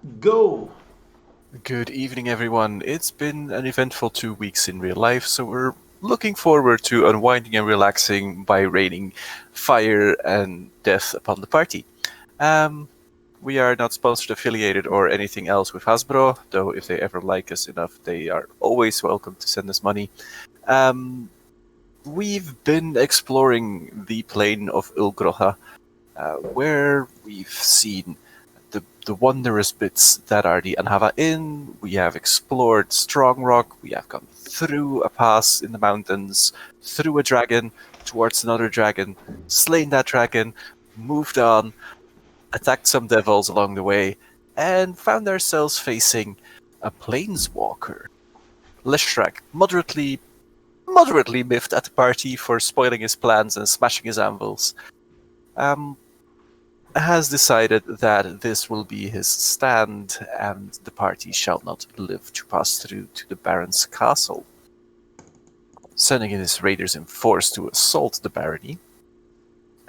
Go! Good evening, everyone. It's been an eventful 2 weeks in real life, so we're looking forward to unwinding and relaxing by raining fire and death upon the party. We are not sponsored, affiliated, or anything else with Hasbro, though if they ever like us enough, they are always welcome to send us money. We've been exploring the plane of Ulgroha, where we've seen the wondrous bits that are the Anhava Inn. We have explored Strong Rock. We have gone through a pass in the mountains, through a dragon, towards another dragon, slain that dragon, moved on, attacked some devils along the way, and found ourselves facing a planeswalker. Leshrak, moderately miffed at the party for spoiling his plans and smashing his anvils. Has decided that this will be his stand, and the party shall not live to pass through to the Baron's castle, sending in his raiders in force to assault the barony.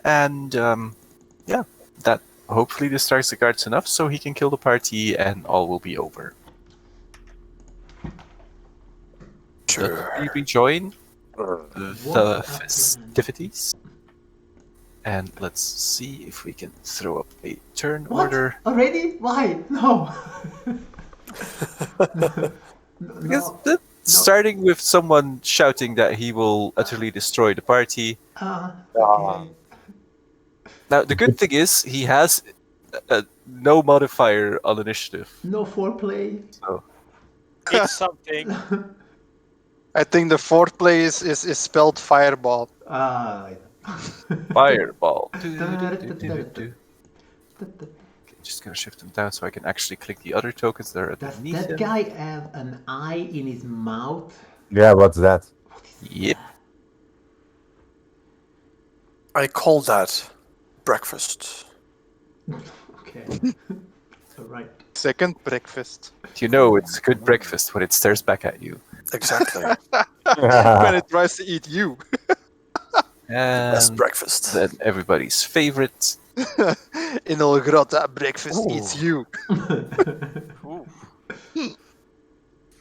And that hopefully distracts the guards enough so he can kill the party and all will be over. Sure. Let me join the What a festivities. And let's see if we can throw up a turn What? order. Already? Why? No! Because starting with someone shouting that he will utterly destroy the party. Okay. Now, the good thing is he has no modifier on initiative. No foreplay. So It's something. I think the fourth play is spelled fireball. fireball. Does Just gonna shift them down so I can actually click the other tokens that are underneath that him. guy have an eye in his mouth? Yeah, what's that? Yep. I call that breakfast. Okay. Alright. Second breakfast. You know it's good breakfast when it stares back at you. Exactly. When it tries to eat you. Best And breakfast. then everybody's favorite. In El Grota, breakfast Ooh. eats you. Ooh.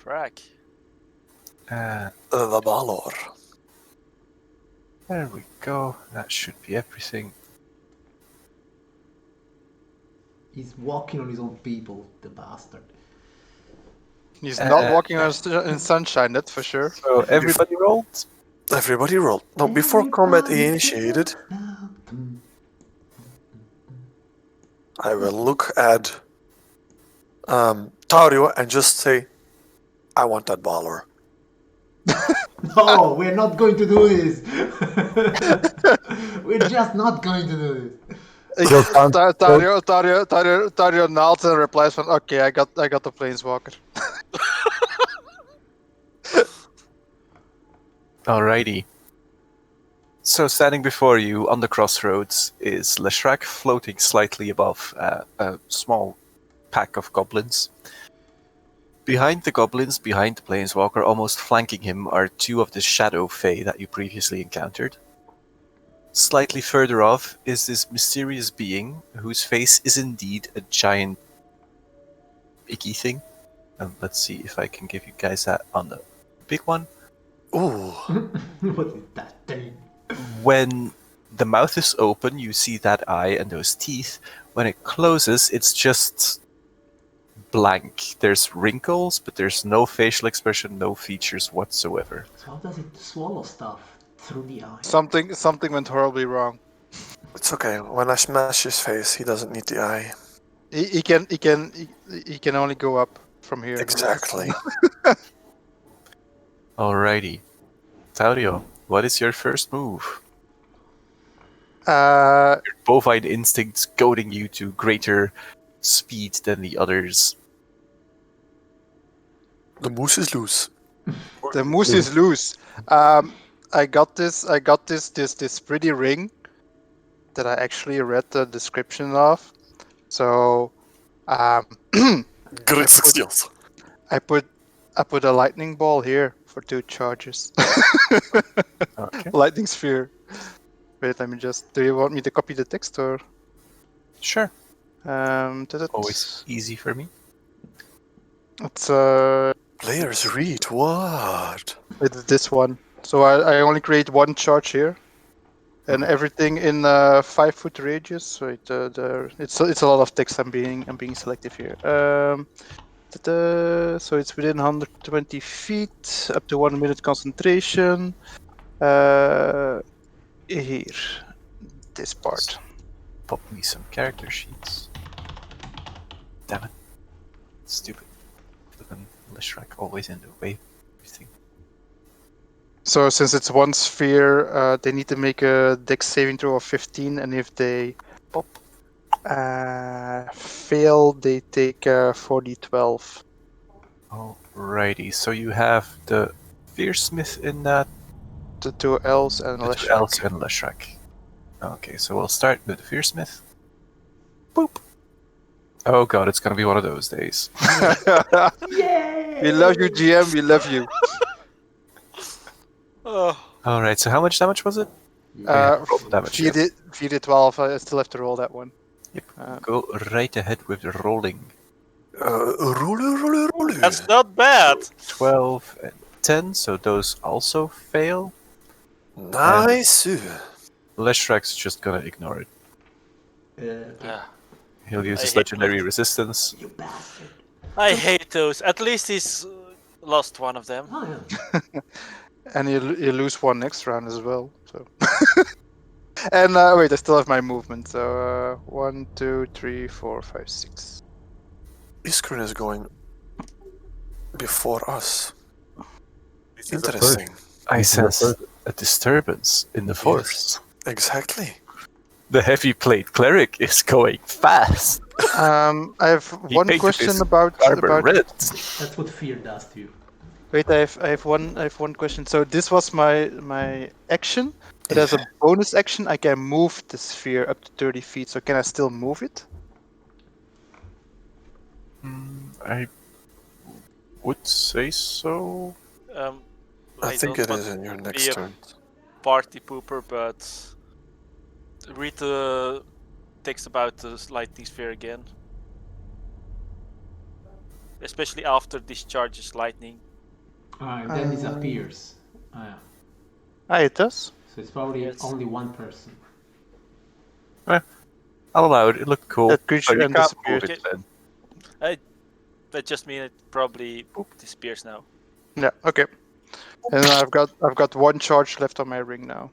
Frack. Uh, The Balor. there we go. That should be everything. He's walking on his own people, the bastard. He's not walking on in sunshine, that's for sure. So everybody rolled. Everybody roll. Now, before combat Everybody initiated, sit down. I will look at Tario and just say, I want that Balor. No, we're not going to do this. We're just not going to do this. Tario nods and replies, "Okay, I got the planeswalker." Alrighty. So standing before you on the crossroads is Leshrak, floating slightly above a small pack of goblins. Behind the goblins, behind the planeswalker, almost flanking him, are two of the shadow fae that you previously encountered. Slightly further off is this mysterious being whose face is indeed a giant icky thing. And let's see if I can give you guys that on the big one. Ooh. What is that thing? When the mouth is open, you see that eye and those teeth. When it closes, it's just blank. There's wrinkles, but there's no facial expression, no features whatsoever. So how does it swallow stuff through the eye? Something went horribly wrong. It's okay. When I smash his face, he doesn't need the eye. He can only go up from here. Exactly. Alrighty. Taurio, what is your first move? Uh, Your bovine instincts goading you to greater speed than the others. The moose is loose. the moose is loose. I got this pretty ring that I actually read the description of. So, Great skills. I put a lightning ball here for 2 charges. Okay. Lightning sphere. Wait, let me just. Do you want me to copy the text or? Sure. Did it? Always easy for me. It's Players read what? it's this one. So I only create one charge here, and everything in 5 foot radius. So it's a lot of text. I'm being selective here. So it's within 120 feet, up to 1 minute concentration. Here, this part. Pop me some character sheets. Damn it. Stupid. Flippin' Lishrak always in the way of everything. So since it's one sphere, they need to make a dex saving throw of 15, and if they fail, they take 4d12. Alrighty, so you have the Fearsmith in that, The two L's and the two L's and Lishrak. Okay, so we'll start with the Fearsmith. Boop! Oh god, it's gonna be one of those days. Yay! We love you, GM. We love you. Alright, so how much damage was it? Roll the damage. Yeah. 4d12. I still have to roll that one. Yep. Go right ahead with the rolling. Roller. That's not bad. 12 and 10, so those also fail. Nice. Leshrak's just gonna ignore it. Yeah. He'll use I his hate legendary resistance. You bastard. I hate those. At least he's lost one of them. Oh, yeah. And you lose one next round as well. So. And wait, I still have my movement. So 1, 2, 3, 4, 5, 6. Iskrin is going before us. Interesting. I sense a disturbance in the force. Exactly. The heavy plate cleric is going fast. I have He one painted question his about. Arbor red. That's what fear does to you. Wait, I have one question. So this was my action, but as a bonus action, I can move the sphere up to 30 feet. So can I still move it? I would say so. I think don't it want is in your to next be a turn. party pooper, but read the text about the lightning sphere again. Especially after discharges lightning. And then disappears. Yeah. It does. So it's probably Yes. only one person. I'll allow it. It looked cool. That creature But you and can't move disappeared. it then. That just means it probably disappears now. Yeah. Okay. And I've got one charge left on my ring now.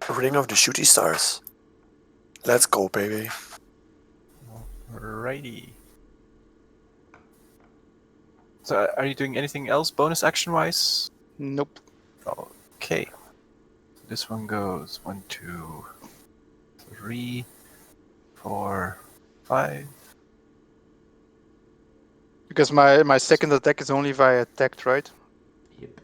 Ring of the Shooty Stars. Let's go, baby. Alrighty. So, are you doing anything else bonus action wise? Nope. Okay. So this one goes 1, 2, 3, 4, 5. Because my second attack is only via attack, right? Yep.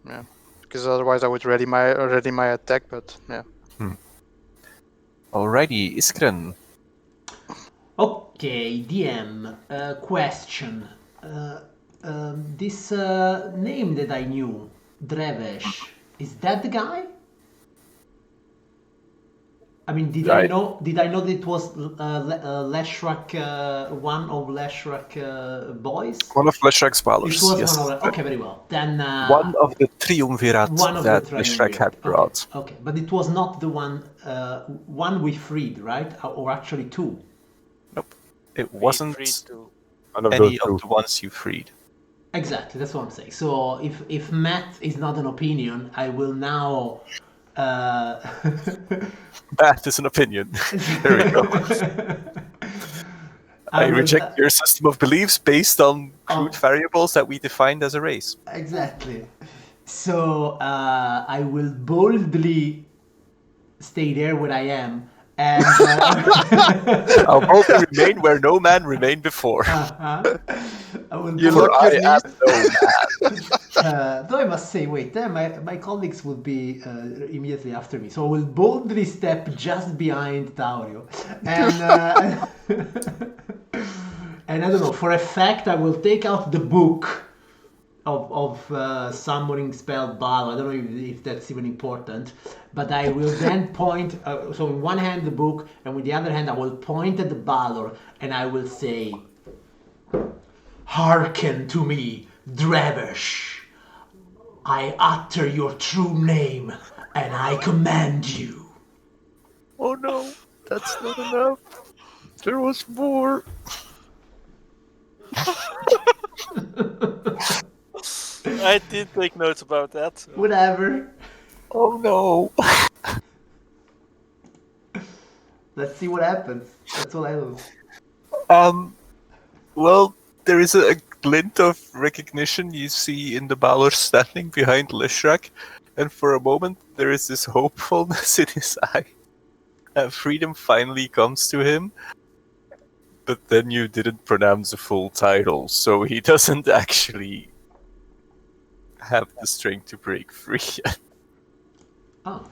Yeah. Because otherwise I would ready my attack, but yeah. Alrighty, Iskren. Okay, DM. Question. This name that I knew, Drevesh, is that the guy? I mean, did I know that it was Leshrak, one of Leshrak boys? One of Leshrak's It followers. was Yes. one of okay, very well. Then One of the triumvirate one of that the Leshrak triumvirate. had brought. Okay, but it was not the one we freed, right? Or actually two. Nope. It Be wasn't free to- any of the ones you freed. Exactly, that's what I'm saying. So if Matt is not an opinion, I will now. That is an opinion. There we go. I reject your system of beliefs based on crude variables that we defined as a race. Exactly. So I will boldly stay there where I am, and I'll boldly remain where no man remained before. I will. You For look I your am knees. no man. Though I must say, wait, my colleagues will be immediately after me, so I will boldly step just behind Taurio, and and I don't know. For a fact, I will take out the book of summoning spell battle. I don't know if that's even important, but I will then point. So in one hand the book, and with the other hand I will point at the Balor, and I will say, Hearken to me, Drevish. I utter your true name, and I command you. Oh no, that's not enough. There was more. I did take notes about that. So. Whatever. Oh no. Let's see what happens. That's all I know. Well, there is a glint of recognition you see in the Balor standing behind Lishrak, and for a moment there is this hopefulness in his eye. Freedom finally comes to him, but then you didn't pronounce the full title, so he doesn't actually have the strength to break free yet. Oh.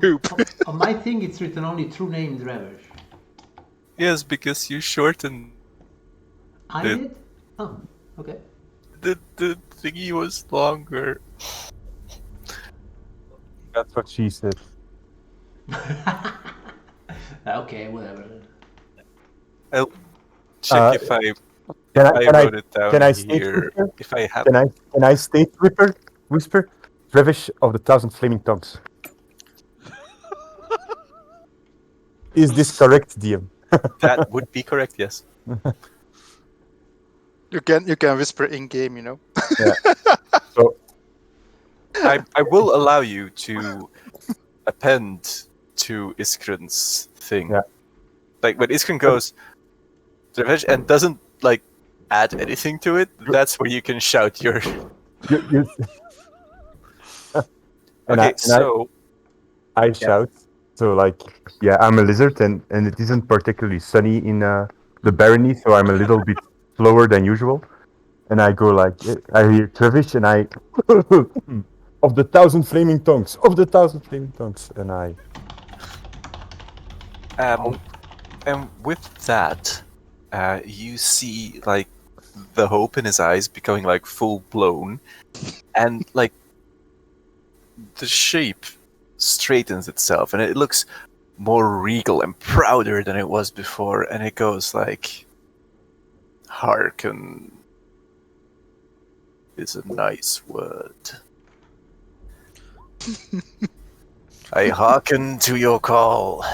Poop. On my thing, it's written only true name Drevish. Yes, because you shortened I The- did? Oh, okay. the thingy was longer. That's what she said. Okay, whatever. I'll check if I Can I wrote it down can I state here. whisper? If I have Can I state whisper? Drevish of the Thousand Flaming Tongues. Is this correct, DM? that would be correct, yes. You can whisper in game, you know. So I will allow you to append to Iskrin's thing. Yeah. Like when Iskrin goes "Drevish" and doesn't like add anything to it, that's where you can shout your you Okay, so I shout. So like, yeah, I'm a lizard, and it isn't particularly sunny in the barony, so I'm a little bit slower than usual. And I go like, I hear Trevish, and I of the Thousand Flaming Tongues, and I and with that, you see like the hope in his eyes becoming like full blown, and like the shape straightens itself, and it looks more regal and prouder than it was before, and it goes like, "Hearken is a nice word. I hearken to your call.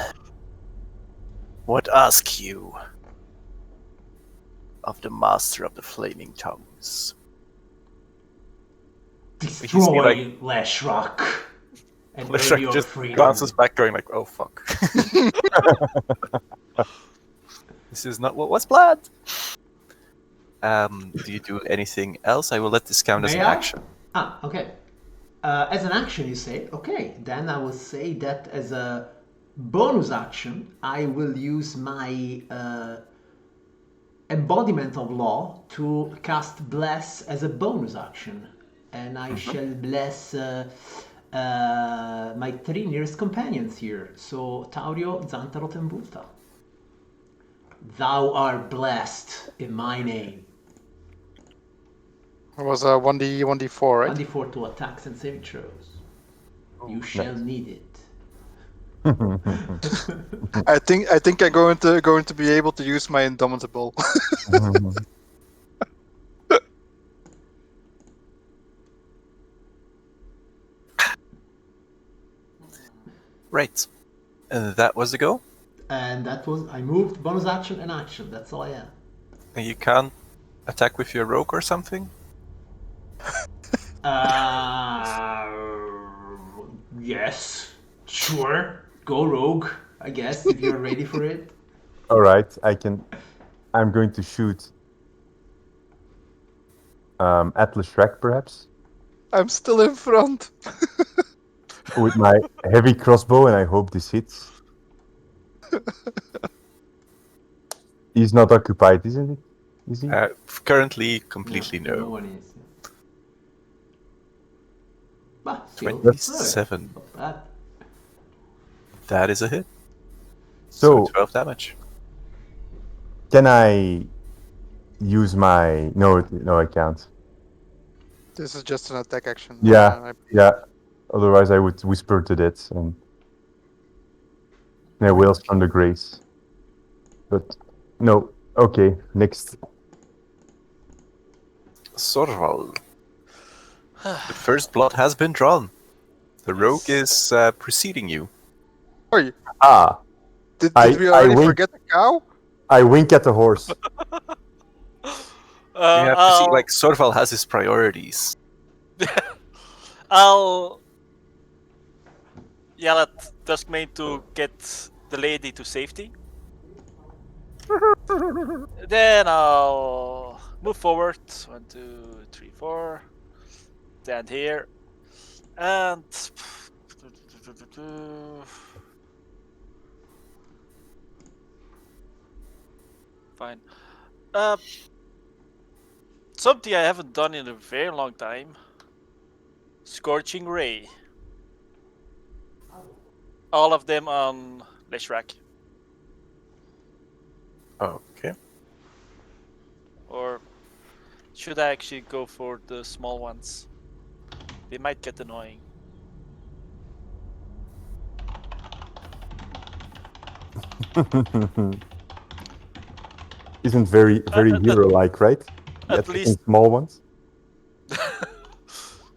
What ask you of the master of the flaming tongues?" Destroy Lashrock. And earn Lishrak your just freedom. glances back, going like, "Oh fuck." This is not what was planned. Do you do anything else? I will let this count as an May I? action. Ah, okay. As an action, you say, okay, then I will say that as a bonus action, I will use my embodiment of law to cast Bless as a bonus action. And I shall bless my three nearest companions here. So, Taurio, Zantarot, and Vulta. Thou art blessed in my name. It was a 1d4, right? 1d4 to attacks and saving throws. You shall need it. I think I'm going to be able to use my indomitable. Right. That was the go. And that was, I moved bonus action and action. That's all I have. And you can't attack with your rogue or something? Yes, sure. Go rogue, I guess, if you're ready for it. all right. I'm going to shoot Atlas Shrek, perhaps, I'm still in front. with my heavy crossbow, and I hope this hits. He's not occupied, isn't he? Is he? Currently, completely No no. one is. But still, 27. not bad. That is a hit. So 12 damage. can I use my? No, I can't. This is just an attack action. Yeah. Yeah. Otherwise, I would whisper to that and wails from the grace. But no. Okay. Next. Sorval. The first blood has been drawn. The rogue is preceding you. Oi, Ah, did I- we I already wink. forget the cow? I wink at the horse. You have to see, like, Sorval has his priorities. I'll yell at Duskmane to get the lady to safety. Then I'll move forward. 1, 2, 3, 4. Stand here. And fine. Something I haven't done in a very long time. Scorching Ray. All of them on Leshrak. Okay. Or should I actually go for the small ones? They might get annoying. Isn't very hero-like, right? At Attacking least small ones.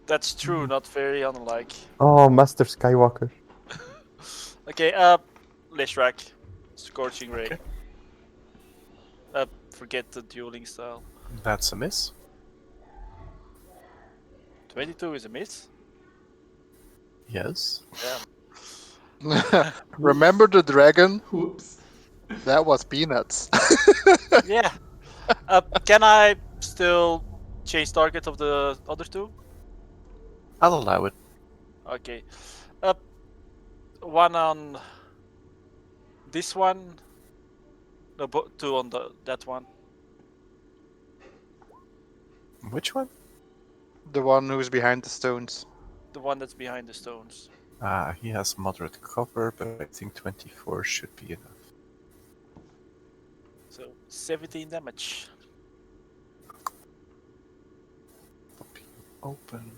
that's true, not very unlike. Oh, Master Skywalker. Okay, Leshrak. Scorching Ray. Forget the dueling style. That's a miss. 22 is a miss. Yes. Damn. Remember the dragon? Whoops. That was peanuts. Yeah. Can I still change target of the other two? I'll allow it. Okay. One on this one. No, two on that one. Which one? The one who's behind the stones. The one that's behind the stones. He has moderate cover, but I think 24 should be enough. So 17 damage. Open.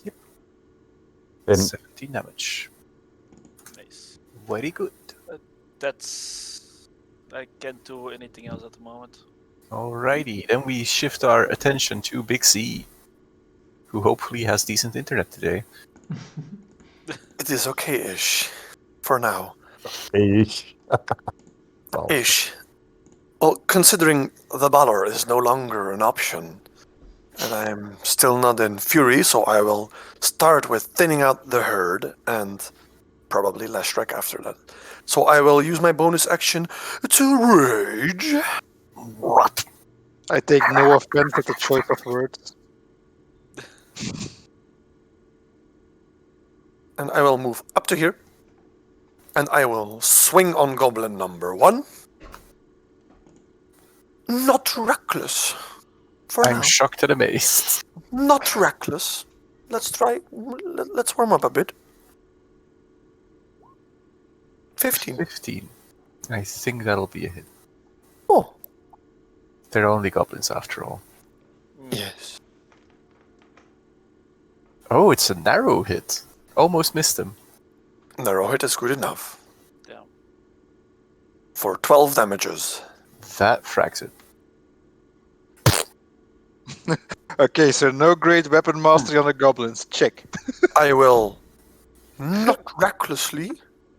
Yep. And 17 damage. Nice. Very good. That's. I can't do anything else at the moment. Alrighty, then we shift our attention to Big C, who hopefully has decent internet today. It is okay-ish. For now. Ish. Well, Ish. Well, considering the Balor is no longer an option, and I'm still not in Fury, so I will start with thinning out the herd, and probably Leshrak after that. So I will use my bonus action to rage. What? I take no offense at the choice of words. And I will move up to here, and I will swing on goblin number 1. Not reckless. For I'm now. shocked and amazed. Not reckless. Let's try. Let's warm up a bit. 15. 15. I think that'll be a hit. Oh, They're only goblins after all. yes. Oh, it's a narrow hit. Almost missed him. Narrow hit is good enough. Damn. For 12 damages. That frags it. Okay, so no great weapon mastery on the goblins. Check. I will not recklessly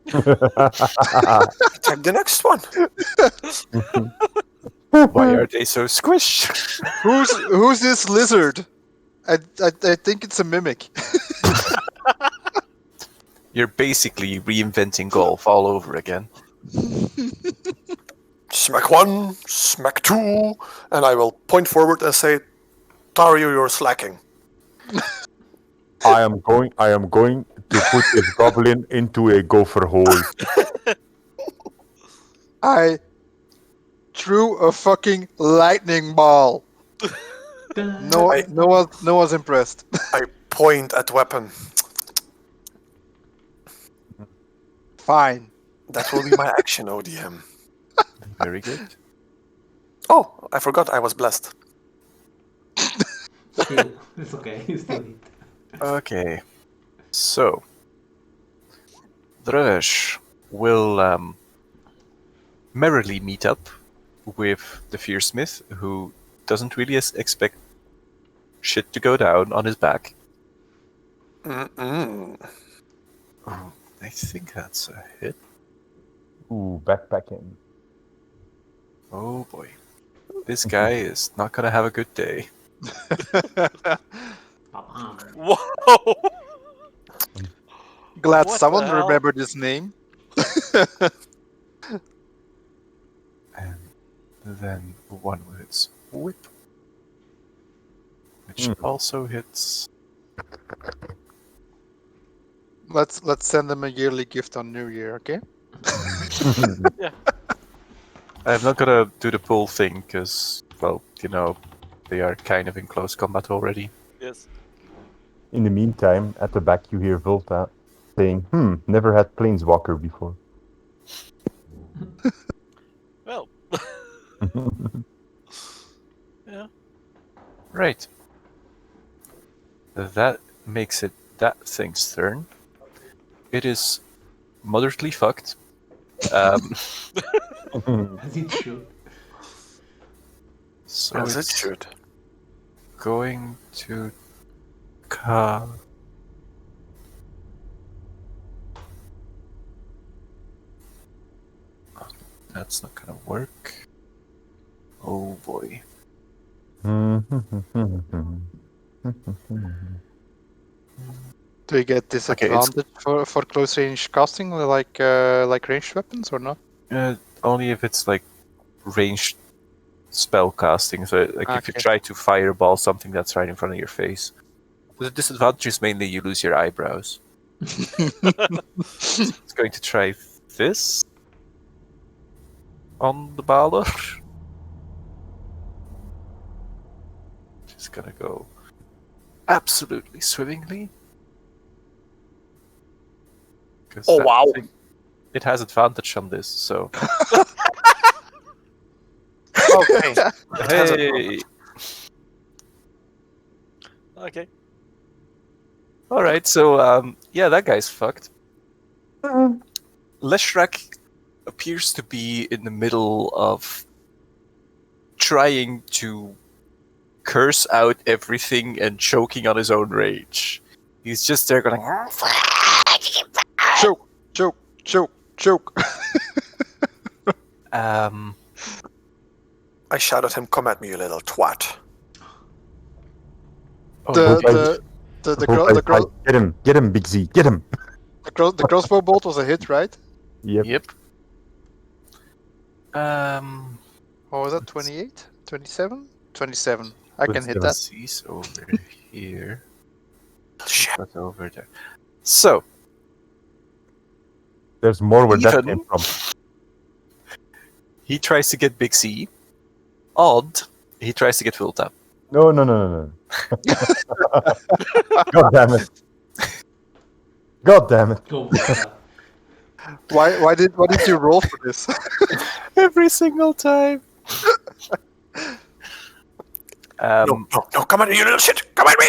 attack the next one. Why are they so squished? Who's this lizard? I think it's a mimic. You're basically reinventing golf all over again. Smack 1, smack 2, and I will point forward and say, Tario, you're slacking. I am going to put this goblin into a gopher hole. I threw a fucking lightning ball. No one's impressed. I point at weapon. Fine. That will be my action, ODM. Very good. Oh, I forgot I was blessed. Still, it's okay. You still hit. Okay. So, Drevesh will merrily meet up with the Fearsmith, who doesn't really expect shit to go down on his back. Mm-mm. Oh, I think that's a hit. Ooh, backpacking. Oh boy. This guy is not gonna have a good day. Whoa! Glad What someone the hell? remembered his name. And then one with its whip, which also hits. Let's send him a yearly gift on New Year, okay? I'm not gonna do the pull thing, because, well, they are kind of in close combat already. Yes. In the meantime, at the back you hear Volta saying, never had Planeswalker before. Well. Yeah. Right. That makes it that thing's turn. It is moderately fucked. As it should. So As it it's should. going to That's not gonna work. Oh boy. Do you get Okay, it's- disadvantage for close range casting, like ranged weapons, or not? Only if it's like ranged spell casting. So, like, if you Okay. try to fireball something that's right in front of your face. The disadvantage is mainly you lose your eyebrows. It's going to try this on the Balor. Just gonna go absolutely swimmingly. Oh, wow. It has advantage on this, so. Okay. Hey! Okay. Alright, so, yeah, that guy's fucked. Leshrak appears to be in the middle of trying to curse out everything and choking on his own rage. He's just there going, Choke, choke, choke, choke. I shout at him, "Come at me, you little twat." The Get him, Big Z, get him. the crossbow bolt was a hit, right? Yep. Yep. What was that? 28? 27? 27. I can hit that. He's over here. That's over there. So, There's more where that Even- came from. he tries to get Big C. Odd, he tries to get filled up. No. God damn it. God damn it. Go for that. Why did you roll for this? Every single time. No, come at me, you little shit! Come at me!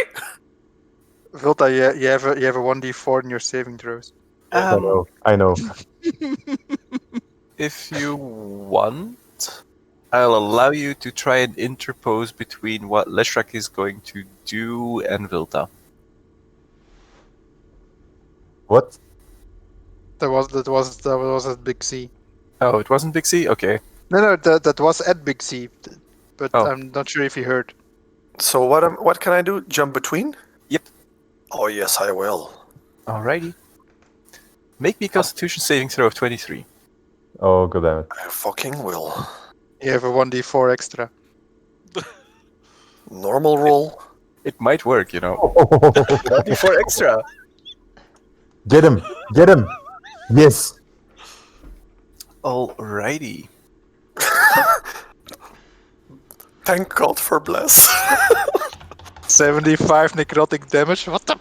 Vilta, you have a 1d4 in your saving throws. I know. If you want, I'll allow you to try and interpose between what Leshrak is going to do and Vilta. What? That was at Big C. Oh, it wasn't Big C? Okay. No, that was at Big C, but Oh. I'm not sure if you heard. So what can I do? Jump between? Yep. Oh yes, I will. Alrighty. Make me a Constitution saving throw of 23. Oh, god damn it. I fucking will. You have a 1d4 extra. Normal roll. It might work, 24 extra. Get him! Yes! Alrighty. Thank God for bless. 75 necrotic damage. What the?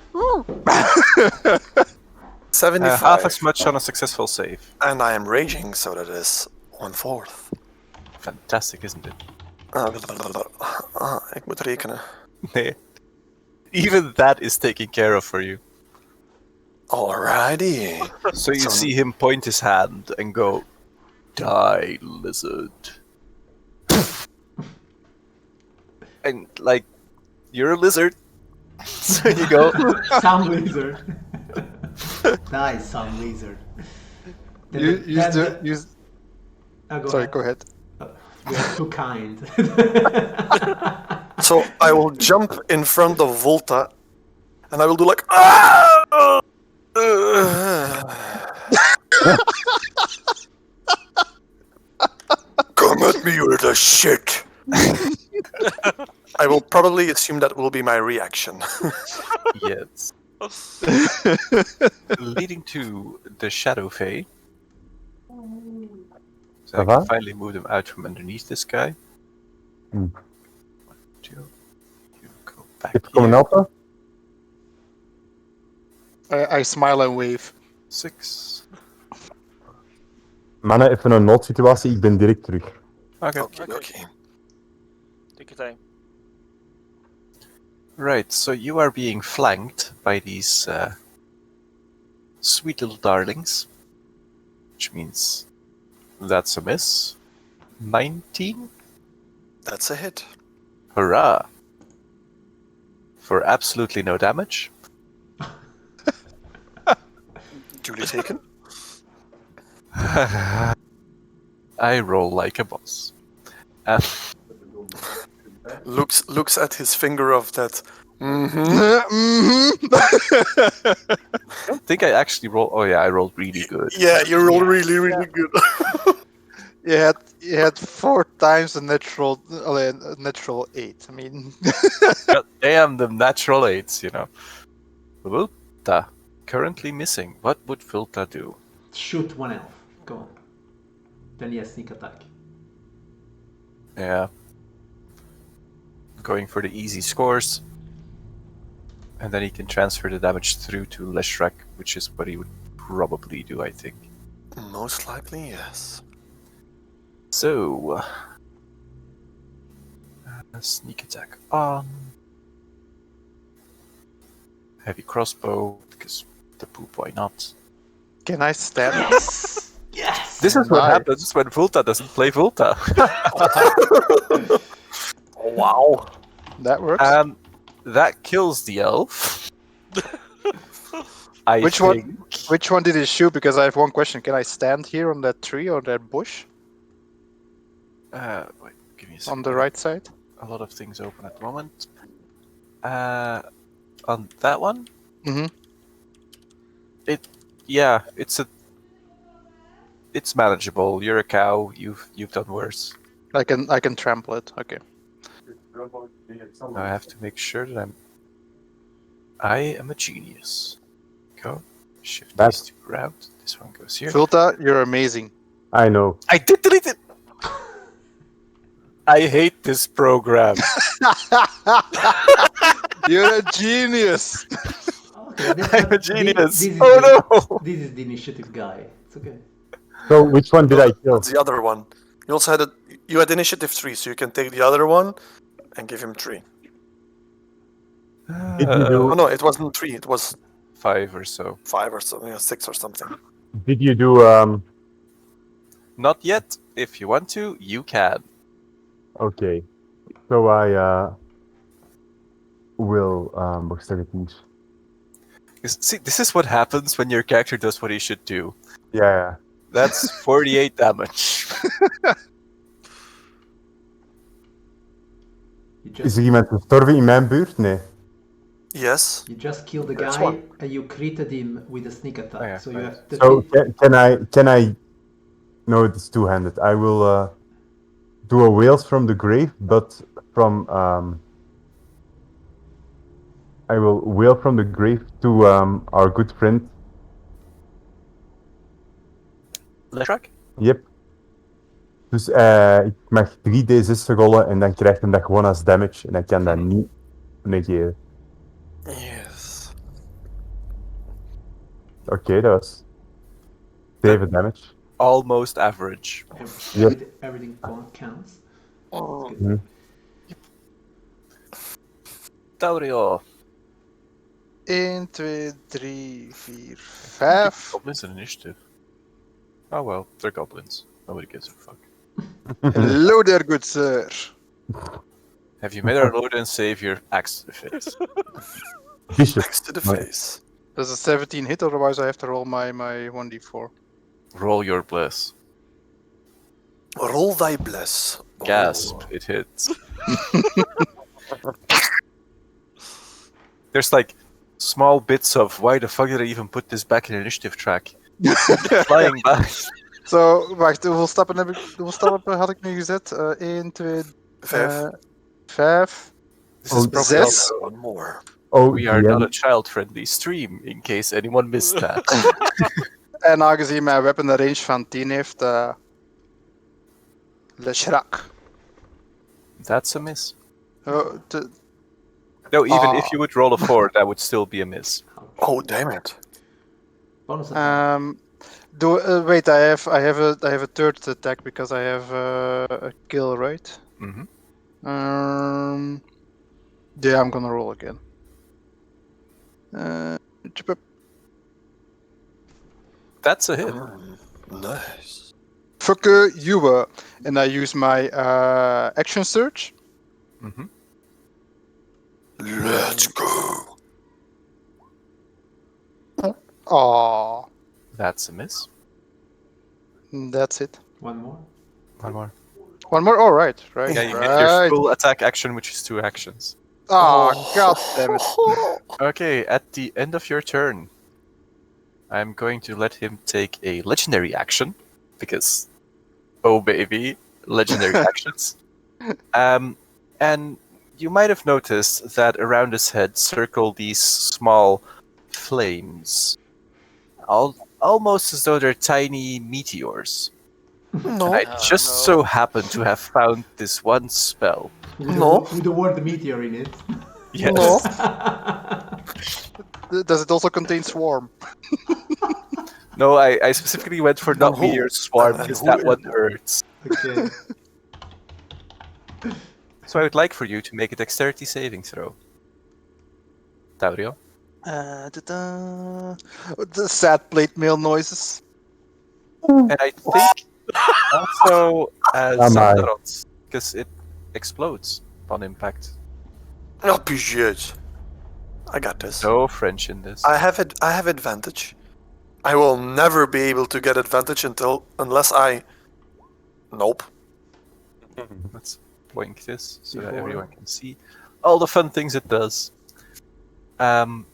75. Half as much on a successful save. And I am raging, so that is 1/4. Fantastic, isn't it? Ik moet rekenen. Nee. Even that is taken care of for you. Alrighty. So you see him point his hand and go, Die, lizard. And, like, you're a lizard. So you go. Some lizard. Die, some lizard. Go Sorry, ahead. go ahead. We are too kind. So I will jump in front of Volta, and I will do like. "Ah!" Come at me, you little shit! I will probably assume that will be my reaction. Yes. Leading to the Shadow Fae. So I can finally move them out from underneath this guy. Hmm. 2, you go back It's coming here. alpha. I smile and wave. 6. Mannen, even een noodsituatie, ik ben direct terug. Okay. Okay. Take your time. Right, so you are being flanked by these sweet little darlings. Which means that's a miss. 19? That's a hit. Hurrah! For absolutely no damage. Duly taken. I roll like a boss. Looks at his finger of that. Mm-hmm. I don't think I actually rolled. Oh yeah, I rolled really good. Yeah, you roll Yes. really, really good. You had 4 times a natural 8. I mean, God damn them natural 8s, you know. Vulta, currently missing. What would Vulta do? Shoot one elf. Go on. Then he has sneak attack. Yeah. Going for the easy scores. And then he can transfer the damage through to Leshrak, which is what he would probably do, I think. Most likely, yes. So, sneak attack on. Heavy crossbow, because the poop, why not? can I stand? Yes! Yes! This is what Nice. happens when Vulta doesn't play Vulta. Wow. That works. That kills the elf. I Which think. one? Which one did he shoot? Because I have one question. Can I stand here on that tree or that bush Wait, give me a second. on the right side? A lot of things open at the moment. On that one? Mm-hmm. It's manageable. You're a cow. You've done worse. I can trample it. Okay. Now I have to make sure that I am a genius. Go. Shift That's- these two out. This one goes here. Filta, you're amazing. I know. I did delete it! I hate this program. You're a genius. Okay, I'm a genius. This is Oh the, no! This is the initiative guy. It's okay. So which one did I kill? That's the other one. You also had you had initiative 3, so you can take the other one and give him 3. Did you do? Oh no, it wasn't 3. It was 5 or so. 5 or something, or 6 or something. Did you do? Not yet. If you want to, you can. Okay. So I will hoe zeg het niet? See, this is what happens when your character does what he should do. Yeah. That's 48 damage. You Is just, er iemand gestorven in mijn buurt? Nee. Yes. you just killed the That's guy one. and you critted him with a sneak attack. Oh, yeah, so you right. have to So can I? No, it's two-handed. I will do a Whales from the Grave, but from I will wail from the grave to our good friend. Leshrak? Yep. Dus ik mag 3d6 rollen en dan krijgt hij dat gewoon als damage en dan kan dat niet negeren. Yes. Oké, dat was 7 damage. Almost average. everything counts. Oh. Mhm. Taurio. 1, 2, 3, 4, 5. Goblins and initiative. Oh well, they're goblins. Nobody gives a fuck. Hello there, good sir. Have you met our Lord and Savior? Axe to the face. Vicious. Next to the Right. face. Does a 17 hit? Otherwise, I have to roll my 1d4. Roll your bliss. Roll thy bless. Gasp, it hits. There's like small bits of why the fuck did I even put this back in initiative track? Flying back. Zo, wacht, hoeveel stappen had ik nu gezet? 1, 2, 5. 5. This is Oh, probably zes. also- One more. Oh, We are the not a end. child-friendly stream, in case anyone missed that. En aangezien mijn weapon een range van 10 heeft, Le Shrak. That's a miss. Oh, No, even if you would roll a 4, that would still be a miss. Oh, damn it. Bonus attack. wait, I have a third attack because I have a kill, right? hmm Yeah, I'm gonna roll again. That's a hit. Nice. Fuck you, and I use my action surge. hmm Let's go. Oh, That's a miss. that's it. One more. One more. One more. All right, right. Yeah, you right. get your full attack action, which is 2 actions. Oh, god damn it! Okay, at the end of your turn, I'm going to let him take a legendary action, because, oh baby, legendary actions. And you might have noticed that around his head circle these small flames, almost as though they're tiny meteors. No. I just no. so happen to have found this one spell. With the word meteor in it. Yes. No. Does it also contain swarm? No, I specifically went for not who? meteor swarm And because who that is- one hurts. Okay. So I would like for you to make a dexterity saving throw. Taurio. The sad plate mail noises. And I think also Zandarot, because it explodes upon impact. Oh, shit. I got this. No French in this. I have it. I have advantage. I will never be able to get advantage unless I. Nope. Let's blink this so that Before. everyone can see all the fun things it does. You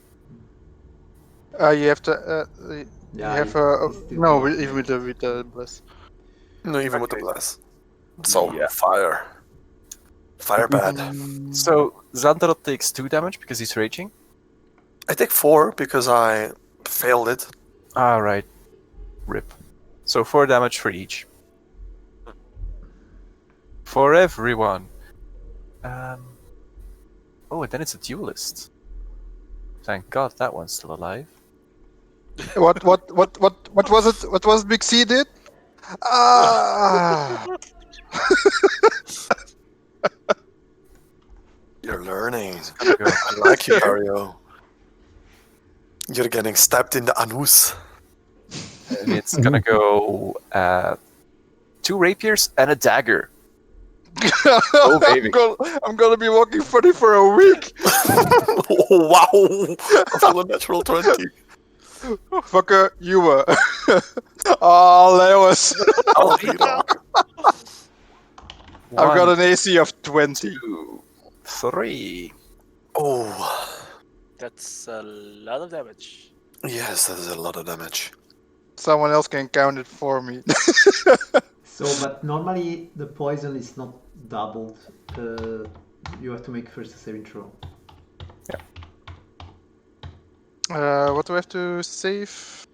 have to. You Yeah, have it's still no, good. even with the bless. No, even with the Okay. blast. So Yeah. fire. Fire bad. So Zandarot takes 2 damage because he's raging. I take 4 because I failed it. Alright. Rip. So 4 damage for each. For everyone. Oh, and then it's a duelist. Thank God that one's still alive. What was it? What was Big C did? Ah! You're learning. Gonna go I like you, Mario. You're getting stabbed in the anus. and it's gonna go 2 rapiers and a dagger. Oh, baby. I'm gonna be walking funny for a week. Oh, wow! From a natural 20. Fucker, you were. Oh, Lewis. I'll be rock. I've got 1, an AC of 20. 2, 3. Oh, That's a lot of damage. yes, that is a lot of damage. Someone else can count it for me. So, but normally the poison is not doubled. You have to make first a saving throw. What do I have to save?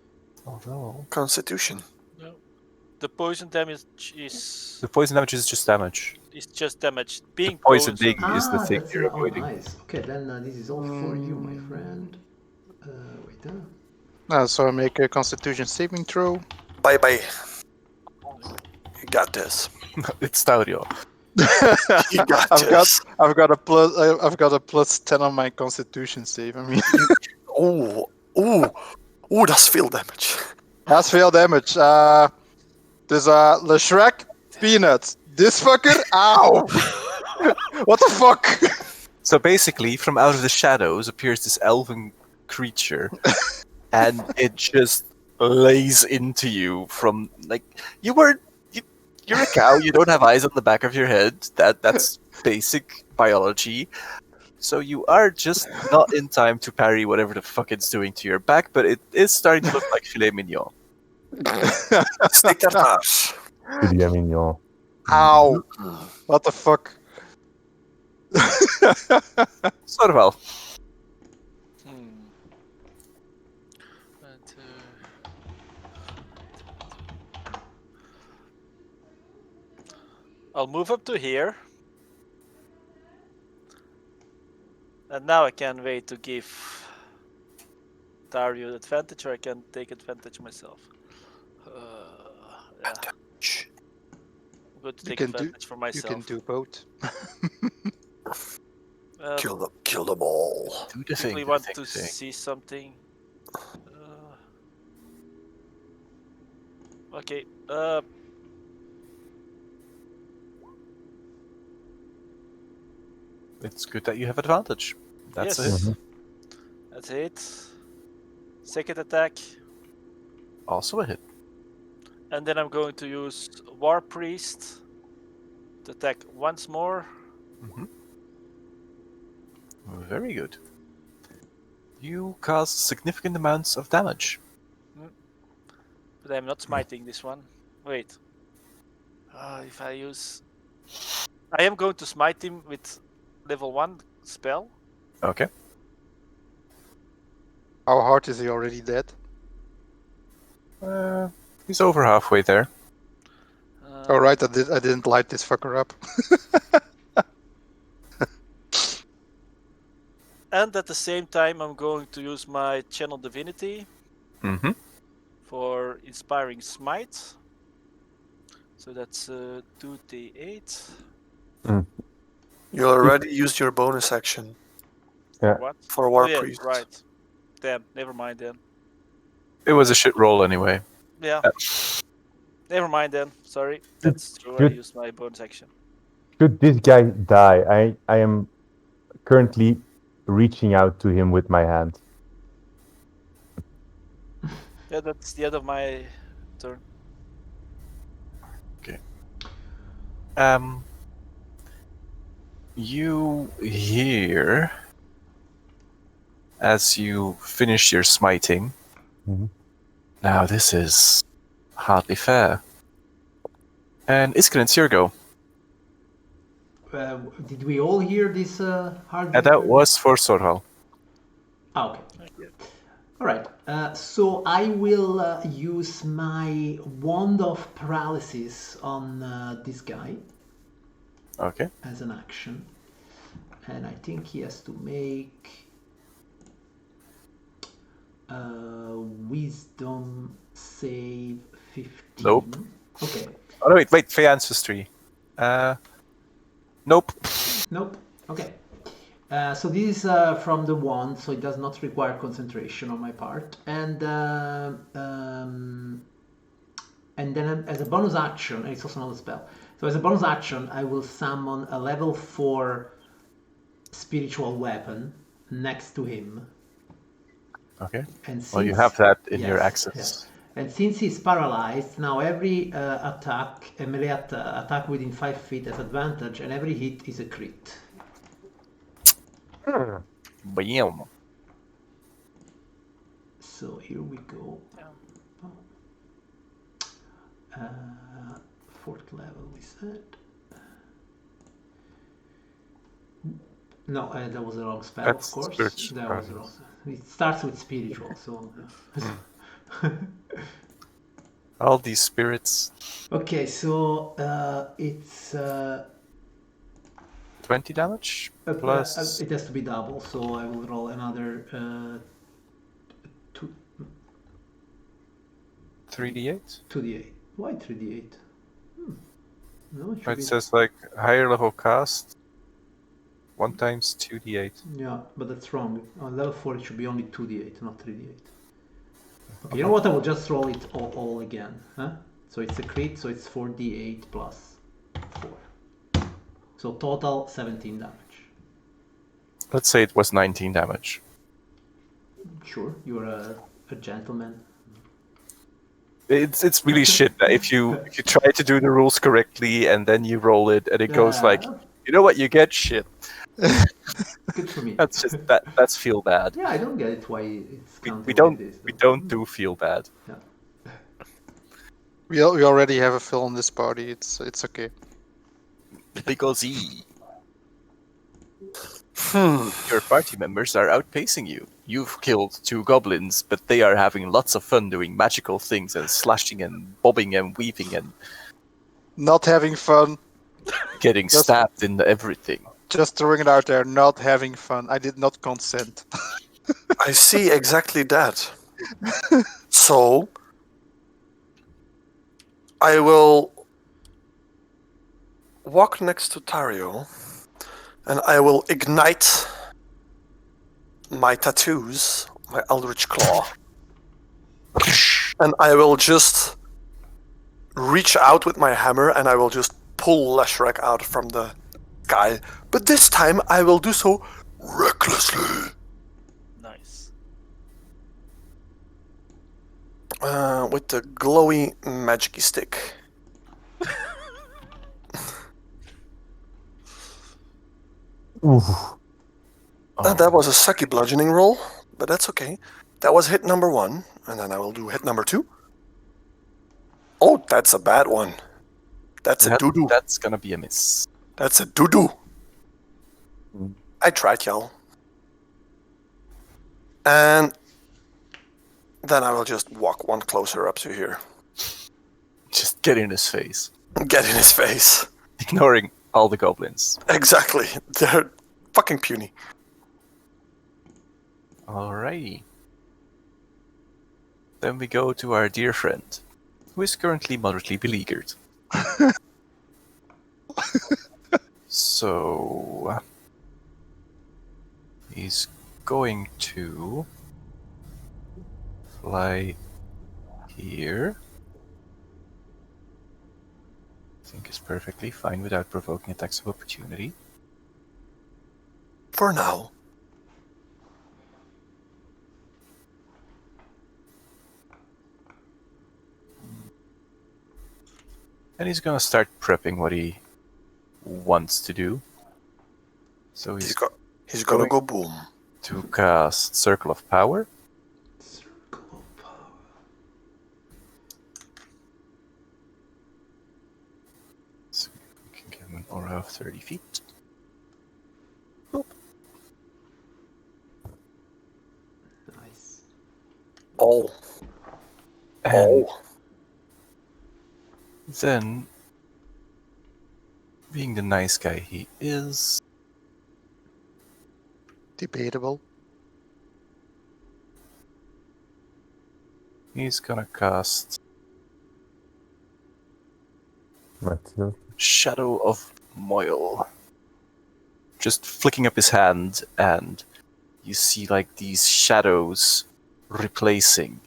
Oh no. Constitution. No. The poison damage is The poison damage is just damage. just damage. Being Poison poisoned. thing is the thing that's you're oh, avoiding. nice. Okay, then this is all for you, my friend. Wait. So I make a Constitution saving throw. Bye bye. You got this. It's Taurio. You got I've this. got a plus 10 on my Constitution save. I mean, Oh, that's field damage. that's fail damage. There's Le Shrek Peanuts. This fucker, ow! What the fuck? So basically, from out of the shadows appears this elven creature, and it just lays into you from like you're a cow. You don't have eyes on the back of your head. That's basic biology. So you are just not in time to parry whatever the fuck it's doing to your back, but it is starting to look like filet mignon. Stick that ass. Filet mignon. Ow! What the fuck? Sort of well. But, I'll move up to here. And now I can't wait to give Dario advantage, or I can take advantage myself. Yeah. I'm going to take advantage for You myself. can do both. Kill them all. Do the Quickly thing. want to see something. Okay. It's good that you have advantage. That's yes. it. That's it. Second attack. Also a hit. And then I'm going to use War Priest to attack once more. Very good. You cause significant amounts of damage. But I'm not smiting this one. Wait. If I use... I am going to smite him with level 1 spell. Okay. How hard is he already dead? He's over halfway there. Oh right, I didn't light this fucker up. And at the same time, I'm going to use my Channel Divinity for Inspiring Smite. So that's 2d8. You already used your bonus action Yeah. What? for War yeah, Priest. right. Damn, never mind then. It was a shit roll anyway. Yeah. Never mind then. Sorry. That's true. I Good. used my bonus action. Should this guy die, I am currently reaching out to him with my hand. Yeah, that's the end of my turn. You hear as you finish your smiting. Now this is hardly fair. And Iskren, it's your go. Did we all hear this hard? And that was for Sorhal. Oh, okay. All right. So I will use my wand of paralysis on this guy. Okay. As an action, and I think he has to make wisdom save 15. Nope. Okay. Oh no, wait, Fey Ancestry. Nope. Nope. Okay. So this is from the wand, so it does not require concentration on my part, and then as a bonus action, and it's also not a spell. So as a bonus action, I will summon a level 4 spiritual weapon next to him. Okay. And since, Well, you have that in your yes, access. yes. And since he's paralyzed, now every attack, a melee attack within 5 feet has advantage, and every hit is a crit. Bam. So here we go. Fourth level we said. No, that was the wrong spell, That's of course. spiritual. That was wrong. It starts with spiritual, so. All these spirits. Okay, so it's 20 damage plus. it has to be double, so I will roll another 3d8. 2d8. Why 3d8? No, it should It be. says like higher level cast. 1 times 2d8. Yeah, but that's wrong. On level 4 it should be only 2d8, not 3d8. Okay, you know what? I will just roll it all again. Huh? So it's a crit, so it's 4d8 plus 4. So total 17 damage. Let's say it was 19 damage. Sure, you're a gentleman. It's really shit that if you try to do the rules correctly and then you roll it and it goes like, you know what, you get shit. Good for me. That's just that's feel bad. Yeah, I don't get it why it's counted We don't like this. we don't do feel bad. Yeah. We already have a Phil in this party. It's okay. Because your party members are outpacing you. You've killed 2 goblins, but they are having lots of fun doing magical things and slashing and bobbing and weaving and Not having fun. getting Just- stabbed in everything. Just throwing it out there. Not having fun. I did not consent. I see exactly that. So, I will walk next to Tario, and I will ignite my tattoos, my Eldritch Claw, and I will just reach out with my hammer, and I will just pull Leshrac out from the sky. But this time, I will do so recklessly. Nice. With the glowy magic stick. Oof. That was a sucky bludgeoning roll, but that's okay. That was hit number 1, and then I will do hit number 2. Oh, that's a bad one. That's a doo-doo. That's gonna be a miss. That's a doo-doo. I tried, y'all. And then I will just walk one closer up to here. Just get in his face. Get in his face. Ignoring all the goblins. Exactly. They're fucking puny. Alrighty. Then we go to our dear friend, who is currently moderately beleaguered. So he's going to fly here. I think is perfectly fine without provoking attacks of opportunity. For now. And he's gonna start prepping what he wants to do. So he's He's gonna go boom. to cast Circle of Power. Circle of power. So we can give him an aura of 30 feet. Nice. Oh. And Oh. then, being the nice guy he is, Debatable. he's gonna cast Right. So Shadow of Moil. Just flicking up his hand, and you see like these shadows replacing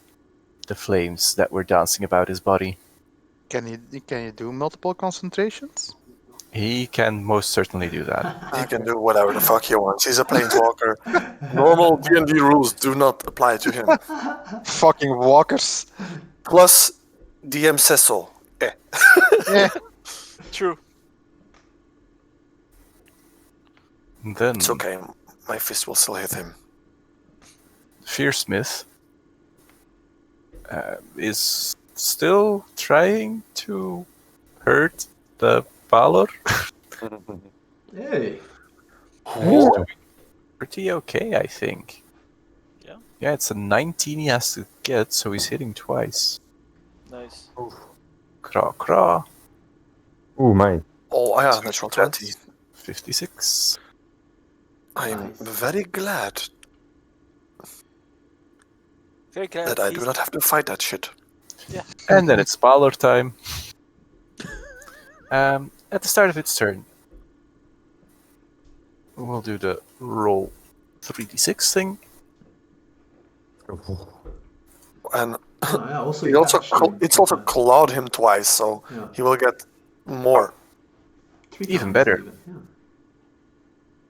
the flames that were dancing about his body. Can you do multiple concentrations? He can most certainly do that. He can do whatever the fuck he wants. He's a planeswalker. Normal D&D rules do not apply to him. Fucking walkers. Plus, DM says so. Yeah. True. And then It's okay. My fist will still hit him. Fearsmith is still trying to hurt the Valor. Hey. He's doing pretty okay, I think. Yeah. Yeah, it's a 19 he has to get, so he's hitting twice. Nice. Craw, craw. ooh, mine. Oh, yeah, natural 20. 56. I'm Nice. very glad Very glad. that I do not have to fight that shit. And then it's Balor time. At the start of its turn, we'll do the roll 3d6 thing. And Oh, yeah, also It also touched him. it's also Yeah. clawed him twice, so Yeah. he will get more. 3 Even times better. Even. Yeah.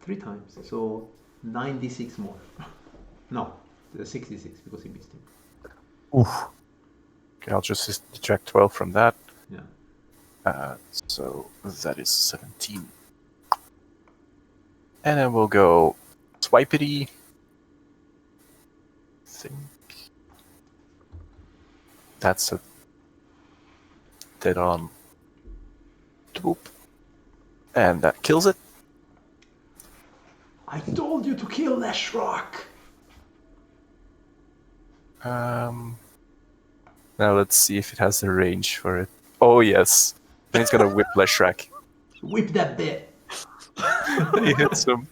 3 times. So 96 more. No, 66 because he missed him. Oof. Okay, I'll just detract 12 from that. Yeah. So that is 17. And then we'll go swipity. Think that's a dead on. Boop. And that kills it. I told you to kill Leshrock. Now let's see if it has the range for it. Oh yes. Then it's gonna whip Leshrac. Whip that bit. He hits him.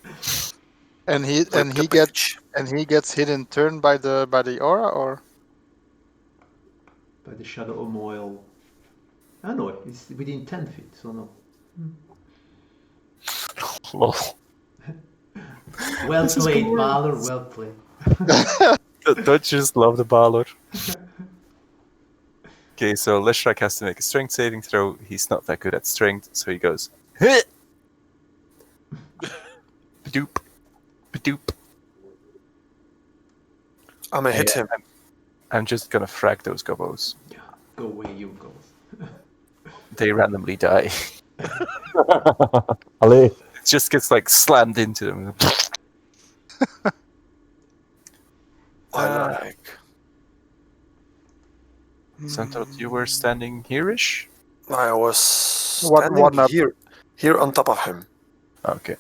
And he gets hit in turn by the aura, or By the Shadow of Moil. Ah no, it's within 10 feet, so no. Lol. Well This is played, glorious. Valor, well played. Don't you just love the Balor? Okay, so Leshrac has to make a strength saving throw. He's not that good at strength, so he goes hit. Badoop. Badoop. I'm gonna hit him. I'm just gonna frag those gobos. Yeah, go away, you goes. They randomly die. Allez. It just gets like slammed into them. I like. Centaur, you were standing here-ish? I was What- standing one up. here on top of him. Okay.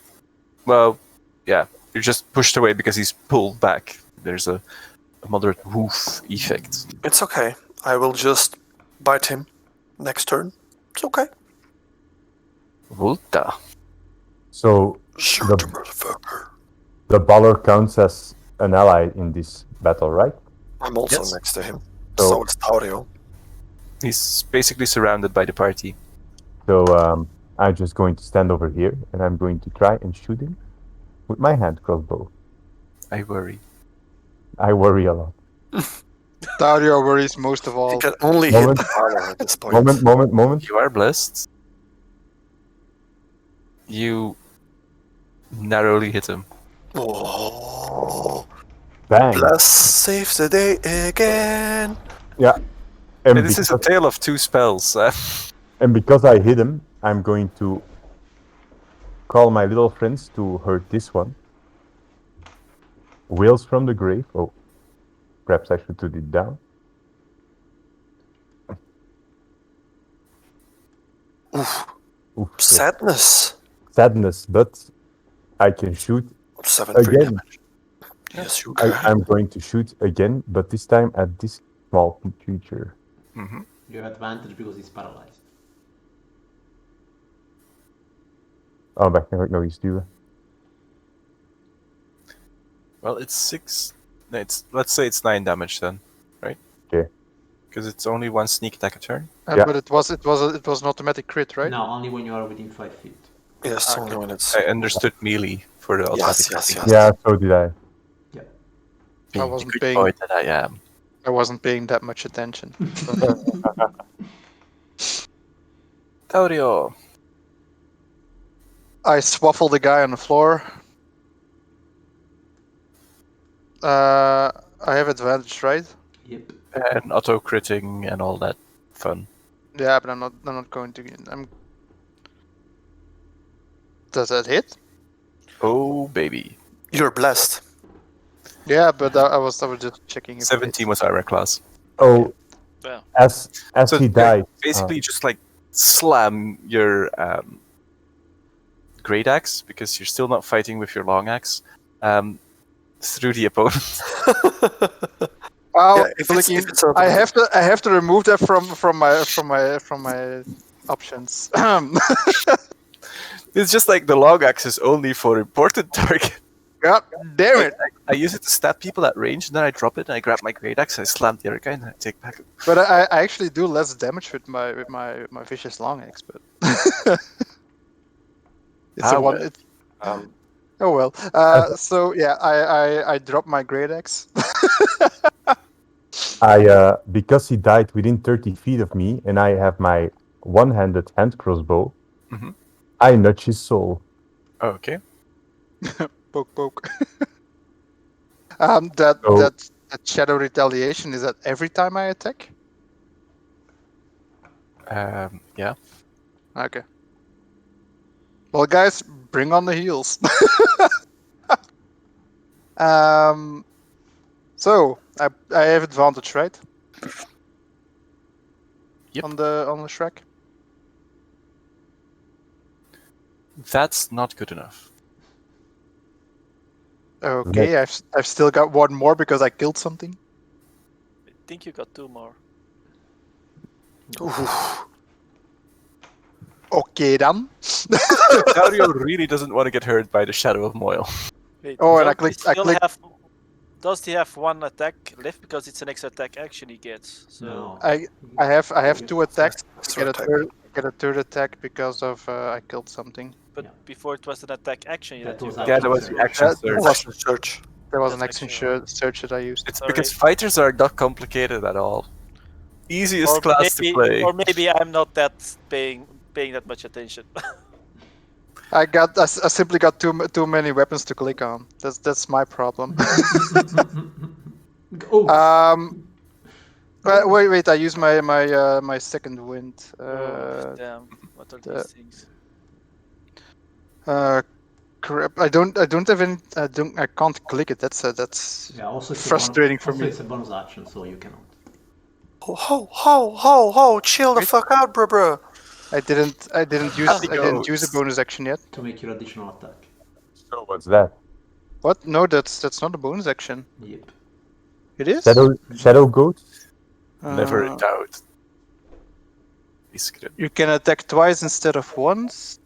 Well, yeah. You're just pushed away because he's pulled back. There's a moderate woof effect. It's okay. I will just bite him next turn. It's okay. Volta. So Shoot The- the motherfucker. the baller counts as an ally in this battle, right? I'm also Yes. next to him. So- So is Taurio. He's basically surrounded by the party. So I'm just going to stand over here and I'm going to try and shoot him with my hand crossbow. I worry. I worry a lot. Dario worries most of He all. can only hit Moment. the power at this point. Moment. You are blessed. You narrowly hit him. Oh, Bang. bless saves the day again. Yeah. And this is a tale of two spells. And because I hit him, I'm going to call my little friends to hurt this one. Wheels from the grave. Oh, perhaps I should put it down. Oof, Oof, sadness. sadness, but I can shoot 7 again. damage. Yes, you can. I'm going to shoot again, but this time at this small creature. Mm-hmm. You have advantage because he's paralyzed. Oh, maar ik kan ook nog iets duwen. Well, it's 6. No, let's say it's 9 damage then, right? Okay. Because it's only one sneak attack a turn. Yeah. But it was an automatic crit, right? No, only when you are within 5 feet. Yes, Okay. only when it's. I understood melee for the automatic. Yes, attack. Yeah, so did I. Being I the wasn't good paying- boy that I am. I wasn't paying that much attention. Taurio. I swaffle the guy on the floor. I have advantage, right? Yep. And auto critting and all that fun. Yeah, but I'm not going to. Does that hit? Oh baby. You're blessed. Yeah, but I was just checking. If it 17 hits. was Ira class. Oh, Yeah. as So he yeah, died. basically just like slam your great axe, because you're still not fighting with your long axe, through the opponent. Oh, Yeah, if it's- flicking- if it's a- I have to remove that from my options. It's just like the long axe is only for important target. God damn it! I use it to stab people at range, and then I drop it, and I grab my great axe, I slam the other guy, and I take back. But I actually do less damage with my vicious long axe, but it's Ah, a one. well. It's, oh well. So yeah, I drop my great axe. I because he died within 30 feet of me, and I have my one-handed hand crossbow. Mhm. I nudge his soul. Okay. Poke, poke. So- That shadow retaliation, is that every time I attack? Yeah. Okay. Well, guys, bring on the heels. So I have advantage, right? Yep. On the Shrek. That's not good enough. Okay, I've still got one more because I killed something. I think you got 2 more. Okay, then. Dario really doesn't want to get hurt by the Shadow of Moyle. Wait, Oh, and I don't we clicked- I still clicked- have... Does he have 1 attack left? Because it's an extra attack action he gets. So No. I have 2 attacks. Extra attack. Get a third attack because of I killed something. But Yeah. before it was an attack action That that you was got. Yeah, that was the action That surge. Was a search. There was an That's action action. search that I used. It's Sorry. because fighters are not complicated at all. Easiest Or class maybe, to play. or maybe I'm not that paying that much attention. I simply got too many weapons to click on. That's my problem. Oh, Wait! I use my second wind. Oh, damn! What are the- these things? Crap! I don't have any. I can't click it. That's yeah. Also, it's frustrating a for bonus, me. It's a bonus action, so you cannot. Ho! Chill the fuck out, bruh. I didn't use a bonus action yet. To make your additional attack. So what's that? What? No, that's not a bonus action. Yep. It is. Shadow goat? Never Uh, in doubt. Iskrim. You can attack twice instead of once,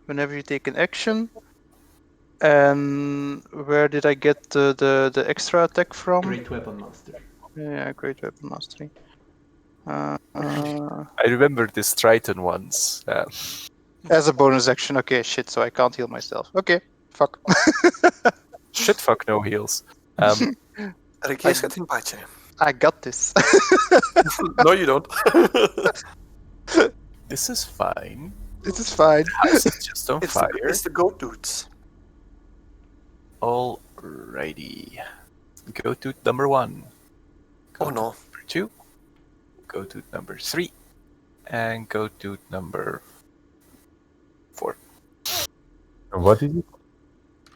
whenever you take an action. And where did I get the extra attack from? Great weapon master. Yeah, great weapon mastery. I remember this Triton once. As a bonus action. Okay, shit. So I can't heal myself. Okay, fuck. Shit, fuck, no heals. Ricky is getting by you. I got this. No, you don't. This is fine. This is fine. House is just on It's fire. the goat dudes. Alrighty. Go to number 1. Go Oh to no. Number 2. Go to number 3. And go to number 4. What is it?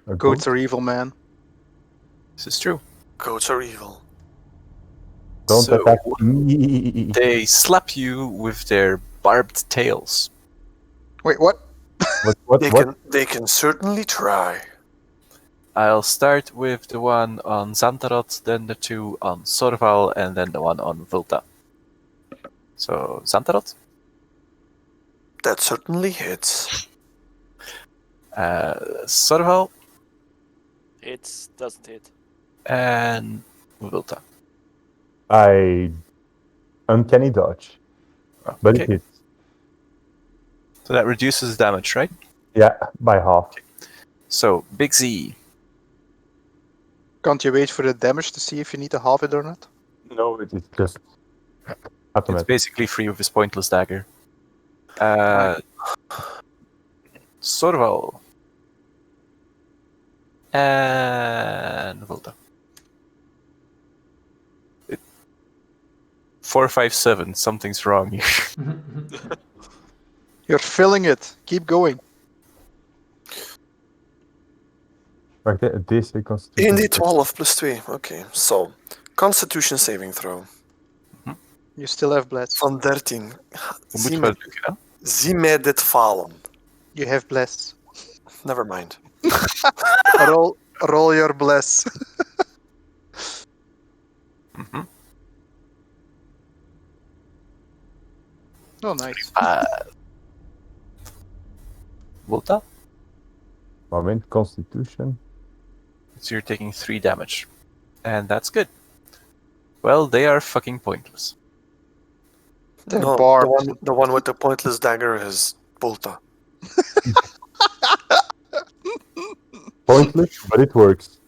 A Goats goat? are evil, man. This is true. Goats are evil. Don't So, attack me. They slap you with their barbed tails. Wait, what? What? They can certainly try. I'll start with the one on Xantarot, then the 2 on Sorval, and then the one on Vulta. So, Xantarot, That certainly hits. Sorval, It doesn't hit. and Vulta. I uncanny dodge, but it Okay, hits. so that reduces damage, right? Yeah, by half. So, Big Z, Can't you wait for the damage to see if you need to halve it or not? No, it is just it's automatic. basically free with his pointless dagger. Sorval, and Vulta. 4, 5, 7. Something's wrong here. You're filling it. Keep going. Like this, constitution. Indeed, 12 plus 3. Okay, so Constitution saving throw. You still have bless. Van 13. We moet wel lukken, hè? Zie mij dit falen. You have bless. Never mind. Roll your bless. Mhm. Oh, nice. Volta? Moment, constitution. So you're taking 3 damage. And that's good. Well, they are fucking pointless. They're No, barbed. the one with the pointless dagger is Volta. Pointless, but it works.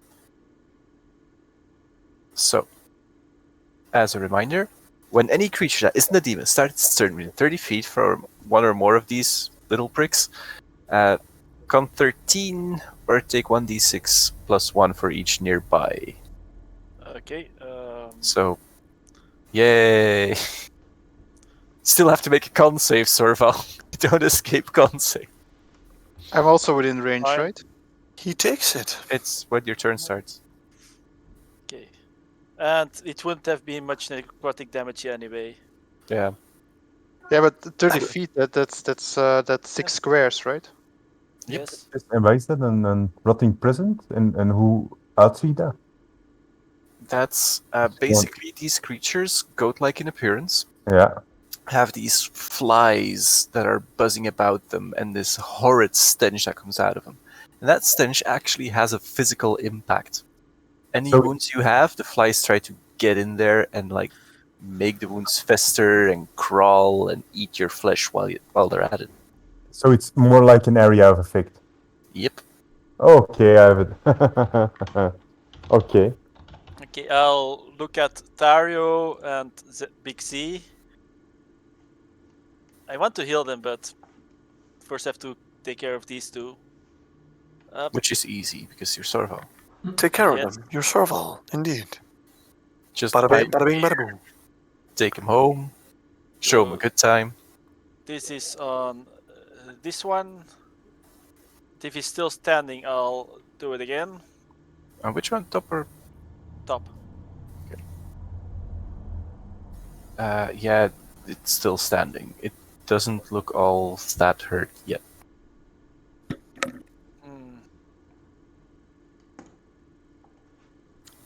So, As a reminder, when any creature that isn't a demon starts its turn within 30 feet from one or more of these little pricks, come 13 or take 1d6 plus 1 for each nearby. Okay. So, yay! Still have to make a con save, Sorval. Don't escape con save. I'm also within range, Fine. right? He takes it. It's when your turn starts. Okay. And it wouldn't have been much necrotic damage anyway. Yeah. Yeah, but 30 feet, that's 6 squares, right? Yep. Yes. En waar is dat? Een rotting present? En hoe uitziet dat? That's basically these creatures, goat-like in appearance, Ja. have these flies that are buzzing about them and this horrid stench that comes out of them. And that stench actually has a physical impact. Any So- wounds you have, the flies try to get in there and like make the wounds fester and crawl and eat your flesh while they're at it. So it's more like an area of effect. Yep. Okay, I have it. Okay. Okay, I'll look at Tario and Big C. I want to heal them, but first I have to take care of these two. Which is easy because you're Sorval. Take care of Yes. them. You're Sorval, indeed. Just Bada buy bing, bada bing, bada boom. take him home, show him a good time. This is on this one. If he's still standing, I'll do it again. And which one, top or? Top. Yeah, it's still standing. It doesn't look all that hurt yet. Hmm.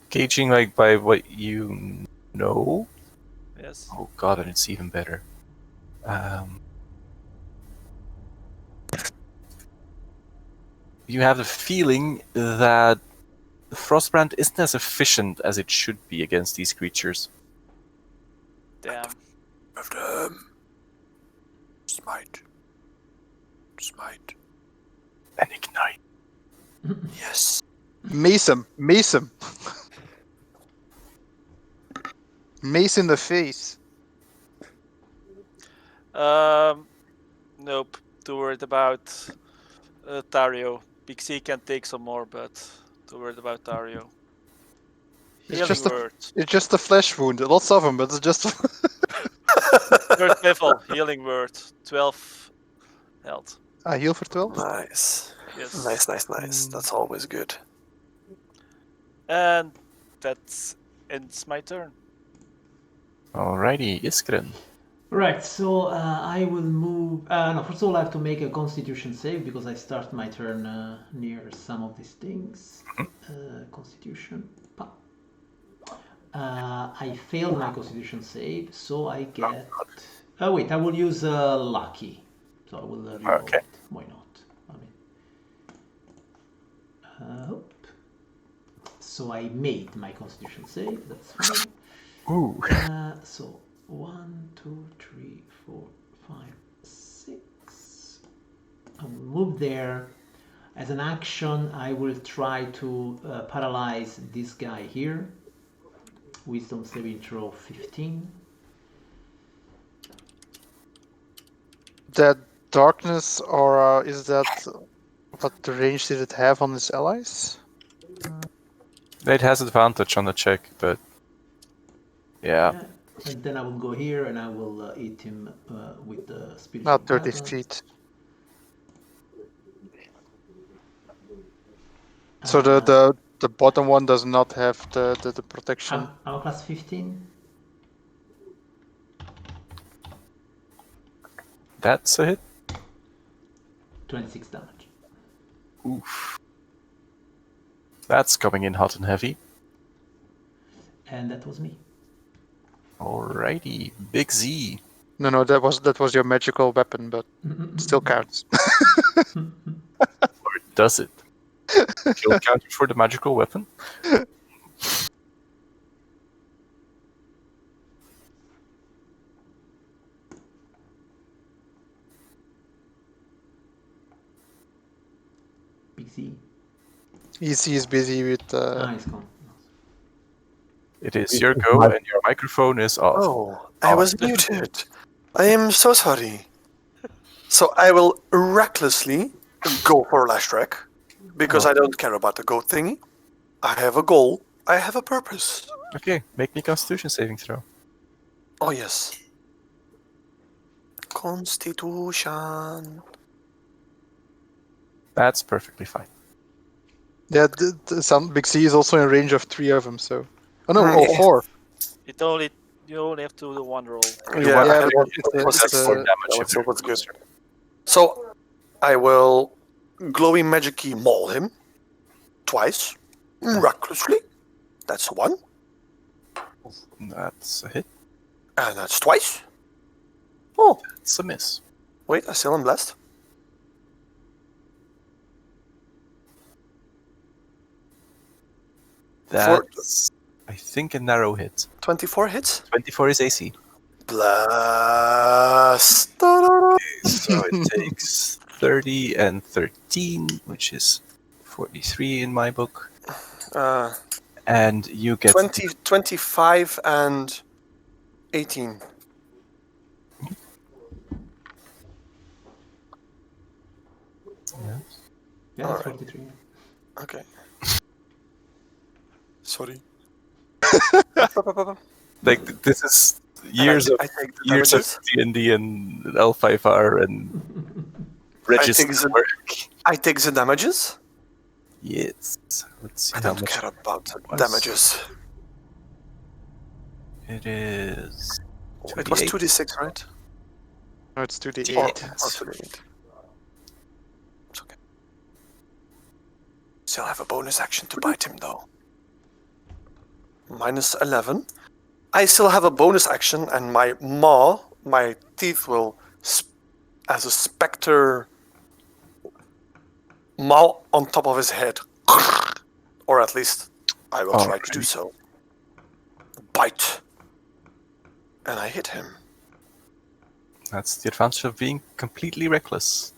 Gauging like by what you know. Yes. Oh god, and it's even better. You have the feeling that Frostbrand isn't as efficient as it should be against these creatures. Damn. Of them. Smite. Smite. And ignite. Yes. Mace him. Mace him. Mace in the face. Nope. Too worried about Tario. Big C can take some more, but too worried about Tario. Healing just a- word. It's just a flesh wound. Lots of them, but it's just. Third level. Healing word. 12 health. I heal for 12. Nice. Yes. Nice. That's always good. And that ends my turn. Alrighty, Iskren. Right, so I will move. No, first of all, I have to make a Constitution save because I start my turn near some of these things. Constitution. I failed my Constitution save, so I get. Oh wait, I will use lucky. So I will reroll Okay. it. Why not? I mean. So I made my Constitution save. That's fine. Ooh. So 1, 2, 3, 4, 5, 6. I will move there. As an action, I will try to paralyze this guy here. Wisdom saving throw 15. That darkness aura, is that what the range did it have on its allies? It has advantage on the check, but yeah. And then I will go here and I will hit him with the spiritual Not 30 weapon. feet. So the bottom one does not have the protection. I'm a class 15. That's a hit. 26 damage. Oof. That's coming in hot and heavy. And that was me. Alrighty, Big Z. No, that was your magical weapon, but still counts. Or does it? Kill counter for the magical weapon? Big Z. He's busy with. He's gone. It is It your is go, my- and your microphone is off. Oh, I was muted. I am so sorry. So I will recklessly go for Lash Track because I don't care about the goat thingy. I have a goal. I have a purpose. Okay, make me Constitution saving throw. Oh, yes. Constitution. That's perfectly fine. Yeah, some Big C is also in range of 3 of them. So, oh no, Yeah. 4. You only have to do one roll. Yeah, Yeah, I but want- it's that's a- for damage that if you're was good. closer. So I will glowy magic-y maul him twice, recklessly. That's 1, That's a hit. and that's twice. Oh, It's a miss. wait, I still am blessed. That's, I think, a narrow hit. 24 hits. 24 is AC. Blast. So it takes 30 and 13, which is 43 in my book. And you get 25 and 18. Yeah, Alright. 43. Okay. Sorry. like this is years of I take the years of damages. D&D and L5R and register the- work. I take the damages. Yes. Let's see I how don't much care about the was. damages. it is. It was 2d8. 2d6, right? No, it's 2d8. Or Yes. 2d8. It's okay. Still have a bonus action to bite him, though. Minus 11. I still have a bonus action, and my teeth will, as a specter, maw on top of his head. Or at least, I will try to do so. Bite. And I hit him. That's the advantage of being completely reckless.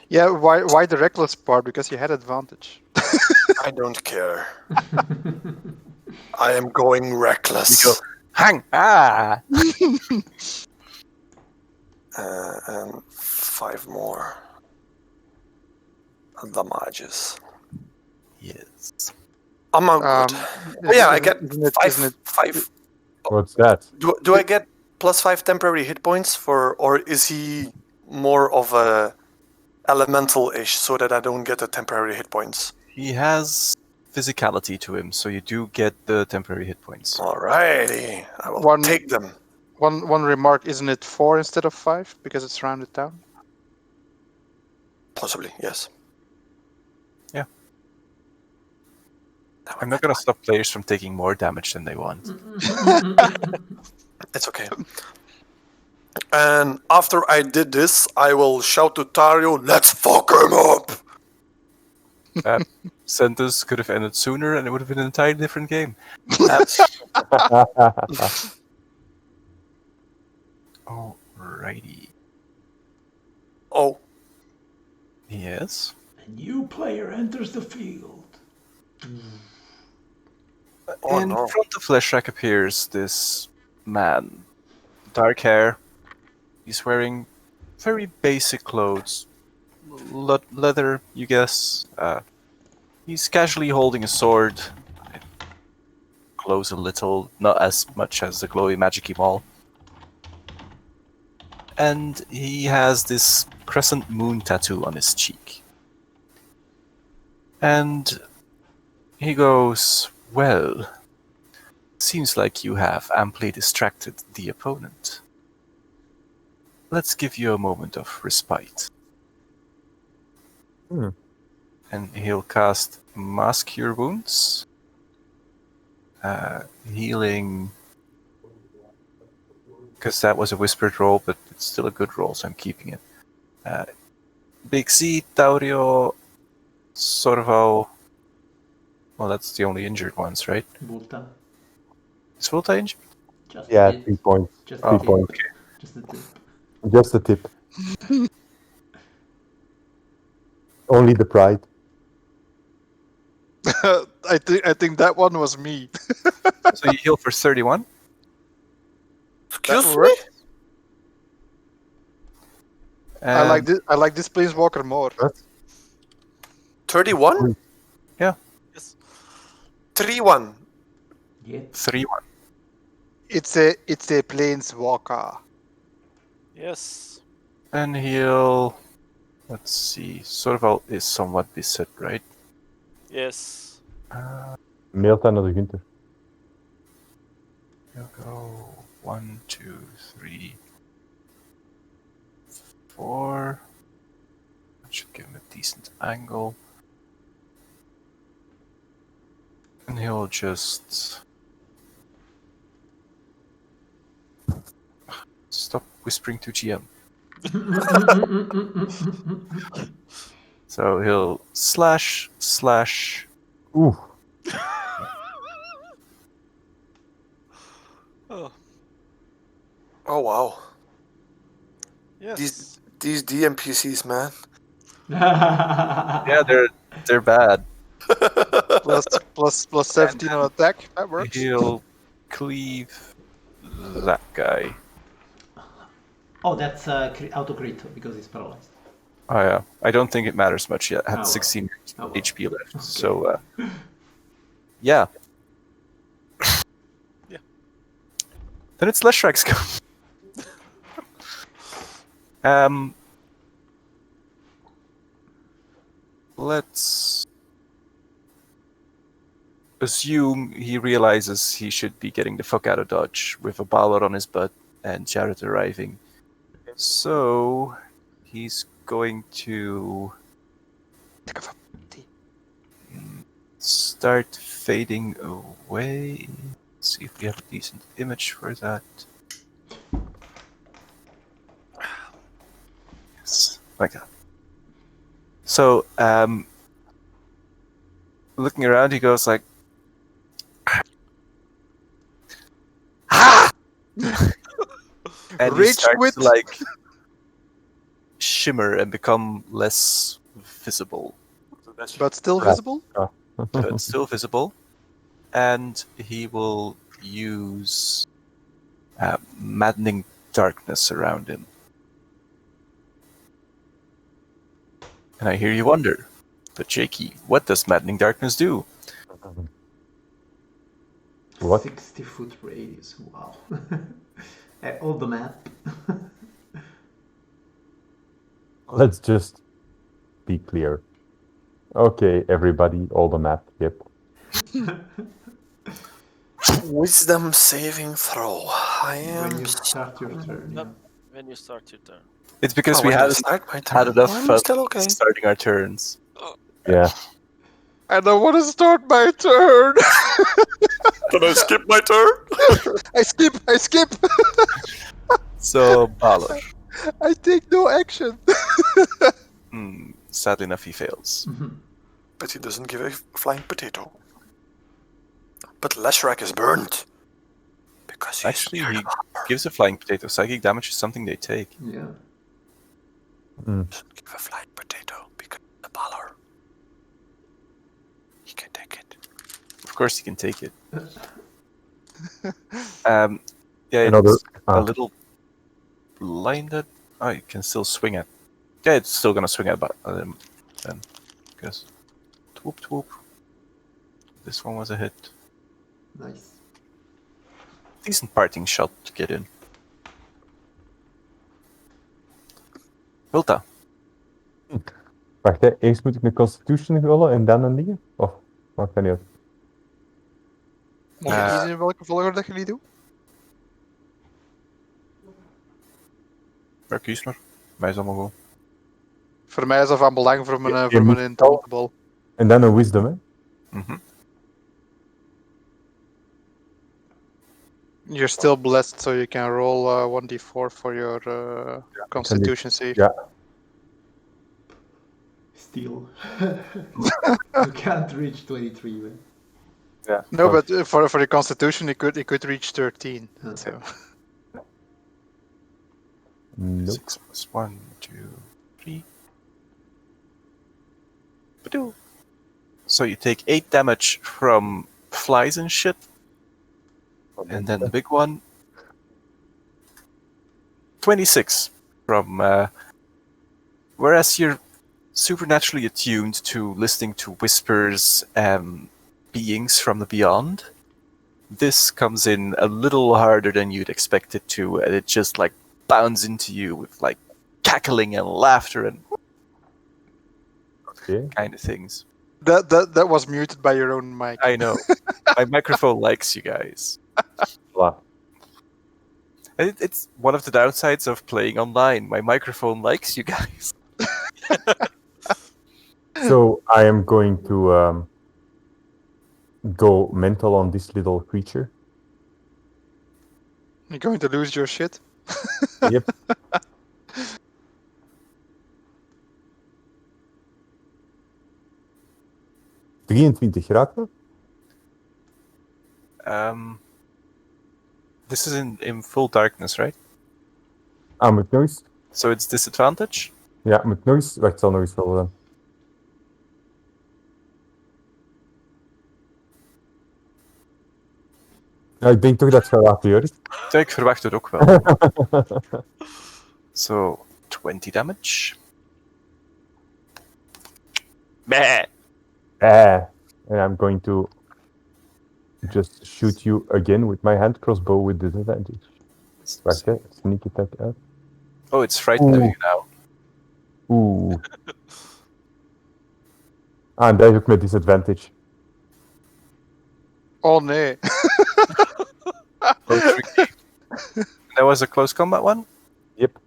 Yeah, why the reckless part? Because you had advantage. I don't care. I am going reckless. You go, hang! Ah! And 5 more damages. Yes. I'm not good. Oh, yeah, I get five. What's that? Do I get plus 5 temporary hit points or is he more of a elemental-ish so that I don't get the temporary hit points? He has physicality to him, so you do get the temporary hit points. Alrighty, I will take them. One remark: isn't it 4 instead of 5 because it's rounded down? Possibly, yes. Yeah. I'm not gonna stop players from taking more damage than they want. It's okay. And after I did this, I will shout to Tario, "Let's fuck him up!" That sentence could have ended sooner and it would have been an entirely different game. Alrighty. Oh. Yes. A new player enters the field. Oh, In no. front of Fleshrack appears this man. Dark hair. He's wearing very basic clothes. Leather, you guess. He's casually holding a sword. It glows a little, not as much as the glowy magic-y ball. And he has this crescent moon tattoo on his cheek. And he goes, "Well, seems like you have amply distracted the opponent. Let's give you a moment of respite." And he'll cast Mask Cure Wounds. Healing. Because that was a whispered roll, but it's still a good roll, so I'm keeping it. Big C, Taurio, Sorvo. Well, that's the only injured ones, right? Volta. Is Volta injured? Just Yeah, a bit. 3 points. Just Three a bit. points. Just a tip. Just a tip. Only the pride. I think that one was me. So you heal for 31. Excuse me? worked. I And like this planeswalker more. 31? Yes. 3-1. Yet. 3-1. It's a planeswalker. Yes. And he'll. Let's see. Sorval is somewhat beset, right? Yes. Mailt aan naar de Gunther. He'll go 1, 2, 3, 4. That should give him a decent angle. And he'll just stop whispering to GM. So he'll slash. Oeh, Oh. Oh, wow. Yes. These DMPCs, man. Yeah, they're bad. plus 17 on attack. That works. He'll cleave that guy. Oh, that's auto crit because he's paralyzed. Oh yeah, I don't think it matters much yet. I Oh, had well. 16 Oh, well. HP left, Okay. so yeah. Yeah. Then it's Leshrak's go. Let's assume he realizes he should be getting the fuck out of Dodge with a Balor on his butt and Jared arriving. So he's going to start fading away. Let's see if we have a decent image for that. Yes, like that. So, looking around, he goes like, "Ah!" and he Rage starts quit. to like shimmer and become less visible, But still Yeah. visible? but still visible. And he will use maddening darkness around him. And I hear you wonder, but Jakey, what does maddening darkness do? What? 60-foot radius. Wow. All the map. Let's just be clear. Okay, everybody, all the map. Yep. Wisdom saving throw. I When am. you start your turn. Yep. Yeah. When you start your turn. It's because Oh, we when I hadn't start my had turn. enough I'm fun still okay. starting our turns. Yeah. I don't want to start my turn. Can I skip my turn? I skip. So, Balor. I take no action. Sadly enough, he fails. But he doesn't give a flying potato. But Leshrak is burnt. Because he's Actually, near he the hopper. gives a flying potato. Psychic damage is something they take. Yeah. Doesn't give a flying potato because the baller. He can take it. Of course, he can take it. Yeah, Another. it's a little blinded. Oh, you can still swing at. Yeah, it's still gonna swing at then. Guess. Twoop twoop. This one was a hit. Nice. Decent parting shot to get in. Hulta. Wacht, hè. Eerst moet ik mijn Constitution rollen en dan een dingen? Of maakt dat niet uit? Mag ik kiezen in welke volgorde dat jullie doen? Maar kies maar. Mij is allemaal goed. Voor mij is dat van belang voor mijn, Je voor moet mijn intangible. En dan een Wisdom, hè? Mhm. You're still blessed, so you can roll 1d4 for your Constitution save. Ja. Still. You can't reach 23, man. Ja. No, but for your Constitution, it could reach 13. Okay. So. Nope. 6 plus 1, 2, 3. Badoo. So you take 8 damage from flies and shit, and then the big one, 26 from. Whereas you're supernaturally attuned to listening to whispers, beings from the beyond, this comes in a little harder than you'd expect it to, and it just like bounds into you with like cackling and laughter and Okay. kind of things. That was muted by your own mic. I know. My microphone likes you guys. Blah. And it's one of the downsides of playing online. My microphone likes you guys. So I am going to go mental on this little creature. You're going to lose your shit. Yep. Raakt dat? This is in full darkness, right? Ah, moet nog eens? So it's disadvantage? Ja, moet nog eens. Wacht, ik zal nog eens wel dan. Ja, ik denk toch dat het gaat laten, Joris. Ja, ik verwacht het ook wel. So, 20 damage. Meh. And I'm going to just shoot you again with my hand crossbow with disadvantage. Wacht, hè. Sneak attack uit. Oh, it's frightening Oeh. you now. Oeh. Ah, en dat is ook met disadvantage. Oh nee. Oh, tricky. That was a close combat one? Yep.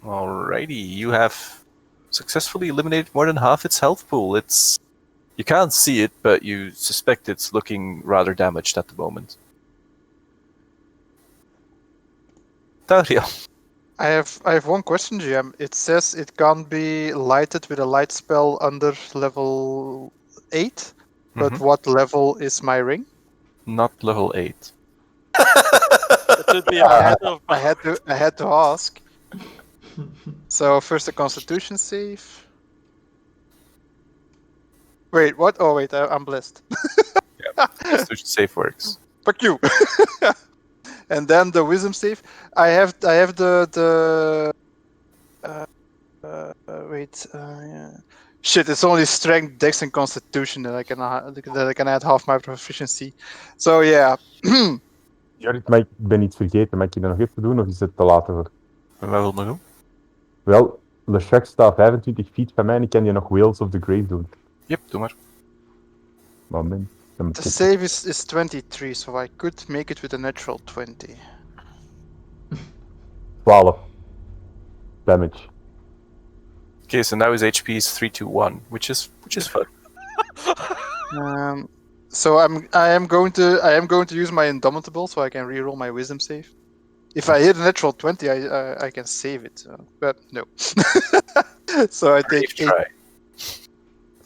Alrighty, you have successfully eliminated more than half its health pool. It's... You can't see it, but you suspect it's looking rather damaged at the moment. Dario. I have one question, GM. It says it can't be lighted with a light spell under level 8, but Mhm. what level is my ring? Not level 8. It would be ahead of. I had to ask. So first a Constitution save. Wait, what? Oh wait, I'm blessed. Constitution save works. Fuck you. And then the Wisdom save. I have the wait. Yeah. Shit, it's only Strength, Dex, and Constitution that I can add half my proficiency. So yeah. Joris, maar ik ben iets vergeten. Mag ik je dat nog even doen of is het te laat voor? En wat wil nog doen? Wel, LeChuck staat 25 feet van mij en ik kan je nog Whales of the Grave doen. Yep, doe maar. Moment. Dan moet The ik- save is 23, so I could make it with a natural 20. 12 damage. Okay, so now his HP is 321, which is fun. So I am going to use my Indomitable so I can reroll my Wisdom save. If I hit a natural 20, I can save it, but no. So I take Brave try.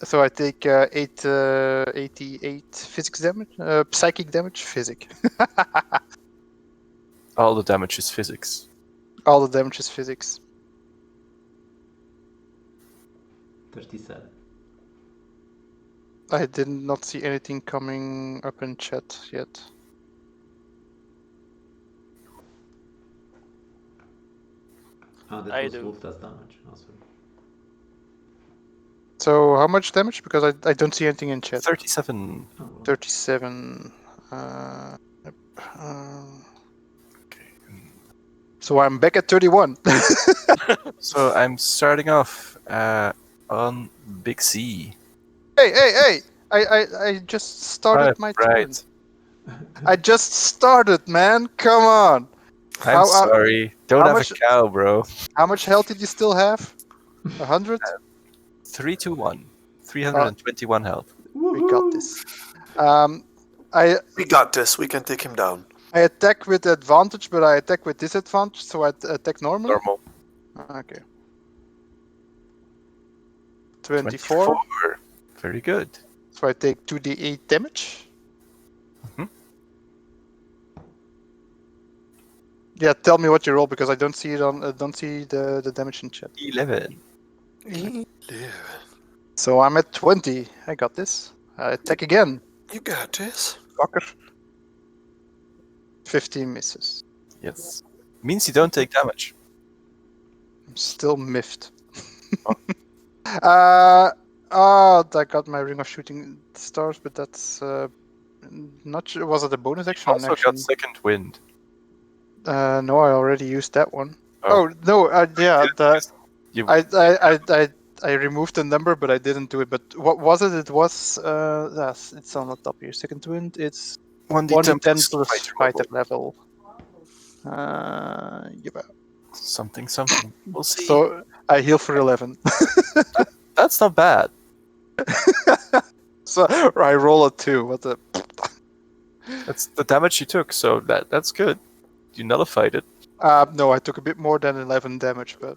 So I take 88 physics damage, psychic damage, physic. All the damage is physics. All the damage is physics. 37. I did not see anything coming up in chat yet. Oh, that I was do. Wolf does damage. Also. So how much damage? Because I don't see anything in chat. 37. Oh, well. 37. Yep, so I'm back at 31. So I'm starting off on Big C. Hey! I just started my turn. Right. I just started, man. Come on. I'm How- sorry. Don't how have much- a cow, bro. How much health did you still have? 100? 321. 321 health. We got this. We got this. We can take him down. I attack with advantage, but I attack with disadvantage, so I attack normally? Normal. Okay. 24. Very good. So I take 2d8 damage. Mhm. Yeah, tell me what you roll because I don't see it on. Don't see the damage in chat. 11. Yeah. So I'm at 20. I got this. I attack again. You got this. Fucker. 15 misses. Yes. Means you don't take damage. I'm still miffed. Oh. I got my Ring of Shooting Stars, but that's not sure. Was it a bonus action or an Also action? got second wind. No, I already used that one. Oh. Oh no, yeah, You, I removed the number, but I didn't do it. But what was it? It was yes, it's on the top here. Second wind. It's 1d10 plus fighter level. Yeah. Something. We'll see. So I heal for 11. That's not bad. So I roll a 2. What the? That's the damage you took, so that's good. You nullified it No, I took a bit more than 11 damage, but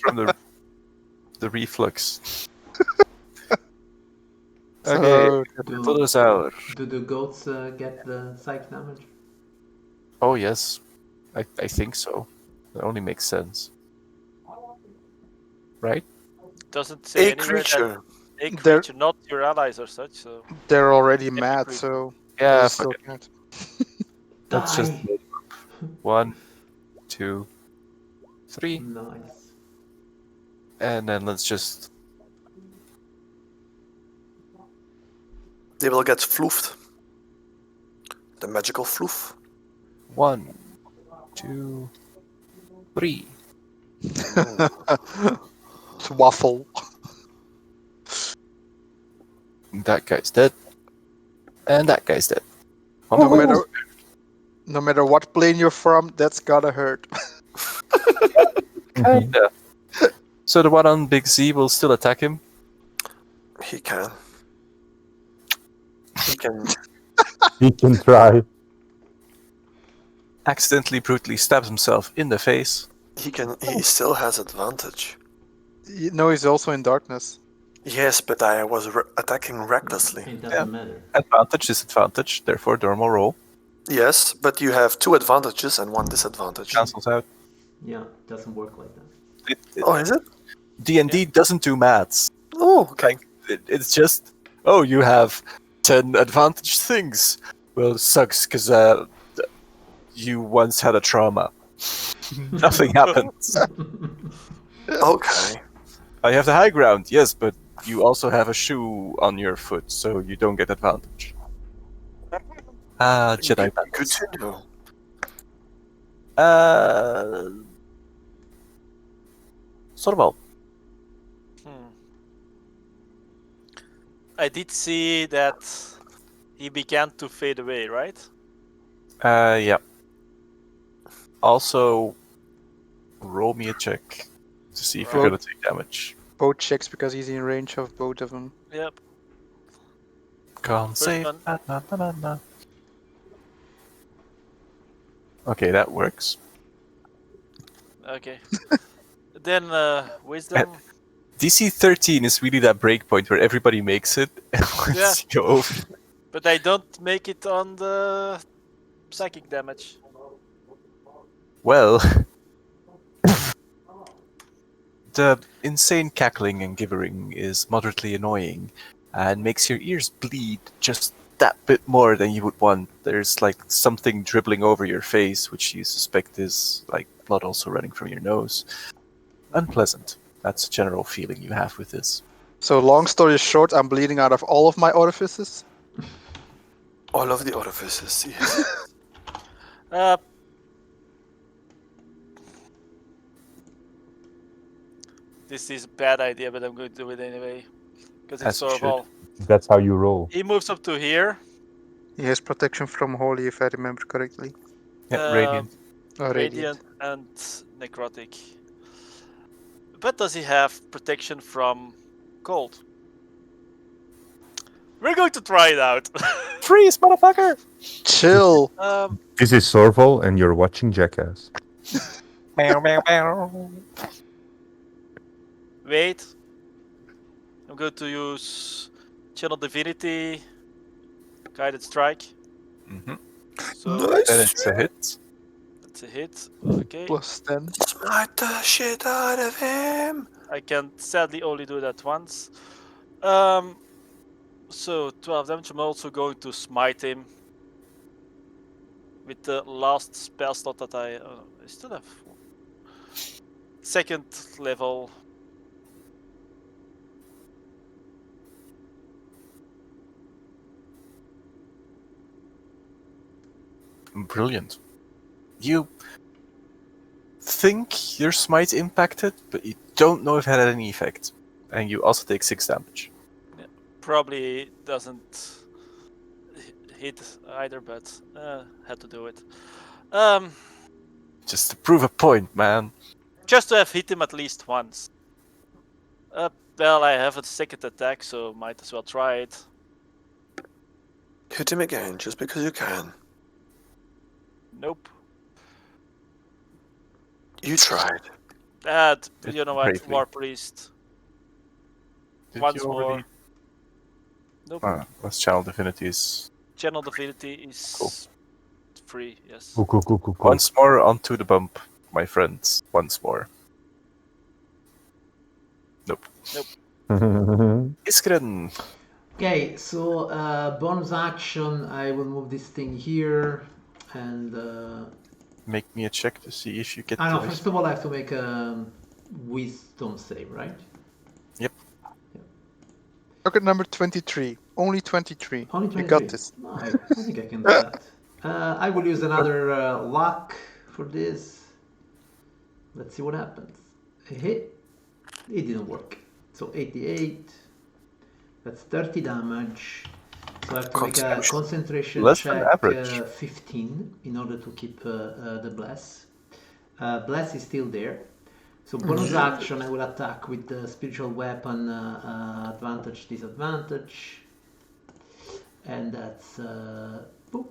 from the reflux. so Okay, Do, pull us out. do the goats get the psych damage? Oh yes, I think so. That only makes sense, right? Doesn't say A anywhere that creature. a They're- creature, not your allies or such. So they're already Every mad. creature. So Yeah, they still forget. can't. Let's just Die! 1, 2, 3, Nice. and then let's just They will get floofed. The magical floof. 1, 2, 3. It's waffle. That guy's dead, and that guy's dead. On the No way. no matter what plane you're from, that's gotta hurt. Kinda. So the one on Big Z will still attack him. He can. He can. He can try. Accidentally, brutally stabs himself in the face. He can. He still has advantage. No, he's also in darkness. Yes, but I was attacking recklessly. It doesn't matter. Advantage, disadvantage, therefore normal roll. Yes, but you have 2 advantages and 1 disadvantage. Cancels out. Yeah, it doesn't work like that. Oh, is it? D&D doesn't do maths. Oh, okay. It's just, oh, you have 10 advantage things. Well, it sucks because you once had a trauma. Nothing happens. Okay. I have the high ground, yes, but you also have a shoe on your foot, so you don't get advantage. Jedi Good battles. to know. Sorval. I did see that he began to fade away, right? Yeah. Also, roll me a check to see if you're Roll. gonna take damage. Both checks because he's in range of both of them. Yep. Con save. one. Na. Okay, that works. Okay. Then wisdom. DC 13 is really that breakpoint where everybody makes it. And once Yeah. you go over, But I don't make it on the psychic damage. well, the insane cackling and gibbering is moderately annoying and makes your ears bleed just that bit more than you would want. There's like something dribbling over your face, which you suspect is like blood also running from your nose. Unpleasant. That's a general feeling you have with this. So long story short, I'm bleeding out of all of my orifices. All of the orifices, yes. This is a bad idea, but I'm going to do it anyway. Because it's As you should. Sorval. That's how you roll. He moves up to here. He has protection from holy, if I remember correctly. Yeah, radiant. Or Radiant and necrotic. But does he have protection from cold? We're going to try it out. Freeze, motherfucker! Chill. This is Sorval, and you're watching Jackass. Meow, meow, meow. Wait. I'm going to use Channel Divinity, Guided Strike. Mm-hmm. So Nice. Then it's a hit. that's a hit. Okay. Plus 10. Smite the shit out of him. I can sadly only do that once. So 12 damage. I'm also going to smite him with the last spell slot that I still have. Second level. Brilliant. You think your smite impacted, but you don't know if it had any effect. And you also take 6 damage. Probably doesn't hit either, but had to do it. Just to prove a point, man. Just to have hit him at least once. Well, I have a second attack, so might as well try it. Hit him again, just because you can. Nope. You tried. You know what? Bravely. War Priest. Did Once you already? more. Nope. Last Channel Divinities. Channel Divinity is Cool. free, yes. Cool. Once more onto the bump, my friends. Once more. Nope. Iskren. Okay, so bonus action, I will move this thing here, and Make me a check to see if you get I know. the First of all, I have to make a wisdom save, right? Look at number 23. Only 23. Only You 23. got this. No, I think I can do that. I will use another luck for this. Let's see what happens. A hit. It didn't work. So 88. That's 30 damage. So I have to make a concentration Less than check average. 15 in order to keep the bless. Bless is still there. So bonus action, I will attack with the spiritual weapon, advantage, disadvantage. And that's boop,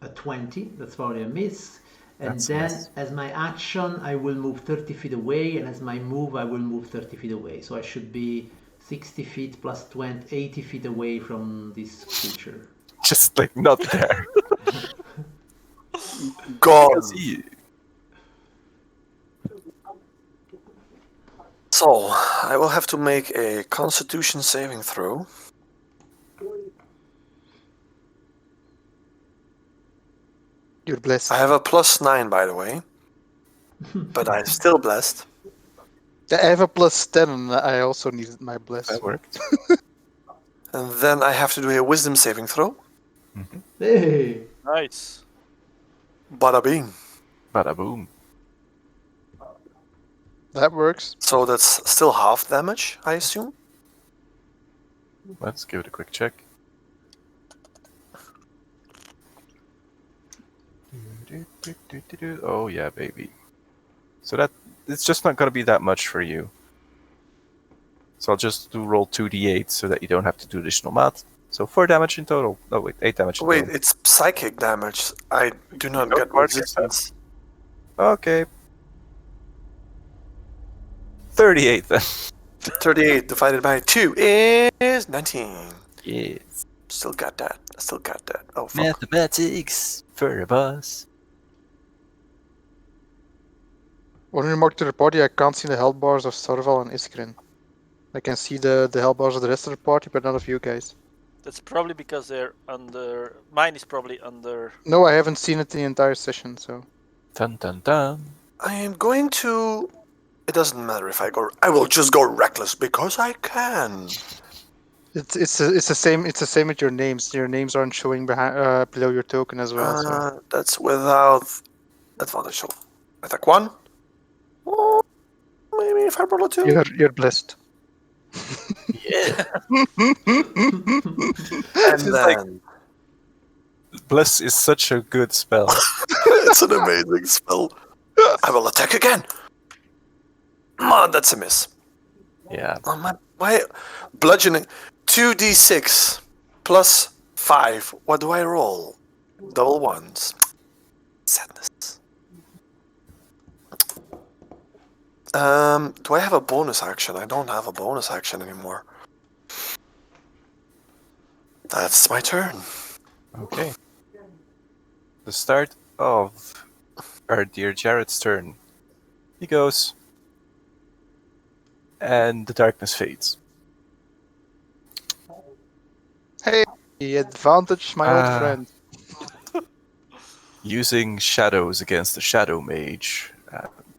a 20. That's probably a miss. And That's a then miss. as my action, I will move 30 feet away. And as my move, I will move 30 feet away. So I should be 60 feet plus 20, 80 feet away from this creature. Just like not there. Gone. Because he- So, I will have to make a Constitution saving throw. You're blessed. I have a +9, by the way. But I'm still blessed. I have a +10, and I also needed my bless. that worked. And then I have to do a Wisdom saving throw. Hey! Nice. Bada bing. Bada boom. That works. So that's still half damage, I assume. Let's give it a quick check. Oh yeah, baby. So that it's just not gonna be that much for you. So I'll just do roll 2d8 so that you don't have to do additional math. So 4 damage in total. Oh wait, 8 damage in Wait, total. it's psychic damage. I do not Don't get worry, resistance. Okay. 38 then. 38 divided by 2 is 19. Yes. Still got that. Oh, fuck. Mathematics for a boss. When you mark to the party, I can't see the health bars of Sarval and Iskrin. I can see the health bars of the rest of the party, but not of you guys. That's probably because they're under. Mine is probably under. No, I haven't seen it the entire session, so. Dun dun dun. I am going to. It doesn't matter if I go. I will just go reckless because I can. It's the same. It's the same with your names. Your names aren't showing behind below your token as well. So. That's without advantage. So attack 1. Oh, maybe if I roll a 2. You're blessed. Yeah. And It's like- then Bless is such a good spell. it's an amazing spell. I will attack again. That's a miss. Yeah. Oh my! Why? Bludgeoning. 2d6 plus 5. What do I roll? Double ones. Sadness. Do I have a bonus action? I don't have a bonus action anymore. That's my turn. Okay. The start of our dear Jared's turn. He goes. And the darkness fades. The advantage, my old friend. Using shadows against the shadow mage,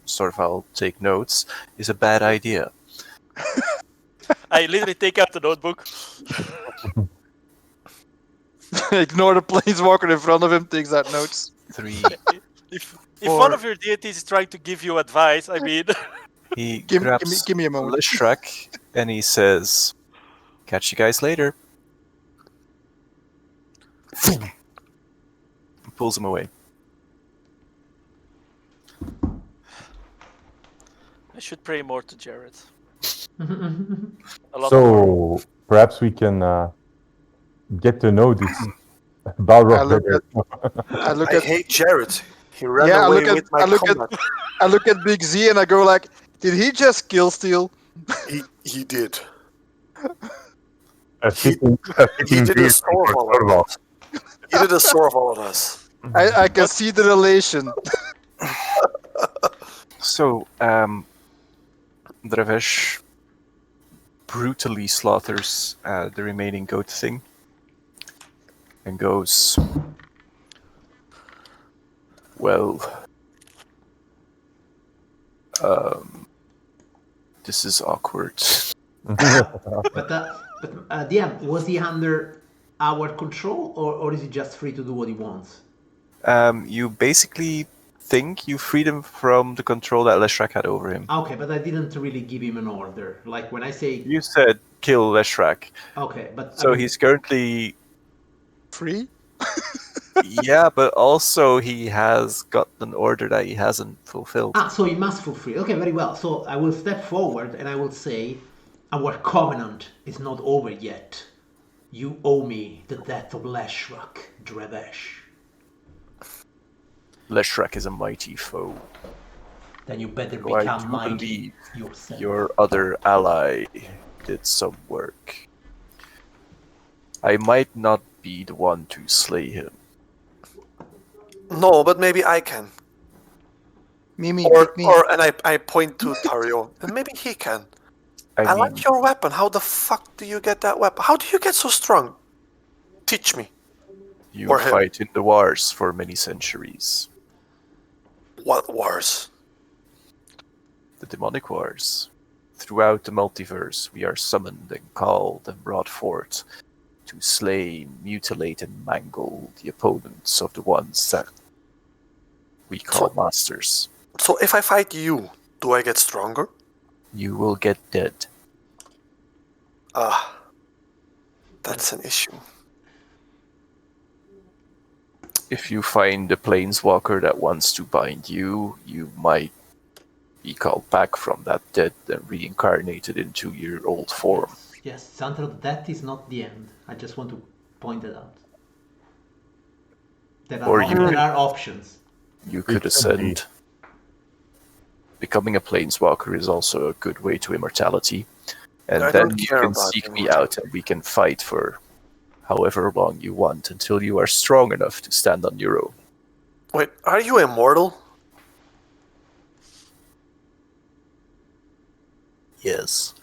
sort of I'll take notes, is a bad idea. I literally take out the notebook. Ignore the planeswalker in front of him, takes out notes. 3. If Four. one of your deities is trying to give you advice, I mean, He Give grabs me a moment. Lishrak and he says, "Catch you guys later." Pulls him away. I should pray more to Jared. A lot more. So perhaps we can get to know this Balrog I look better. I look I at hate Jared. He ran I away look at with my combat. I look at Big Z and I go like, did he just kill steal? He did. A He- fitting He did deal a store of for all of Thorvald. us. He did a store of all of us. I can see the relation. So, Dravesh brutally slaughters the remaining goat thing and goes, "Well, this is awkward." But DM, was he under our control, or is he just free to do what he wants? You basically think you freed him from the control that Leshrak had over him. Okay, but I didn't really give him an order. Like when I say, You said kill Leshrak, okay, but so he's currently Free? yeah, but also he has got an order that he hasn't fulfilled. so he must fulfill. Okay, very well. So I will step forward and I will say, our covenant is not over yet. You owe me the death of Leshrak, Dravesh. Leshrak is a mighty foe. Then you better So I become do mighty believe yourself. your other ally did some work. I might not be the one to slay him. No, but maybe I can. Mimi, Or, me. or and I point to Tario, and maybe he can. I mean, like your weapon. How the fuck do you get that weapon? How do you get so strong? Teach me. you or him. fight in the wars for many centuries. What wars? The demonic wars. Throughout the multiverse, we are summoned and called and brought forth to slay, mutilate, and mangle the opponents of the ones that we call masters. So if I fight you, do I get stronger? You will get dead. Ah, that's an issue. If you find a planeswalker that wants to bind you, you might be called back from that dead and reincarnated into your old form. Yes, Sandro, that is not the end. I just want to point it out. There are options. You could could ascend. Becoming a planeswalker is also a good way to immortality. And I then don't you care can about seek me out and we can fight for however long you want until you are strong enough to stand on your own. Wait, are you immortal? Yes.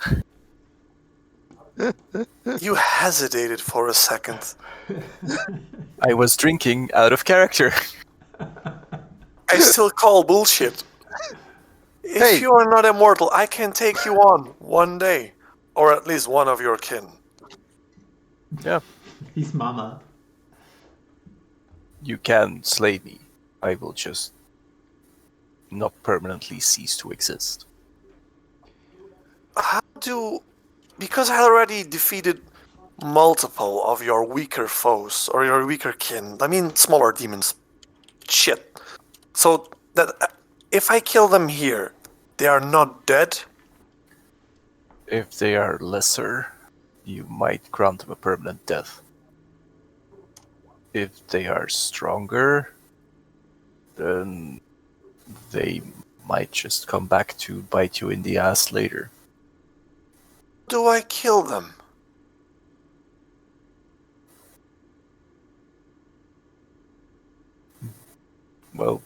You hesitated for a second. I was drinking out of character. I still call bullshit. If Hey. you are not immortal, I can take you on one day. Or at least one of your kin. Yeah. His mama. You can slay me. I will just not permanently cease to exist. How do... Because I already defeated multiple of your weaker foes, or your weaker kin. I mean, smaller demons. Shit. So, that if I kill them here, they are not dead? If they are lesser, you might grant them a permanent death. If they are stronger, then they might just come back to bite you in the ass later. Do I kill them? Well,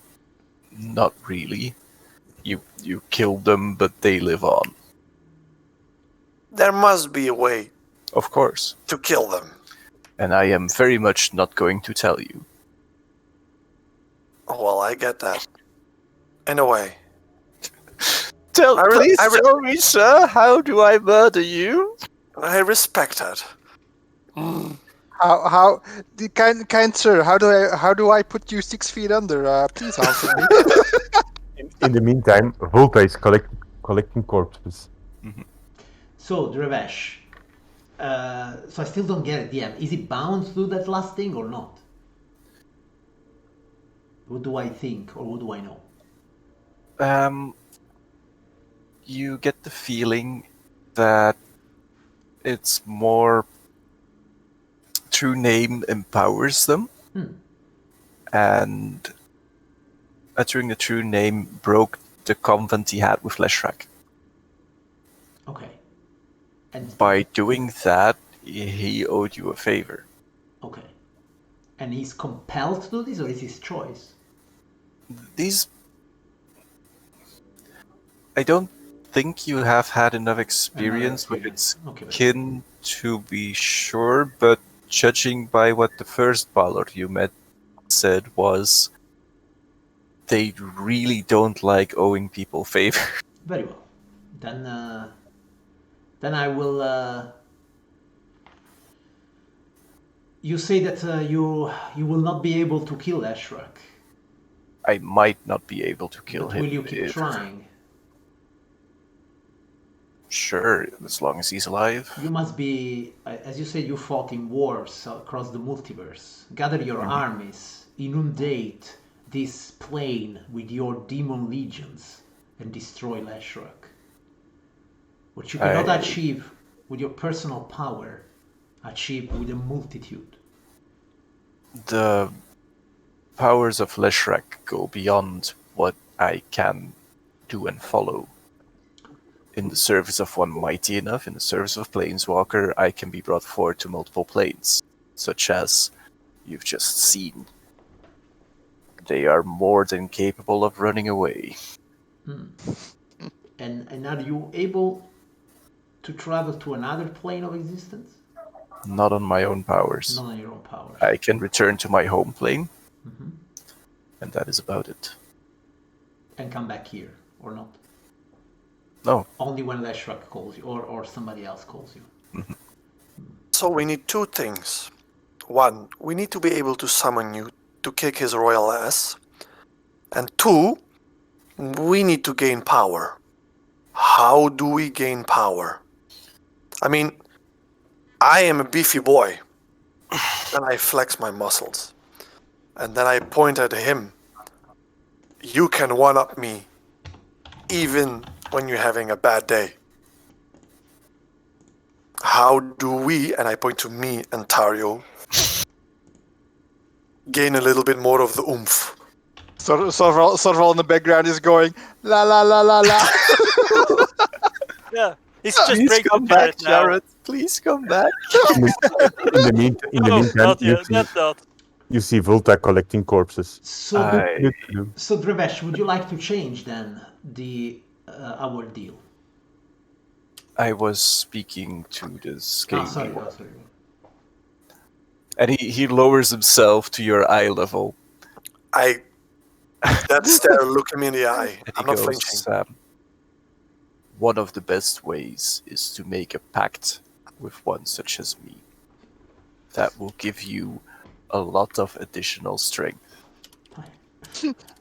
not really. You kill them, but they live on. There must be a way Of course. to kill them. And I am very much not going to tell you. Well, I get that. In a way. Please I re- tell me, sir, how do I murder you? I respect that. How the kind sir? How do I put you 6 feet under? Please answer me. In the meantime, Volta is collecting corpses. So, Drevesh, so I still don't get it, DM. Is he bound to do that last thing or not? What do I think or what do I know? You get the feeling that it's more true name empowers them, and uttering the true name broke the convent he had with Leshrak. Okay. And By doing that, he owed you a favor. okay. And he's compelled to do this or is his choice? I don't think you have had enough experience with its Okay, kin to be sure, but judging by what the first ballad you met said was, they really don't like owing people favor. very well. Then I will. You say that you will not be able to kill Ashrak. I might not be able to kill But him. will you keep trying? Sure, as long as he's alive. You must be, as you said, you fought in wars across the multiverse. Gather your armies, inundate this plane with your demon legions, and destroy Leshrak. What you cannot achieve with your personal power, achieve with a multitude. The powers of Leshrak go beyond what I can do and follow. In the service of one mighty enough, in the service of Planeswalker, I can be brought forward to multiple planes, such as you've just seen. They are more than capable of running away. And are you able to travel to another plane of existence? Not on my own powers. Not on your own powers. I can return to my home plane, and that is about it. And come back here, or not? No. Only when Leshrak calls you, or somebody else calls you. So we need two things. One, we need to be able to summon you to kick his royal ass. And two, we need to gain power. How do we gain power? I mean, I am a beefy boy. And I flex my muscles. And then I point at him. You can one-up me, even when you're having a bad day. How do we, and I point to me and Tario, gain a little bit more of the oomph? Sorval in the background is going la la la la la. Yeah, he's just Please breaking come back, Jared. Please come back. In the meantime, you see Volta collecting corpses. So, so Drevesh, would you like to change then our deal? I was speaking to the scaly sorry. And he lowers himself to your eye level. That stare, look him in the eye. And I'm he not goes, flinching. one of the best ways is to make a pact with one such as me. That will give you a lot of additional strength.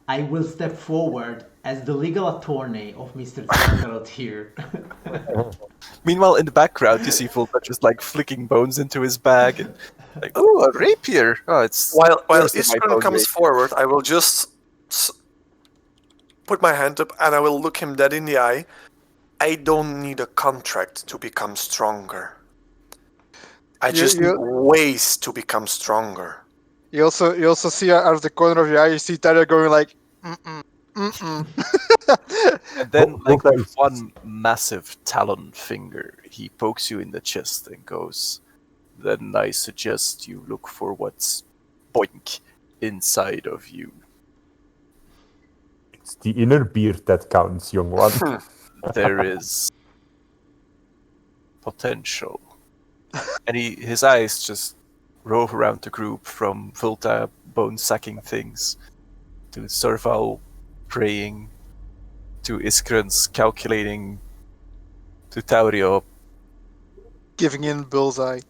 I will step forward as the legal attorney of Mr. Zankarot here. Meanwhile, in the background, you see Volta just like flicking bones into his bag and like, oh, a rapier. Oh, it's While worse than my Iskran bone comes rapier. forward, I will just put my hand up and I will look him dead in the eye. I don't need a contract to become stronger. I just need ways to become stronger. You also see out of the corner of your eye, you see Tyler going like, And then, like with one massive talon finger, he pokes you in the chest and goes, then I suggest you look for what's boink inside of you. It's the inner beard that counts, young one. There is potential. And his eyes just rove around the group, from Volta bone sacking things, to Sorval praying, to Iskrens calculating, to Taurio. Giving in bullseye.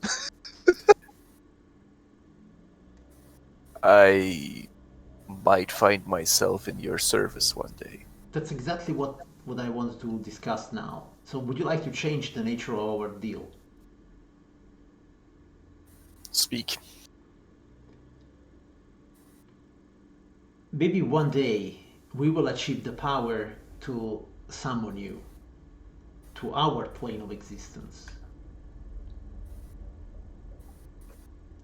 I might find myself in your service one day. That's exactly what I wanted to discuss now. So would you like to change the nature of our deal? Speak. Maybe one day we will achieve the power to summon you to our plane of existence.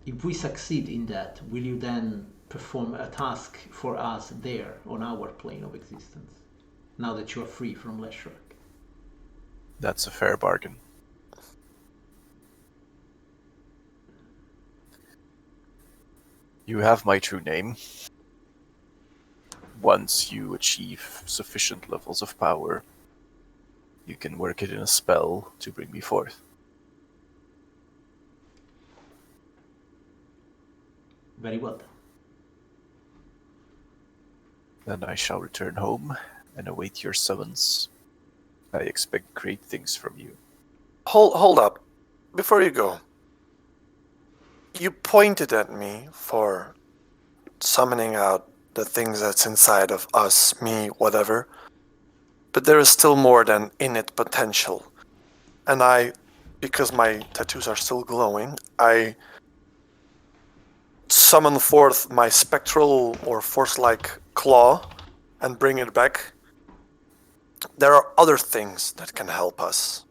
If we succeed in that, will you then perform a task for us there on our plane of existence, now that you are free from Leshrac? That's a fair bargain. You have my true name. Once you achieve sufficient levels of power, you can work it in a spell to bring me forth. Very well. Then I shall return home and await your summons. I expect great things from you. Hold up. Before you go. You pointed at me for summoning out the things that's inside of us, me, whatever. But there is still more than innate potential. And because my tattoos are still glowing, I summon forth my spectral or force-like claw and bring it back. There are other things that can help us.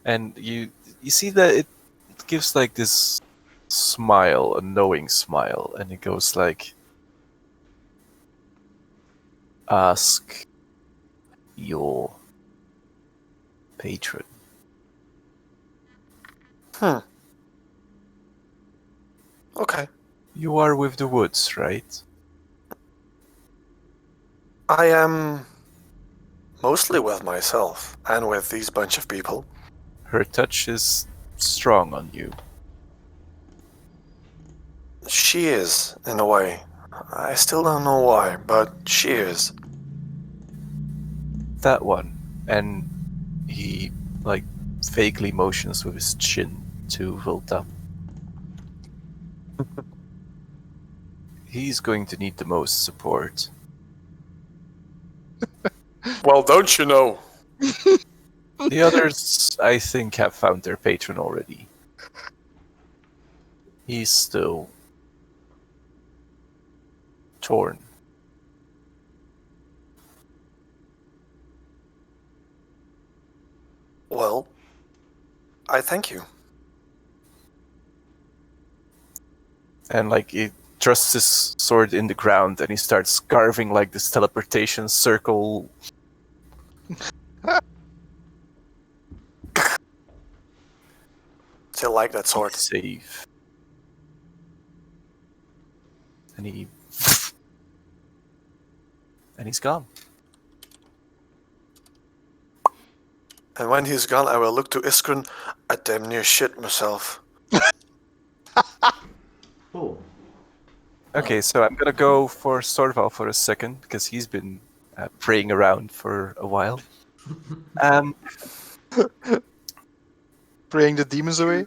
And you see that it gives like this smile, a knowing smile, and it goes like, ask your patron. Okay. You are with the woods, right? I am mostly with myself and with these bunch of people. Her touch is strong on you. She is, in a way. I still don't know why, but she is. That one. And he, like, vaguely motions with his chin to Volta. He's going to need the most support. Well, don't you know? The others, I think, have found their patron already. He's still torn. Well, I thank you. And like he thrusts his sword in the ground and he starts carving like this teleportation circle. Still like that sword. Save. And he's gone. And when he's gone, I will look to Iskren. I damn near shit myself. Oh, Okay, so I'm gonna go for Sorval for a second because he's been praying around for a while. Praying the demons away.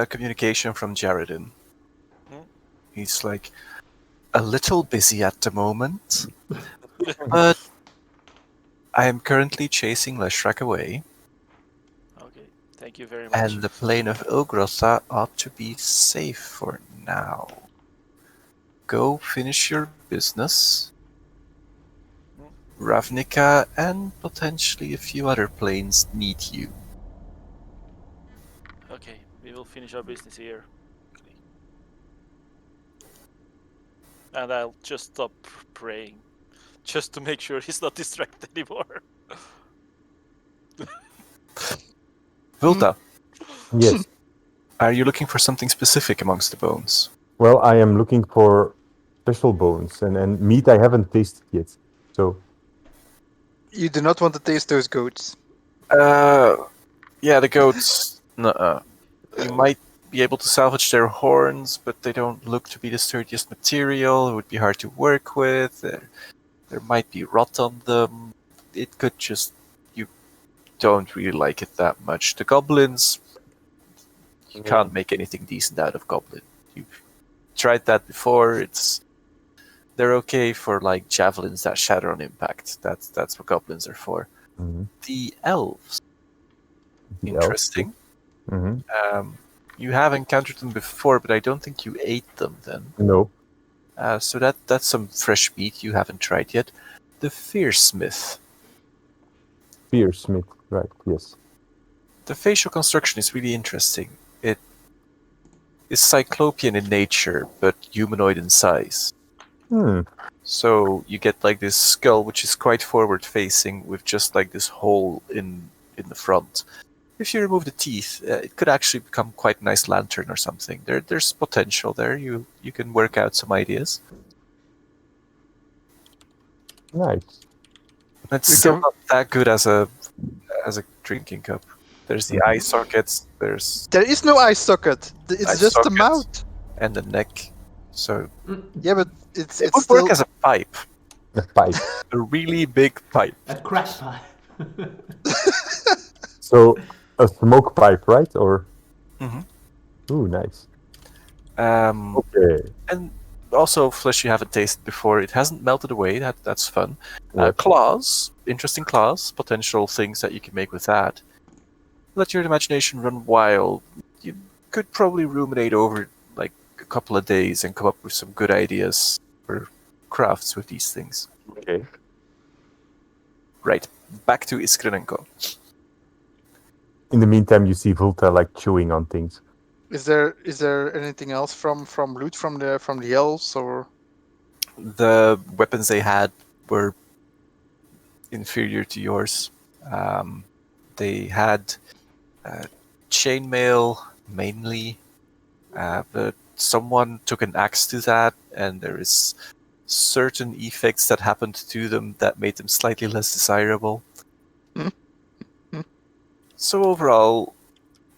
Communication from Jaredin. Hmm? He's like a little busy at the moment, but I am currently chasing Leshrac away, Okay, thank you very much. and the plane of Ilgrotha ought to be safe for now. Go finish your business. Ravnica and potentially a few other planes need you. Okay, we will finish our business here. And I'll just stop praying. Just to make sure he's not distracted anymore. Vilda, Yes. are you looking for something specific amongst the bones? Well, I am looking for special bones and meat I haven't tasted yet. So You do not want to taste those goats. Yeah, the goats. Nuh-uh. You might be able to salvage their horns, but they don't look to be the sturdiest material. It would be hard to work with. There might be rot on them. It could just... You don't really like it that much. The goblins... You can't make anything decent out of goblin. You've tried that before. They're okay for like javelins that shatter on impact. That's what goblins are for. Mhm. The elves. The elves. Interesting. Mm-hmm. You have encountered them before, but I don't think you ate them then. No. So that's some fresh meat you haven't tried yet. The Fearsmith. Spearsmith, right? Yes. The facial construction is really interesting. It is cyclopean in nature, but humanoid in size. Hmm. So you get like this skull, which is quite forward-facing, with just like this hole in the front. If you remove the teeth, it could actually become quite a nice lantern or something. There's potential there. You can work out some ideas. Nice. It's You still can- not that good as a drinking cup. There's the eye sockets. There's There is no eye socket. It's Eye just the socket. mouth. and the neck. So Yeah, but it's it would still. work as a pipe, A pipe. a really big pipe. A crack pie. So a smoke pipe, right? Or Mhm. ooh, nice. Um, Okay. and also flesh you haven't tasted before. It hasn't melted away. That's fun. Yeah. Claws, interesting claws, potential things that you can make with that. Let your imagination run wild. You could probably ruminate over like a couple of days and come up with some good ideas for crafts with these things. Okay. Right, back to Iskrenenko. In the meantime, you see Volta like chewing on things. Is there anything else from loot from the elves or? The weapons they had were inferior to yours. They had chainmail mainly, but someone took an axe to that, and there is certain effects that happened to them that made them slightly less desirable. Hmm. So overall,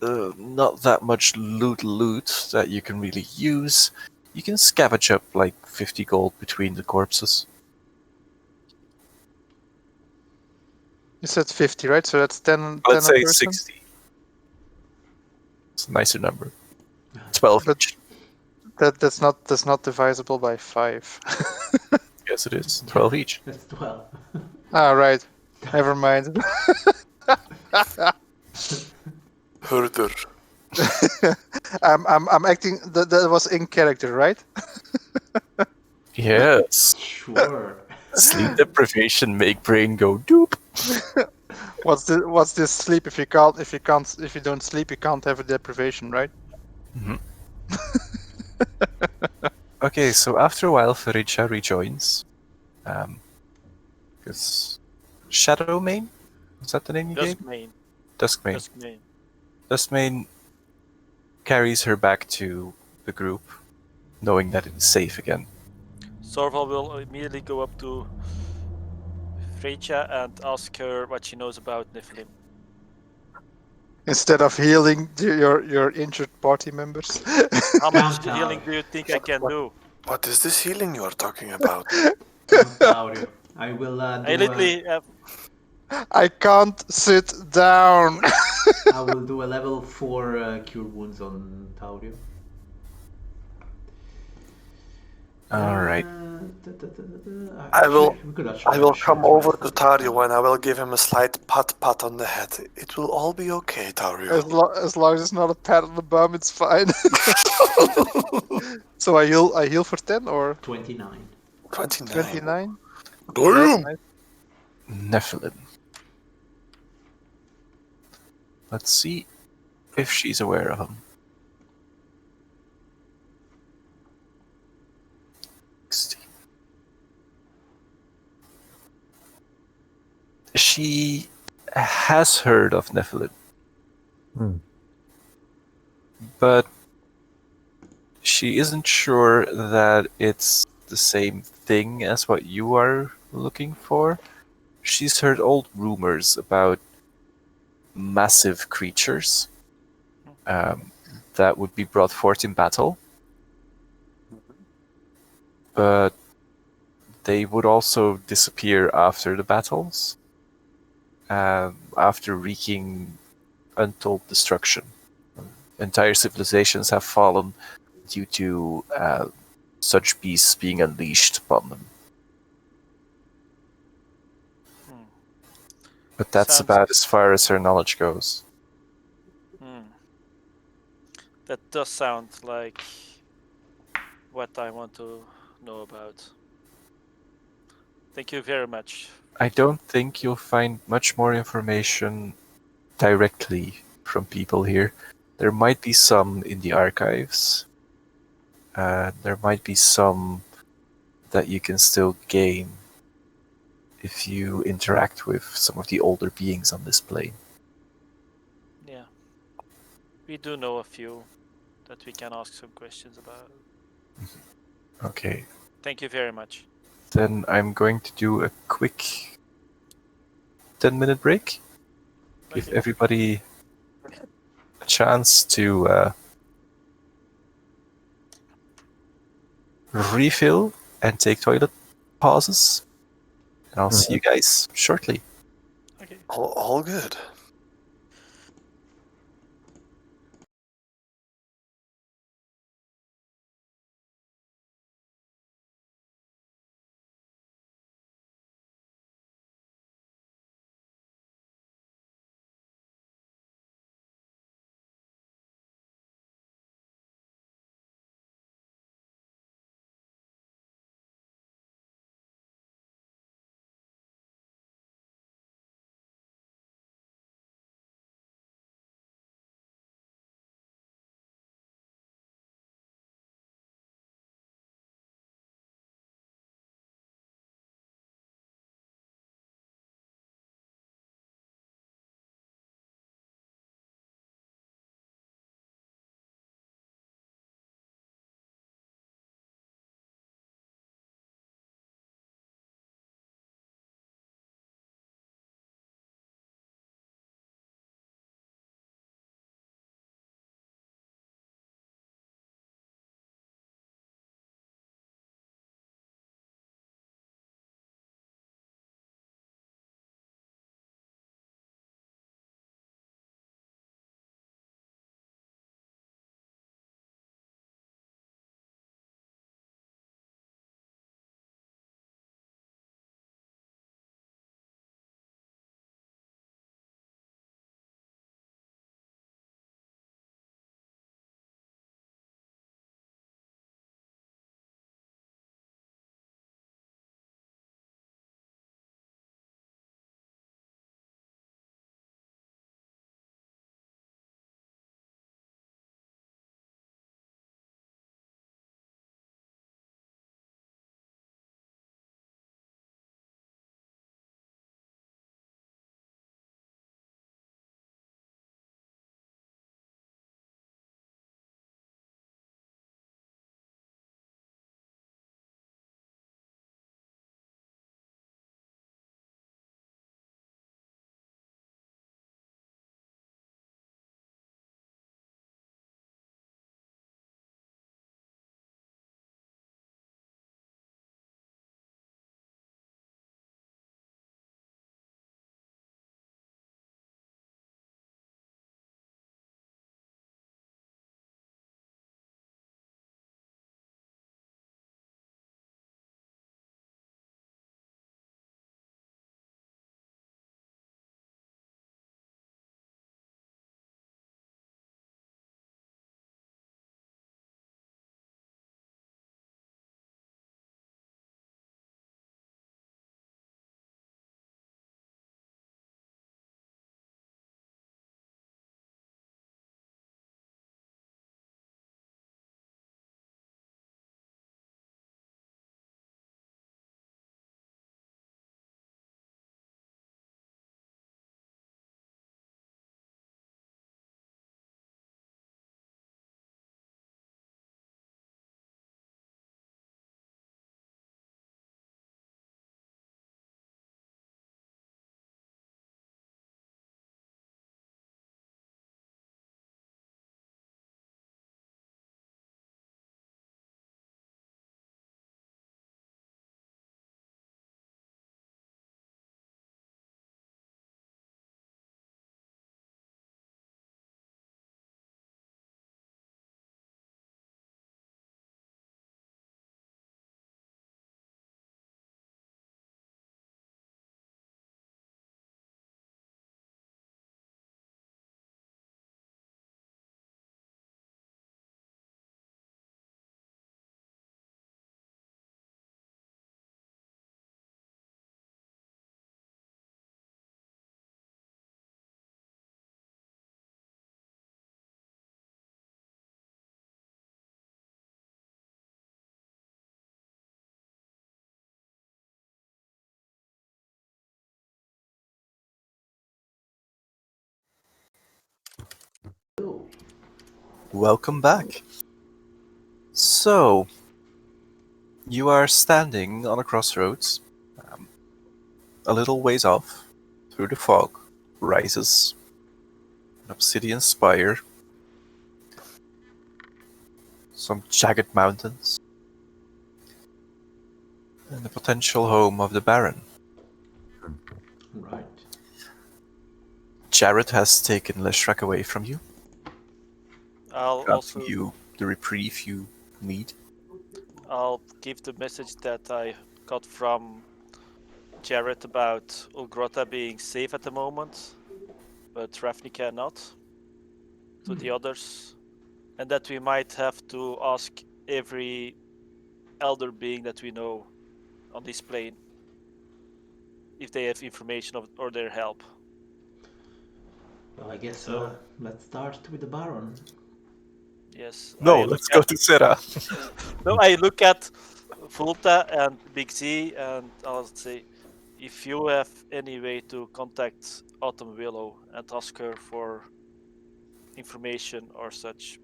not that much loot that you can really use. You can scavenge up like 50 gold between the corpses. You said 50, right? So that's 10. Let's 10 a say person? 60. It's a nicer number. 12 But- each. That's not divisible by 5. Yes, it is. 12 each. That's 12. Ah, right. Never mind. Herder. I'm acting. That was in character, right? Yes. Sure. Sleep deprivation make brain go doop. What's this sleep? If you don't sleep, you can't have a deprivation, right? Okay, so after a while, Faricha rejoins. Because Shadowmane? Was that the name you gave? Duskmane. Duskmane. Duskmane. Duskmane carries her back to the group, knowing that it's safe again. Sorval will immediately go up to Freya and ask her what she knows about Nephilim. Instead of healing your injured party members. How much Countdown. healing do you think I can do? What is this healing you are talking about? Taurio. I will do I literally have I can't sit down. I will do a level 4 cure wounds on Taurio. Alright. I will- We could actually I will try come over for to Tario and I will give him a slight pat on the head. It will all be okay, Tario. As long as it's not a pat on the bum, it's fine. So I heal for 10 or 29. 29. 29. Damn! Nephilim. Let's see if she's aware of him. 60. She has heard of Nephilim, Hmm. but she isn't sure that it's the same thing as what you are looking for. She's heard old rumors about massive creatures that would be brought forth in battle. But they would also disappear after the battles, after wreaking untold destruction. Entire civilizations have fallen due to such beasts being unleashed upon them. Hmm. But that's Sounds- about as far as her knowledge goes. That does sound like what I want to know about. Thank you very much. I don't think you'll find much more information directly from people here. There might be some in the archives. There might be some that you can still gain if you interact with some of the older beings on this plane. Yeah. We do know a few that we can ask some questions about. Okay, Thank you very much. then I'm going to do a quick 10-minute break. Give Okay. everybody a chance to refill and take toilet pauses. And I'll see you guys shortly. Okay. All good. Welcome back. So, you are standing on a crossroads. A little ways off, through the fog, rises an obsidian spire, some jagged mountains, and the potential home of the Baron. Right. Jared has taken Leshrac away from you, I'll granting also you the reprieve you need. I'll give the message that I got from Jared about Ulgrota being safe at the moment, but Ravnica not, to the others, and that we might have to ask every elder being that we know on this plane if they have information or their help. Well, I guess So- let's start with the Baron. Yes. No, I look let's go to Sera. No, I look at Fulta and Big Z, and I'll say, if you have any way to contact Autumn Willow and ask her for information or such,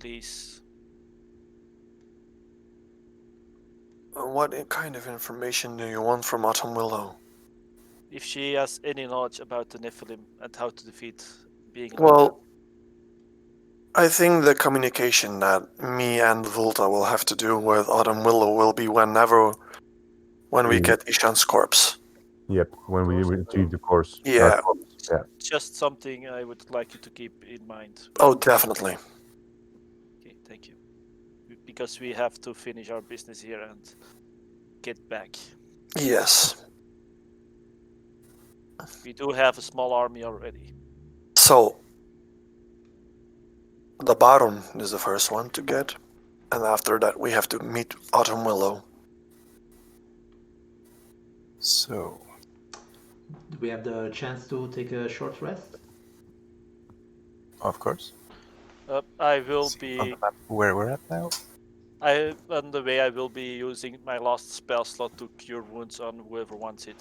please. What kind of information do you want from Autumn Willow? If she has any knowledge about the Nephilim and how to defeat being like Well, I think the communication that me and Volta will have to do with Autumn Willow will be when we get Ishan's corpse. Yep, when we retrieve the course. Yeah. Yeah. just something I would like you to keep in mind. Oh, definitely. Okay, thank you. Because we have to finish our business here and get back. Yes. We do have a small army already. So, the Baron is the first one to get, and after that we have to meet Autumn Willow. So, Do we have the chance to take a short rest? of course. I will See on be the map where we're at now. on the way. I will be using my last spell slot to cure wounds on whoever wants it.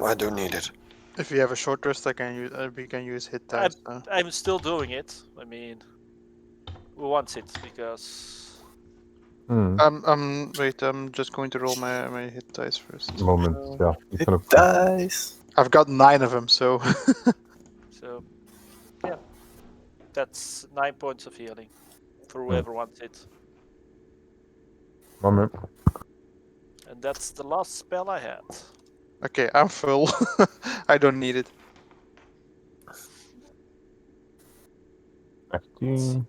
I do need it. If you have a short rest, we can use hit dice. I'm still doing it. I mean, who wants it? Because Wait. I'm just going to roll my hit dice first. Moment, yeah. It's gonna Dice. I've got 9 of them, so so yeah, that's 9 points of healing for whoever wants it, moment. and that's the last spell I had. okay. I'm full. I don't need it. 15.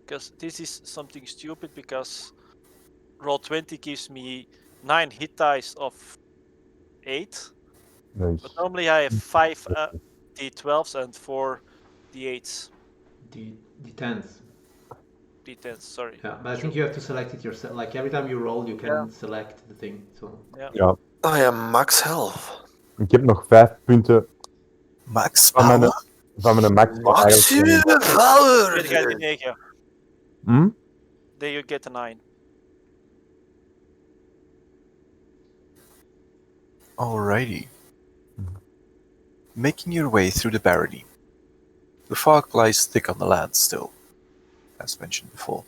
Because this is something stupid. Because Roll20 gives me 9 hit dice of 8. Nice. But normally I have 5 d12s and 4 d8s. D10s. D10s, sorry. Yeah, but I think you have to select it yourself. Like every time you roll, you can select the thing. So Ja, I am max health. ik heb nog 5 punten Max van mijn, power. van mijn max. Max You power! get a 9. Hm? Then you get a 9. Alrighty. Making your way through the barony. The fog lies thick on the land still, as mentioned before.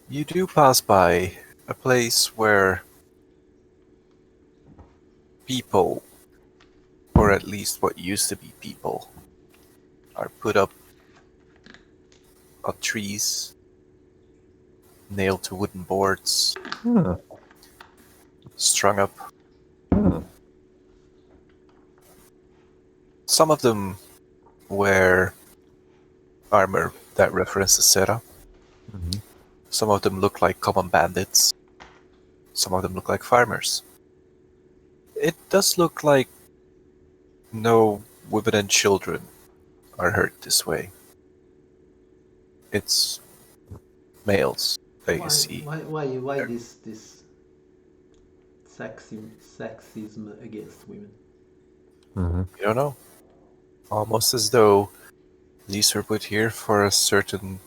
You do pass by a place where people, or at least what used to be people, are put up on trees, nailed to wooden boards, Hmm. strung up. Hmm. Some of them wear armor that references Sera. Mhm. Some of them look like common bandits. Some of them look like farmers. It does look like no women and children are hurt this way. It's males that you see. why this sexism against women? Mhm. You don't know. Almost as though these were put here for a certain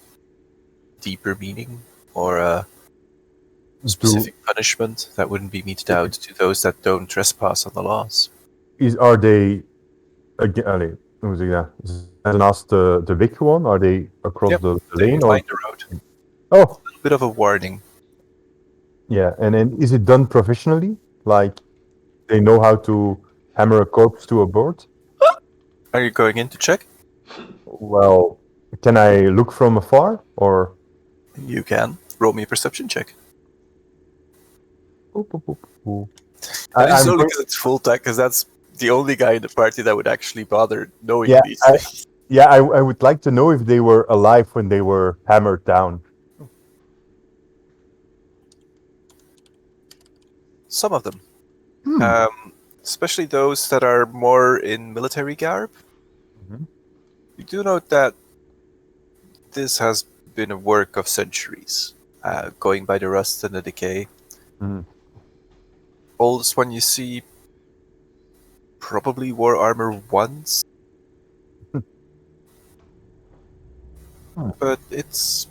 deeper meaning or a specific punishment that wouldn't be meted out to those that don't trespass on the laws. Are they again? And last the big one, are they across Yep, the they lane or? line the road. Oh, A little bit of a warning. yeah. And then is it done professionally? Like they know how to hammer a corpse to a board? Are you going in to check? Well, can I look from afar or? You can. Roll me a perception check. Boop, boop, boop, boop. And it's I'm only going- because it's full tech, because that's the only guy in the party that would actually bother knowing Yeah, these things. yeah, I would like to know if they were alive when they were hammered down. Some of them. Hmm. Especially those that are more in military garb. Mhm. You do note that this has been a work of centuries, going by the rust and the decay. Mhm. Oldest one you see probably wore armor once, Hmm. but it's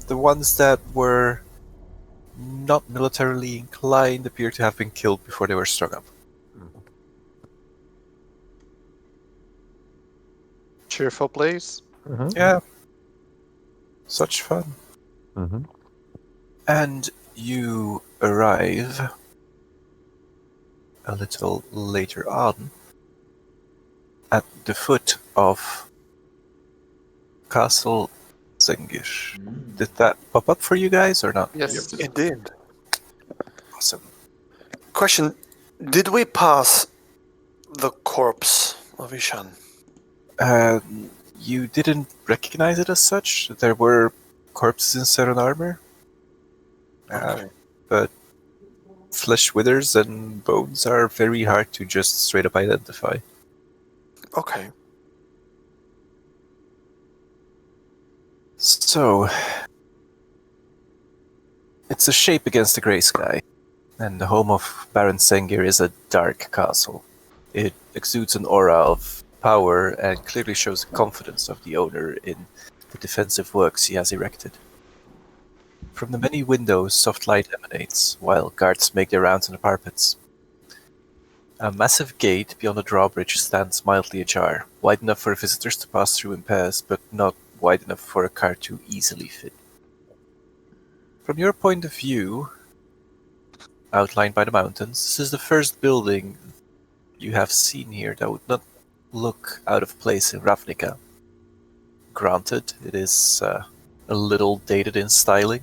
the ones that were not militarily inclined appear to have been killed before they were strung up. Cheerful place. Mhm. Yeah, such fun. Mhm. And you arrive a little later on at the foot of Castle Zengir. Did that pop up for you guys or not? Yes. It did. Awesome. Question: did we pass the corpse of Ishan? You didn't recognize it as such. There were corpses instead of armor, Okay. but flesh withers and bones are very hard to just straight up identify. Okay. So, it's a shape against the grey sky, and the home of Baron Sengir is a dark castle. It exudes an aura of power and clearly shows the confidence of the owner in the defensive works he has erected. From the many windows, soft light emanates, while guards make their rounds on the parapets. A massive gate beyond the drawbridge stands mildly ajar, wide enough for visitors to pass through in pairs, but not wide enough for a car to easily fit. From your point of view, outlined by the mountains, this is the first building you have seen here that would not look out of place in Ravnica. Granted, it is a little dated in styling,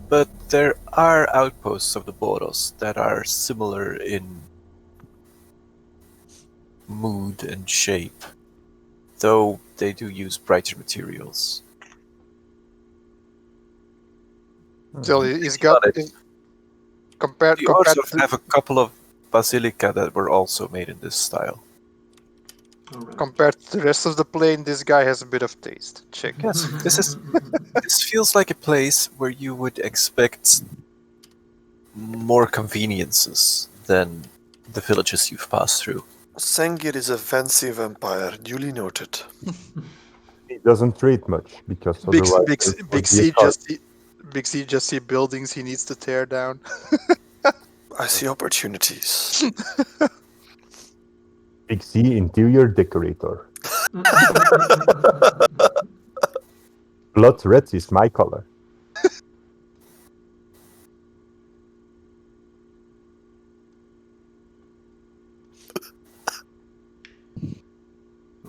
but there are outposts of the Boros that are similar in mood and shape, though they do use brighter materials. Still, he's Think about got it. compared You also to have a couple of basilica that were also made in this style. All right. compared to the rest of the plane. This guy has a bit of taste. Check. Yes, this feels like a place where you would expect more conveniences than the villages you've passed through. Sengir is a fancy vampire. Duly noted. He doesn't trade much because Big otherwise big it would big be a C car. just see buildings he needs to tear down. I see opportunities. Big C interior decorator. Blood red is my color.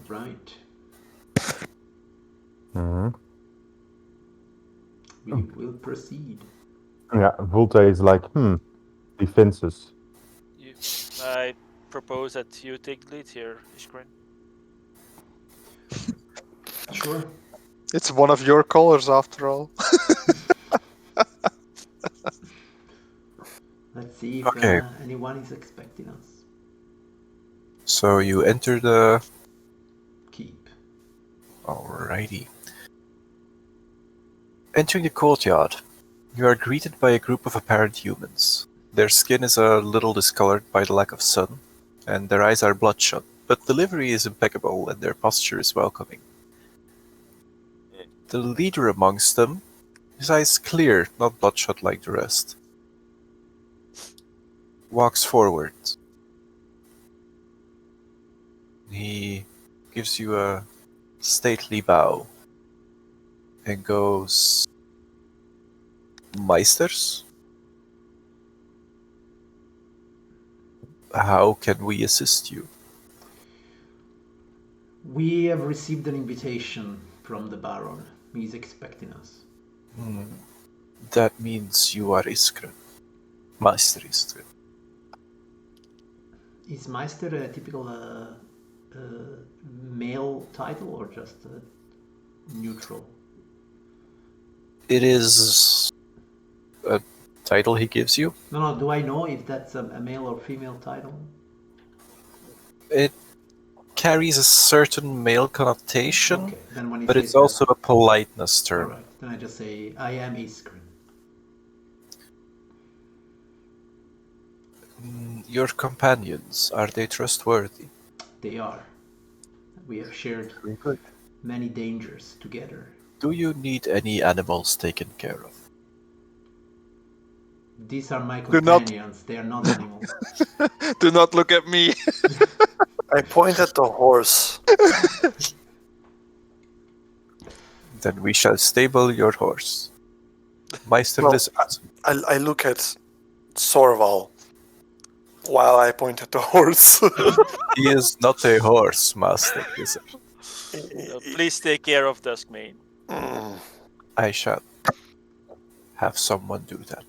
Right. Mhm. We will proceed. Yeah, Volta is like, defenses. I propose that you take the lead here, Ishgrin. Sure. It's one of your colors after all. Let's see if Okay. anyone is expecting us. So you enter the... Keep. Alrighty. Entering the courtyard, you are greeted by a group of apparent humans. Their skin is a little discolored by the lack of sun, and their eyes are bloodshot, but the livery is impeccable and their posture is welcoming. The leader amongst them, his eyes clear, not bloodshot like the rest, walks forward. He gives you a stately bow and goes, Meisters, how can we assist you? We have received an invitation from the Baron. He's expecting us. That means you are Iskren. Meister Iskren. Is Meister a typical male title or just neutral? It is a title he gives you. No, do I know if that's a male or female title? It carries a certain male connotation, Okay, then when he but says it's also a politeness term. alright, then I just say, I am Iskren. Your companions, are they trustworthy? They are. We have shared Very good. many dangers together. Do you need any animals taken care of? These are my Do not- companions, they are not animals. Do not look at me. I point at the horse. Then we shall stable your horse. Meister Well, Lizard. I look at Sorval while I point at the horse. He is not a horse, Master Lizard. Please take care of Duskmane. Mm, I shall have someone do that.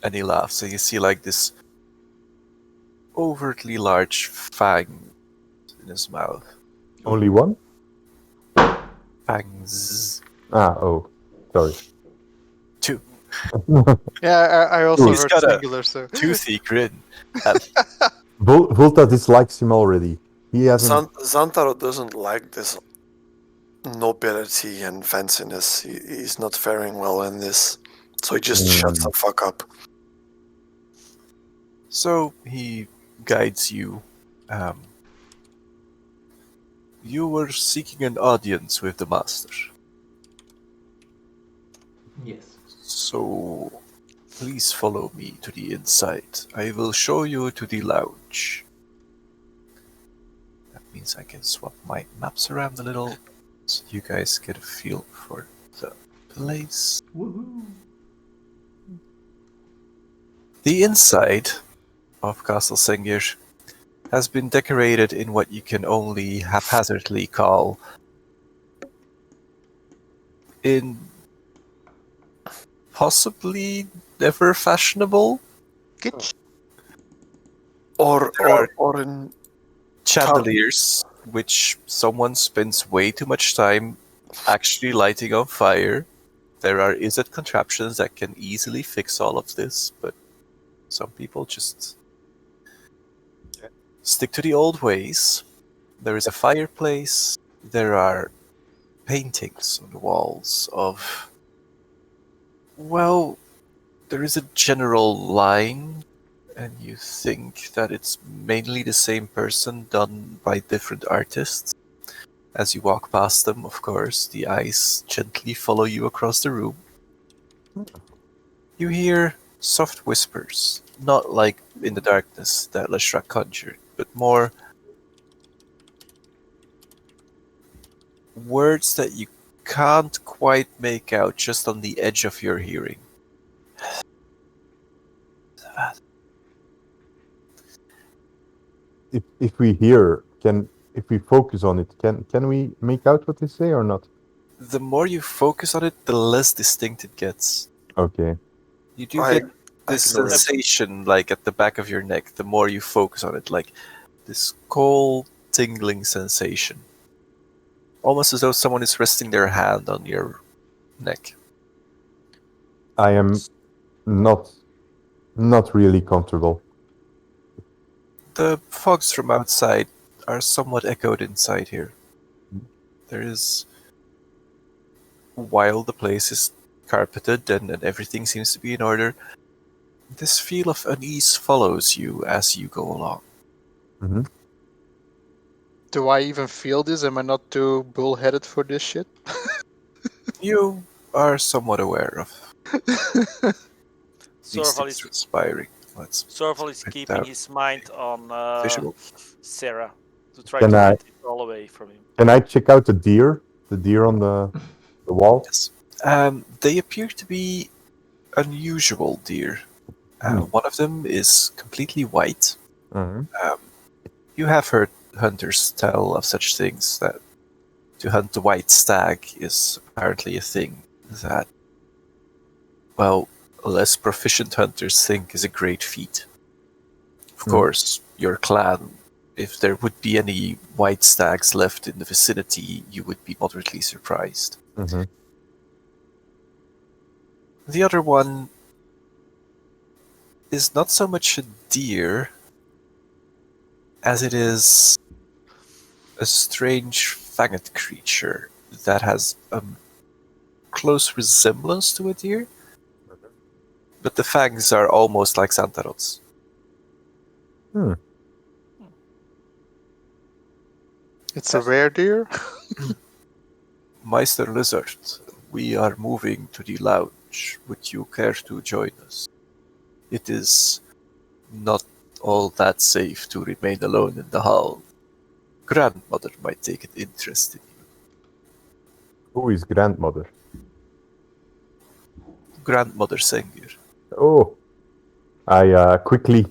And he laughs, and you see like this overtly large fang in his mouth. Only one? Fangs. Ah, oh. Sorry. Two. Yeah, I also He's heard got a- singular, so. Toothy grin. Volta dislikes him already. He hasn't. Xantaro doesn't like this nobility and fanciness. He's not faring well in this. So he just shuts the fuck up. So he guides you. You were seeking an audience with the master. Yes. So please follow me to the inside. I will show you to the lounge. That means I can swap my maps around a little so you guys get a feel for the place. Woohoo! The inside of Castle Sengir has been decorated in what you can only haphazardly call in possibly never fashionable Kitsch. Or There in chandeliers, which someone spends way too much time actually lighting on fire. There are Izzet contraptions that can easily fix all of this, but some people just stick to the old ways. There is a fireplace. There are paintings on the walls of... Well, there is a general line, and you think that it's mainly the same person done by different artists. As you walk past them, of course, the eyes gently follow you across the room. You hear soft whispers, not like in the darkness that Leshrac conjured, but more words that you can't quite make out just on the edge of your hearing. If we hear, if we focus on it, can we make out what they say or not? The more you focus on it, the less distinct it gets. Okay. You do I get this ignore it. sensation, like at the back of your neck, the more you focus on it, like this cold, tingling sensation. Almost as though someone is resting their hand on your neck. I am not really comfortable. The fogs from outside are somewhat echoed inside here. There is... While the place is carpeted and everything seems to be in order, this feel of unease follows you as you go along. Mm-hmm. Do I even feel this? Am I not too bullheaded for this shit? You are somewhat aware of these Sorval things is, transpiring. Let's Sorval is print keeping out his mind on visual. Sarah. to try Can to I- get it all away from him. Can I check out the deer? The deer on the wall? Yes. They appear to be unusual deer. One of them is completely white. Mhm. You have heard hunters tell of such things, that to hunt the white stag is apparently a thing that, well, less proficient hunters think is a great feat. Of course, your clan, if there would be any white stags left in the vicinity, you would be moderately surprised. Mhm. The other one is not so much a deer as it is a strange fanged creature that has a close resemblance to a deer, but the fangs are almost like Santarots. It's a rare deer. Meister Lizard, we are moving to the lounge. Would you care to join us? It is not all that safe to remain alone in the hall. Grandmother might take an interest in you. Who is grandmother? Grandmother Sengir. Oh, I quickly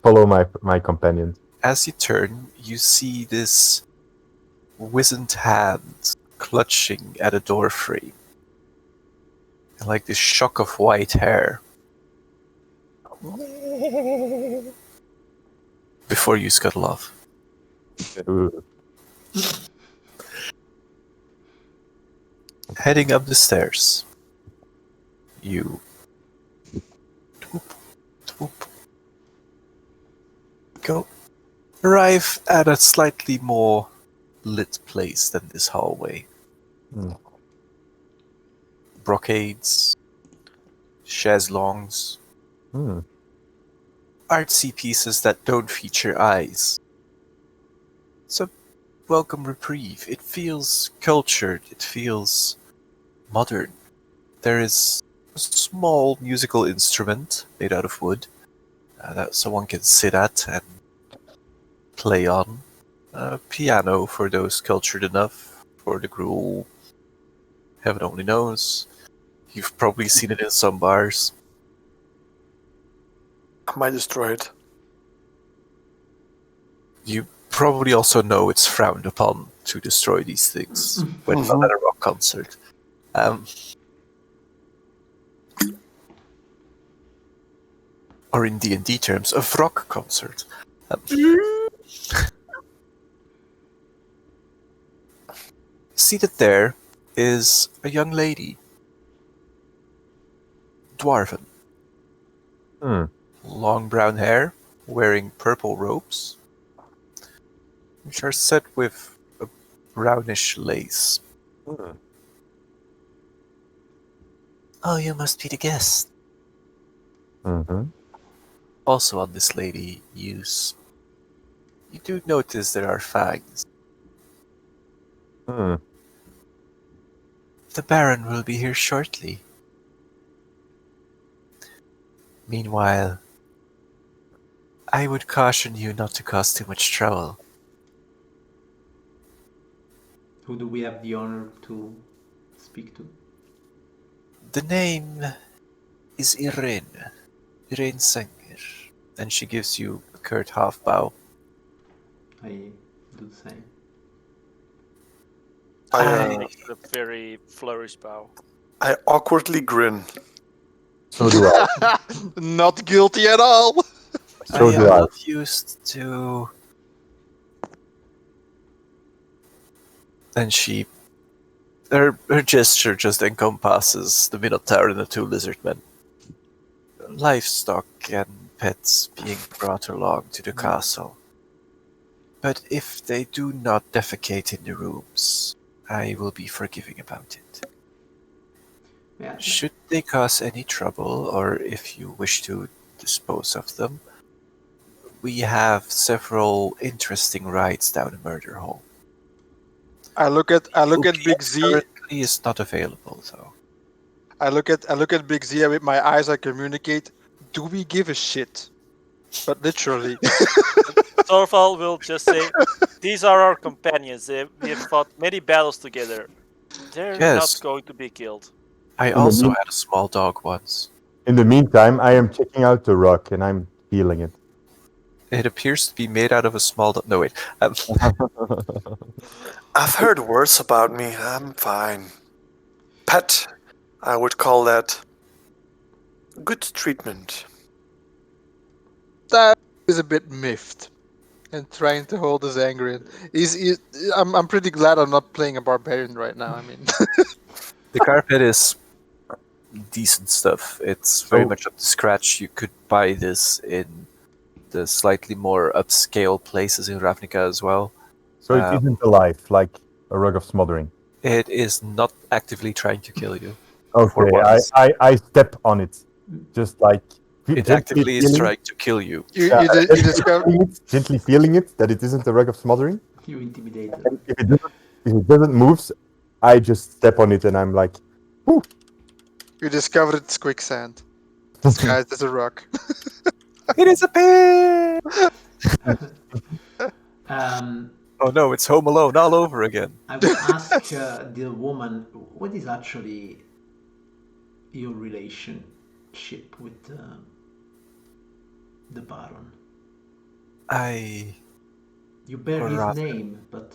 follow my companions. As you turn, you see this wizened hand clutching at a door frame. And like this shock of white hair. Before you scuttle off. Ooh. Heading up the stairs. You Twoop, twoop. Go. Arrive at a slightly more lit place than this hallway. Hmm. Brocades, chaiselongs, Hmm. artsy pieces that don't feature eyes. It's a welcome reprieve. It feels cultured, it feels modern. There is a small musical instrument made out of wood that someone can sit at and play on. A piano for those cultured enough. For the gruel, heaven only knows. You've probably seen it in some bars. Am I destroyed? You probably also know it's frowned upon to destroy these things when not at a rock concert. Or in D&D terms, a rock concert. Seated there is a young lady. Dwarven. Hmm. Long brown hair, wearing purple robes, which are set with a brownish lace. Hmm. Oh, you must be the guest. Mm-hmm. Also on this lady, you do notice there are fangs. Hmm. The Baron will be here shortly. Meanwhile, I would caution you not to cause too much trouble. Who do we have the honor to speak to? The name is Irene. Irene Sanger. And she gives you a curt half bow. I do the same. A very flourished bow. I awkwardly grin. So do I. Not guilty at all. So I do am I. not used to... And she... Her gesture just encompasses the Minotaur and the two lizard men. Livestock and pets being brought along to the castle. But if they do not defecate in the rooms, I will be forgiving about it. Yeah. Should they cause any trouble, or if you wish to dispose of them, we have several interesting rides down a murder hole. I look at Big OPS Z. currently is not available, though. I look at Big Z, and with my eyes I communicate. Do we give a shit? But literally. Thorval will just say, "These are our companions. We have fought many battles together. They're not Yes. going to be killed." I the also mean- had a small dog once. In the meantime, I am checking out the rock and I'm healing it. It appears to be made out of a small dog. No, wait. I've heard worse about me. I'm fine. Pet, I would call that good treatment. That is a bit miffed and trying to hold his anger in. I'm pretty glad I'm not playing a barbarian right now. I mean, The carpet is decent stuff. It's very So- much up to scratch. You could buy this in the slightly more upscale places in Ravnica as well. So it isn't alive, like a rug of smothering. It is not actively trying to kill you. Okay, once. I step on it, just like It gently actively is feeling, trying to kill you. you discover gently feeling it that it isn't a rug of smothering. You intimidated. And if it doesn't move, I just step on it and I'm like, "Whew." you discovered it's quicksand disguised as a rock. It is a pig! Um, Oh no, it's Home Alone all over again. I will ask the woman, what is actually your relationship with the Baron? You bear Or his rather- name, but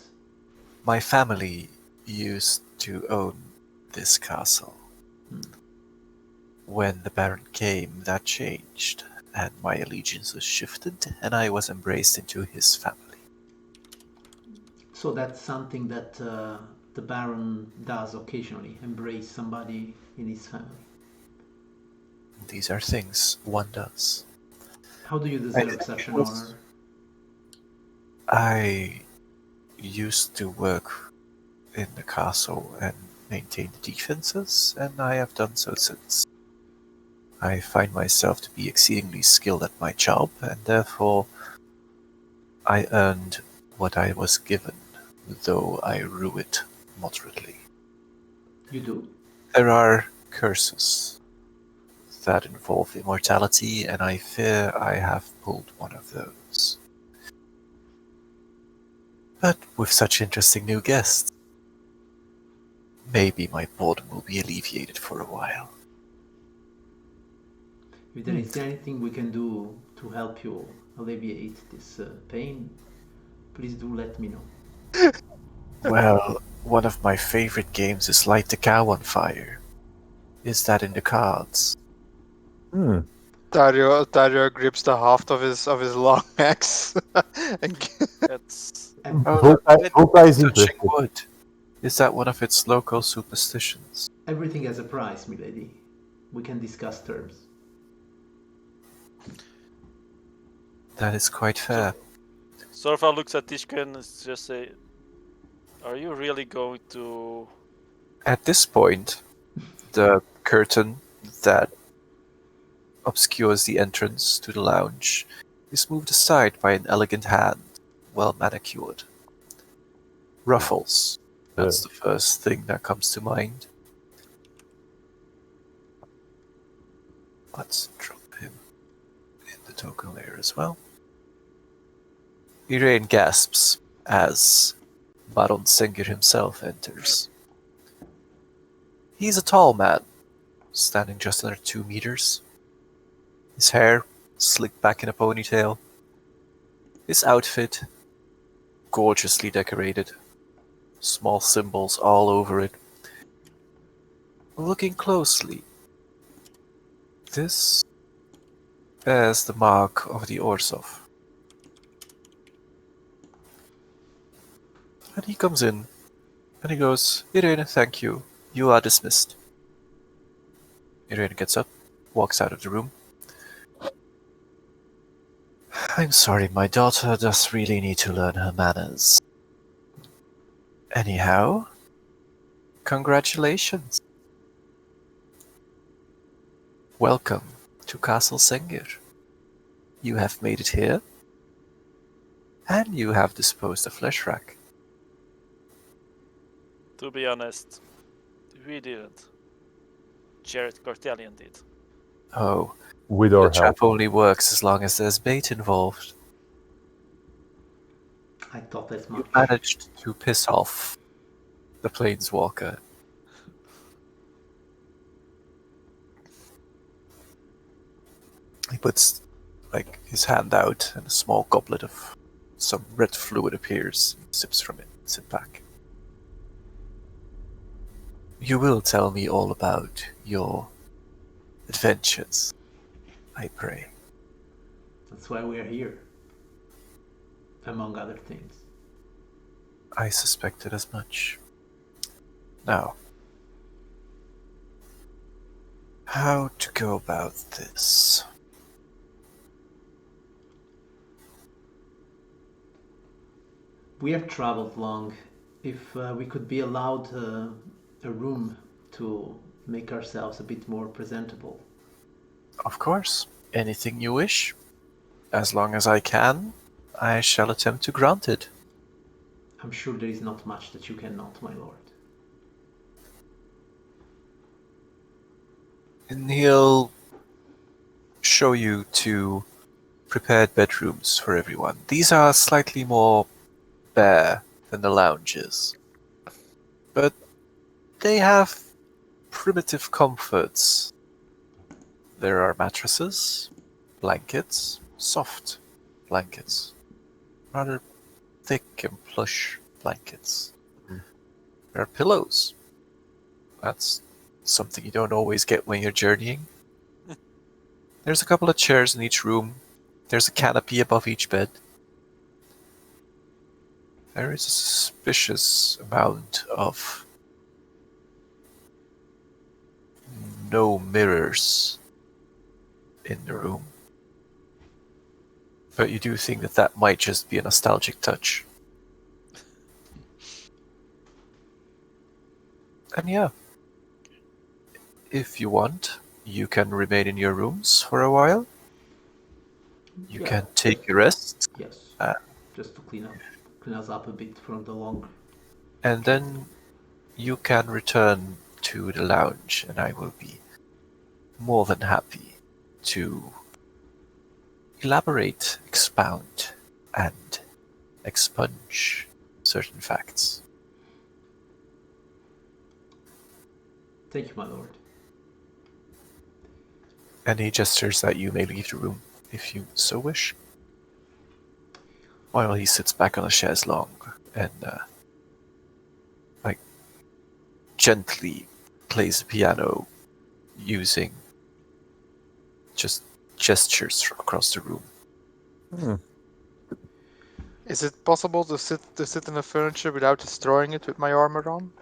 My family used to own this castle. When the Baron came, that changed, and my allegiance was shifted, and I was embraced into his family. so that's something that the Baron does occasionally, embrace somebody in his family. These are things one does. How do you deserve think such it an was- honor? I used to work in the castle and maintain the defenses, and I have done so since. I find myself to be exceedingly skilled at my job, and therefore I earned what I was given, though I rue it moderately. You do? There are curses that involve immortality, and I fear I have pulled one of those. But with such interesting new guests, maybe my boredom will be alleviated for a while. If there is anything we can do to help you alleviate this pain, please do let me know. Well, one of my favorite games is Light the Cow on Fire. Is that in the cards? Dario grips the haft of his long axe and That's And Volta is Touching interested. wood. Is that one of its local superstitions? everything has a price, milady. We can discuss terms. That is quite fair. Sorva looks at Tishka and just say, "Are you really going to?" At this point, the curtain that obscures the entrance to the lounge is moved aside by an elegant hand, well manicured. Ruffles. That's the first thing that comes to mind. Let's drop him in the token layer as well. Irene gasps as Baron Singer himself enters. He's a tall man, standing just under 2 meters. His hair slicked back in a ponytail. His outfit gorgeously decorated. Small symbols all over it. Looking closely, this bears the mark of the Orsov. And he comes in, and he goes, "Irene, thank you. You are dismissed." Irene gets up, walks out of the room. "I'm sorry, my daughter does really need to learn her manners. Anyhow, congratulations. Welcome to Castle Sengir. You have made it here, and you have disposed of Fleshrack. To be honest, we didn't. Jared Cortellian did. Oh, With the our trap help. only works as long as there's bait involved. I thought as You much. managed to piss off the planeswalker. He puts his hand out and a small goblet of some red fluid appears. He sips from it, sits back. You will tell me all about your adventures, I pray. That's why we are here. Among other things. I suspected as much. Now, how to go about this? We have traveled long. If we could be allowed a room to make ourselves a bit more presentable. Of course, anything you wish. As long as I can, I shall attempt to grant it. I'm sure there is not much that you cannot, my lord. And he'll show you 2 prepared bedrooms for everyone. These are slightly more bare than the lounges, but they have primitive comforts. There are mattresses, blankets, soft blankets, rather thick and plush blankets. There are pillows. That's something you don't always get when you're journeying. There's a couple of chairs in each room. There's a canopy above each bed. There is a suspicious amount of no mirrors in the room. But you do think that that might just be a nostalgic touch. And yeah, if you want, you can remain in your rooms for a while. You Yeah. can take a rest, Yes. Uh, Just to clean us up a bit from the long. and then you can return to the lounge, and I will be more than happy to elaborate, expound, and expunge certain facts. Thank you, my lord. And he gestures that you may leave the room if you so wish. While he sits back on a chaise longue and gently plays the piano using just gestures across the room. Is it possible to sit in the furniture without destroying it with my armor on?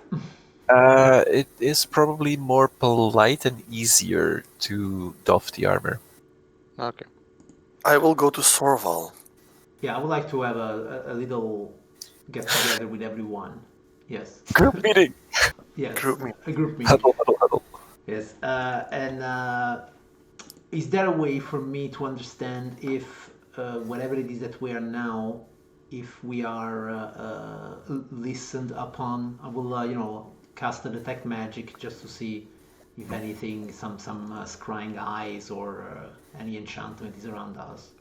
It is probably more polite and easier to doff the armor. Okay. I will go to Sorval. Yeah, I would like to have a little get together with everyone. Yes. Group meeting! Yes. Group meeting. A group meeting. Huddle, huddle, huddle. Yes. Is there a way for me to understand if whatever it is that we are now, if we are listened upon? I will, cast a detect magic just to see if anything, some scrying eyes or any enchantment is around us.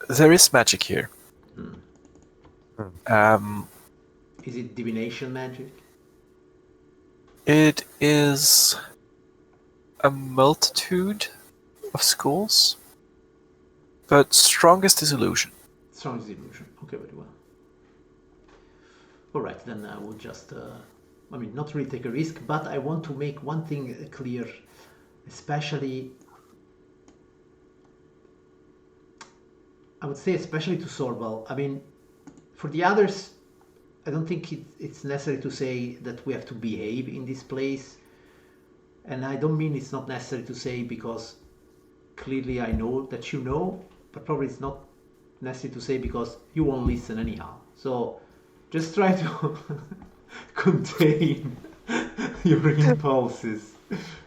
There is magic here. Is it divination magic? It is a multitude of schools, but strongest is illusion. Strong illusion. Okay, very well. All right, then I will just, not really take a risk, but I want to make one thing clear, especially, I would say especially to Sorval. For the others, I don't think it's necessary to say that we have to behave in this place. And I don't mean it's not necessary to say because clearly I know that you know, but probably it's not necessary to say because you won't listen anyhow. So just try to contain your impulses.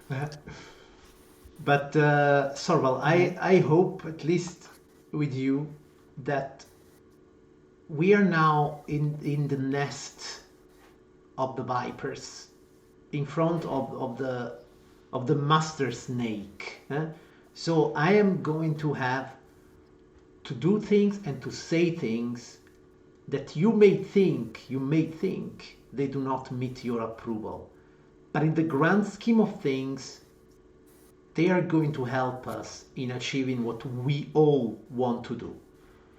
But Sorval, I hope at least with you that we are now in the nest of the vipers, in front of the master snake. So I am going to have to do things and to say things that you may think they do not meet your approval. But in the grand scheme of things, they are going to help us in achieving what we all want to do.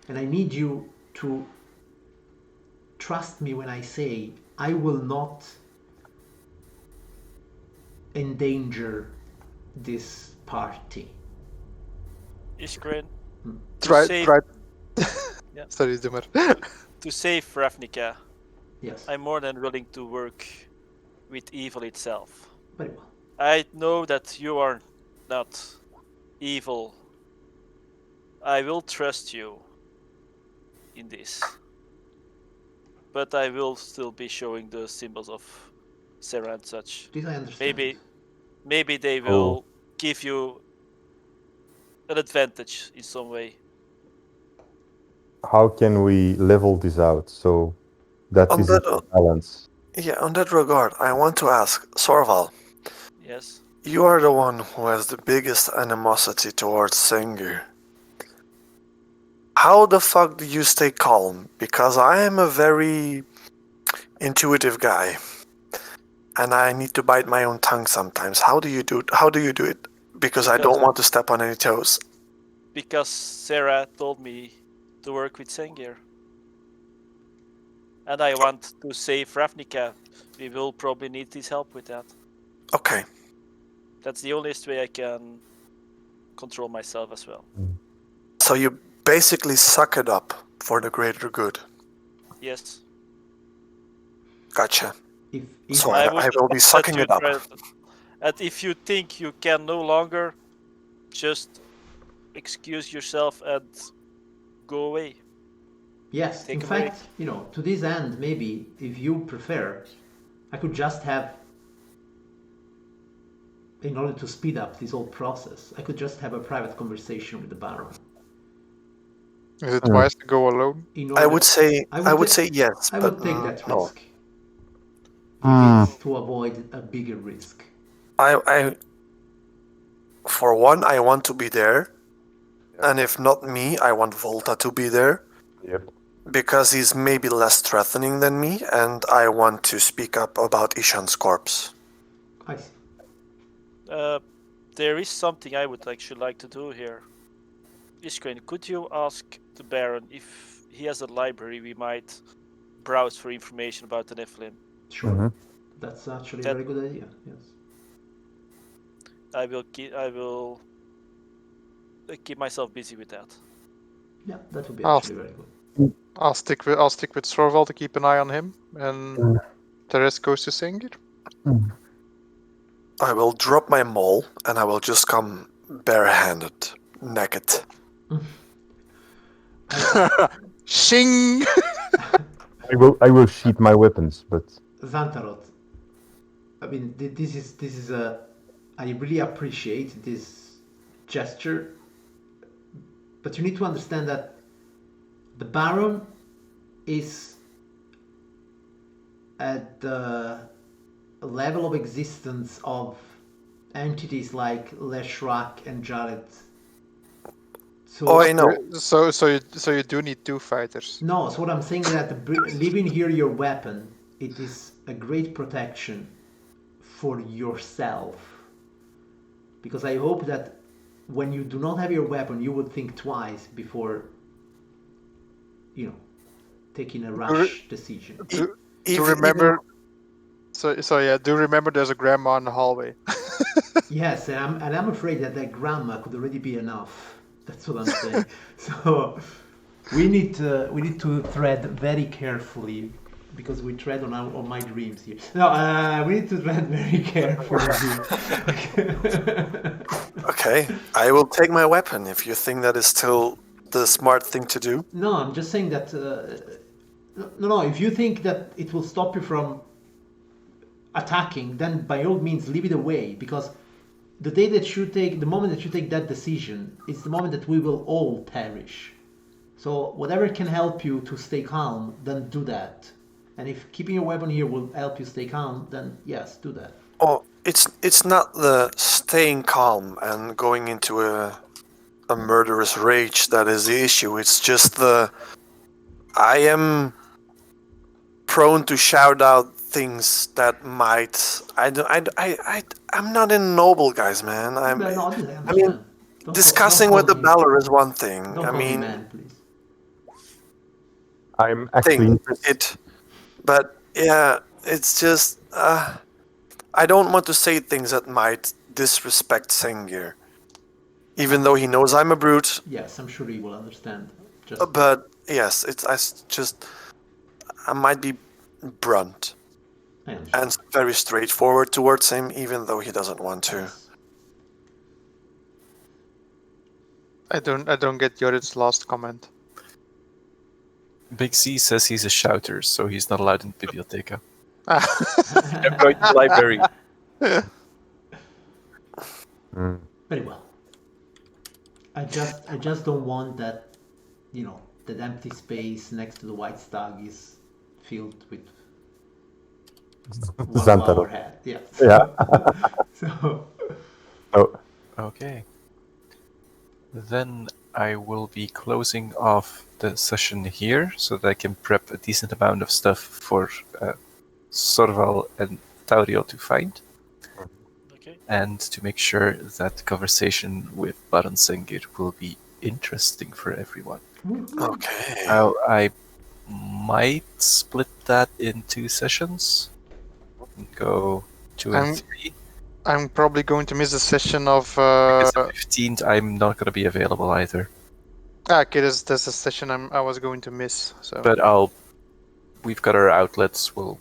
And I need you to trust me when I say I will not endanger this party. Iskrin, Try. Yeah. Sorry, Dimmer. to save Ravnica, Yes, I'm more than willing to work with evil itself. very well. I know that you are not evil. I will trust you in this. But I will still be showing the symbols of Sarah and such. This I understand. Maybe they will give you an advantage in some way. How can we level this out so that On is that- in balance? Yeah, on that regard, I want to ask, Sorval, Yes. you are the one who has the biggest animosity towards Sengir. How the fuck do you stay calm? Because I am a very intuitive guy, and I need to bite my own tongue sometimes. How do you do it? Because I don't want to step on any toes. Because Sarah told me to work with Sengir. And I want to save Ravnica. We will probably need his help with that. Okay. That's the only way I can control myself as well. So you basically suck it up for the greater good. Yes. Gotcha. If So I will be sucking it up. And if you think you can no longer, just excuse yourself and go away. Yes, Take in a break. fact, to this end, maybe if you prefer, I could just have, in order to speed up this whole process, I could just have a private conversation with the Baron. Is it wise to go alone? I would say yes, I but would take that no. risk. If it's to avoid a bigger risk. I for one, I want to be there, and if not me, I want Volta to be there. Yep. Because he's maybe less threatening than me, and I want to speak up about Ishan's corpse. I see. There is something I would actually like to do here. Iskrin, could you ask the Baron if he has a library we might browse for information about the Nephilim? Sure. Mhm. That's actually a That- very good idea. Yes. I will keep myself busy with that. Yeah, that would be I'll- actually very good. I'll stick with Sorval to keep an eye on him, and the rest goes to Sengir. I will drop my maul, and I will just come barehanded, naked. Shing! I will sheath my weapons, but Xantarot, I mean, this is a. I really appreciate this gesture, but you need to understand that the Baron is at the level of existence of entities like Leshrak and Jared. So, Oh, I know. So you do need two fighters. No, so what I'm saying is that leaving here your weapon, it is a great protection for yourself. Because I hope that when you do not have your weapon, you would think twice before, taking a rash decision. Do remember. So yeah, do remember there's a grandma in the hallway. Yes, and I'm afraid that grandma could already be enough. That's what I'm saying. So we need to tread very carefully, because we tread on my dreams here. No, we need to tread very carefully. Okay, I will take my weapon if you think that is still the smart thing to do. No, I'm just saying that. No. If you think that it will stop you from attacking, then by all means leave it away, because the moment that you take that decision, it's the moment that we will all perish. So whatever can help you to stay calm, then do that. And if keeping your weapon here will help you stay calm, then yes, do that. Oh, it's not the staying calm and going into a a murderous rage that is the issue. It's just I am prone to shout out things that might. I'm not in noble, guys, man. No, I I understand. mean, discussing with the Balor is one thing. Don't I call me mean, man, please. I'm actually interested. but yeah, it's just I don't want to say things that might disrespect Sengir, even though he knows I'm a brute. Yes, I'm sure he will understand. Just But yes, I might be blunt I understand. and very straightforward towards him, even though he doesn't want to. Yes. I don't get Jorrit's last comment. Big C says he's a shouter, so he's not allowed in Biblioteca. Ah. I'm going to the library. Mm. Very well. I just don't want that, that empty space next to the white stag is filled with one of Xantaro. our head. Yeah. Yeah. So Oh, Okay. Then I will be closing off the session here so that I can prep a decent amount of stuff for Sorval and Taurio to find, Okay. and to make sure that the conversation with Baron Sengir will be interesting for everyone. Okay. I might split that in 2 sessions. Go 2 and 3. I'm probably going to miss a session of. Because the 15th, I'm not going to be available either. Okay, there's a session I was going to miss. So. But we've got our outlets. We'll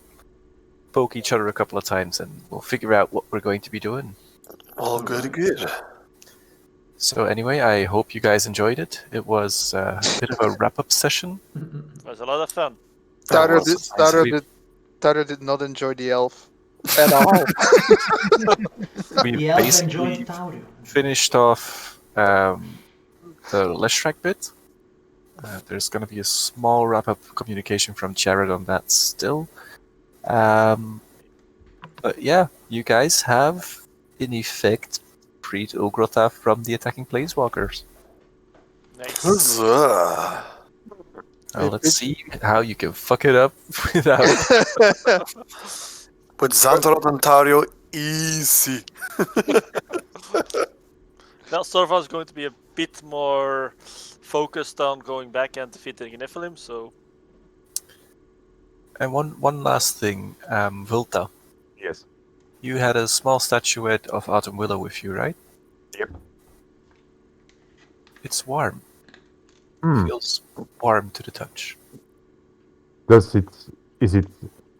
poke each other a couple of times, and we'll figure out what we're going to be doing. All good, good. So anyway, I hope you guys enjoyed it. It was a bit of a wrap-up session. It was a lot of fun. Taro did not enjoy the elf at all. We the elf basically enjoyed Taurio. finished off the Leshrac bit. There's going to be a small wrap-up communication from Jared on that still. But yeah, you guys have, in effect, freed Ulgrotha from the attacking planeswalkers. Nice. Huzzah. Now let's see how you can fuck it up without... With Xantharot and Tario, easy. Well, Sorva is going to be a bit more focused on going back and defeating Nephilim, so... And one last thing, Vulta. yes. You had a small statuette of Autumn Willow with you, right? Yep. It's warm. Hmm. Feels warm to the touch. Is it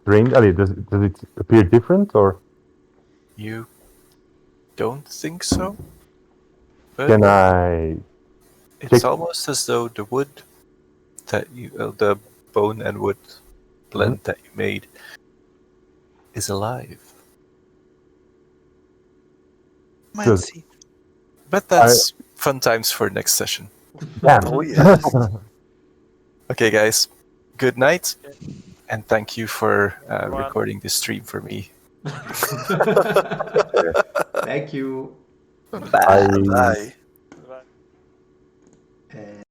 strange? Ali, does it appear different, or You don't think so? But can I? it's check- almost as though the wood that the bone and wood blend that you made is alive. Good. But that's fun times for next session. Damn. Oh, yes. Okay, guys. Good night, and thank you for Everyone. recording this stream for me. Thank you. I Bye. Bye.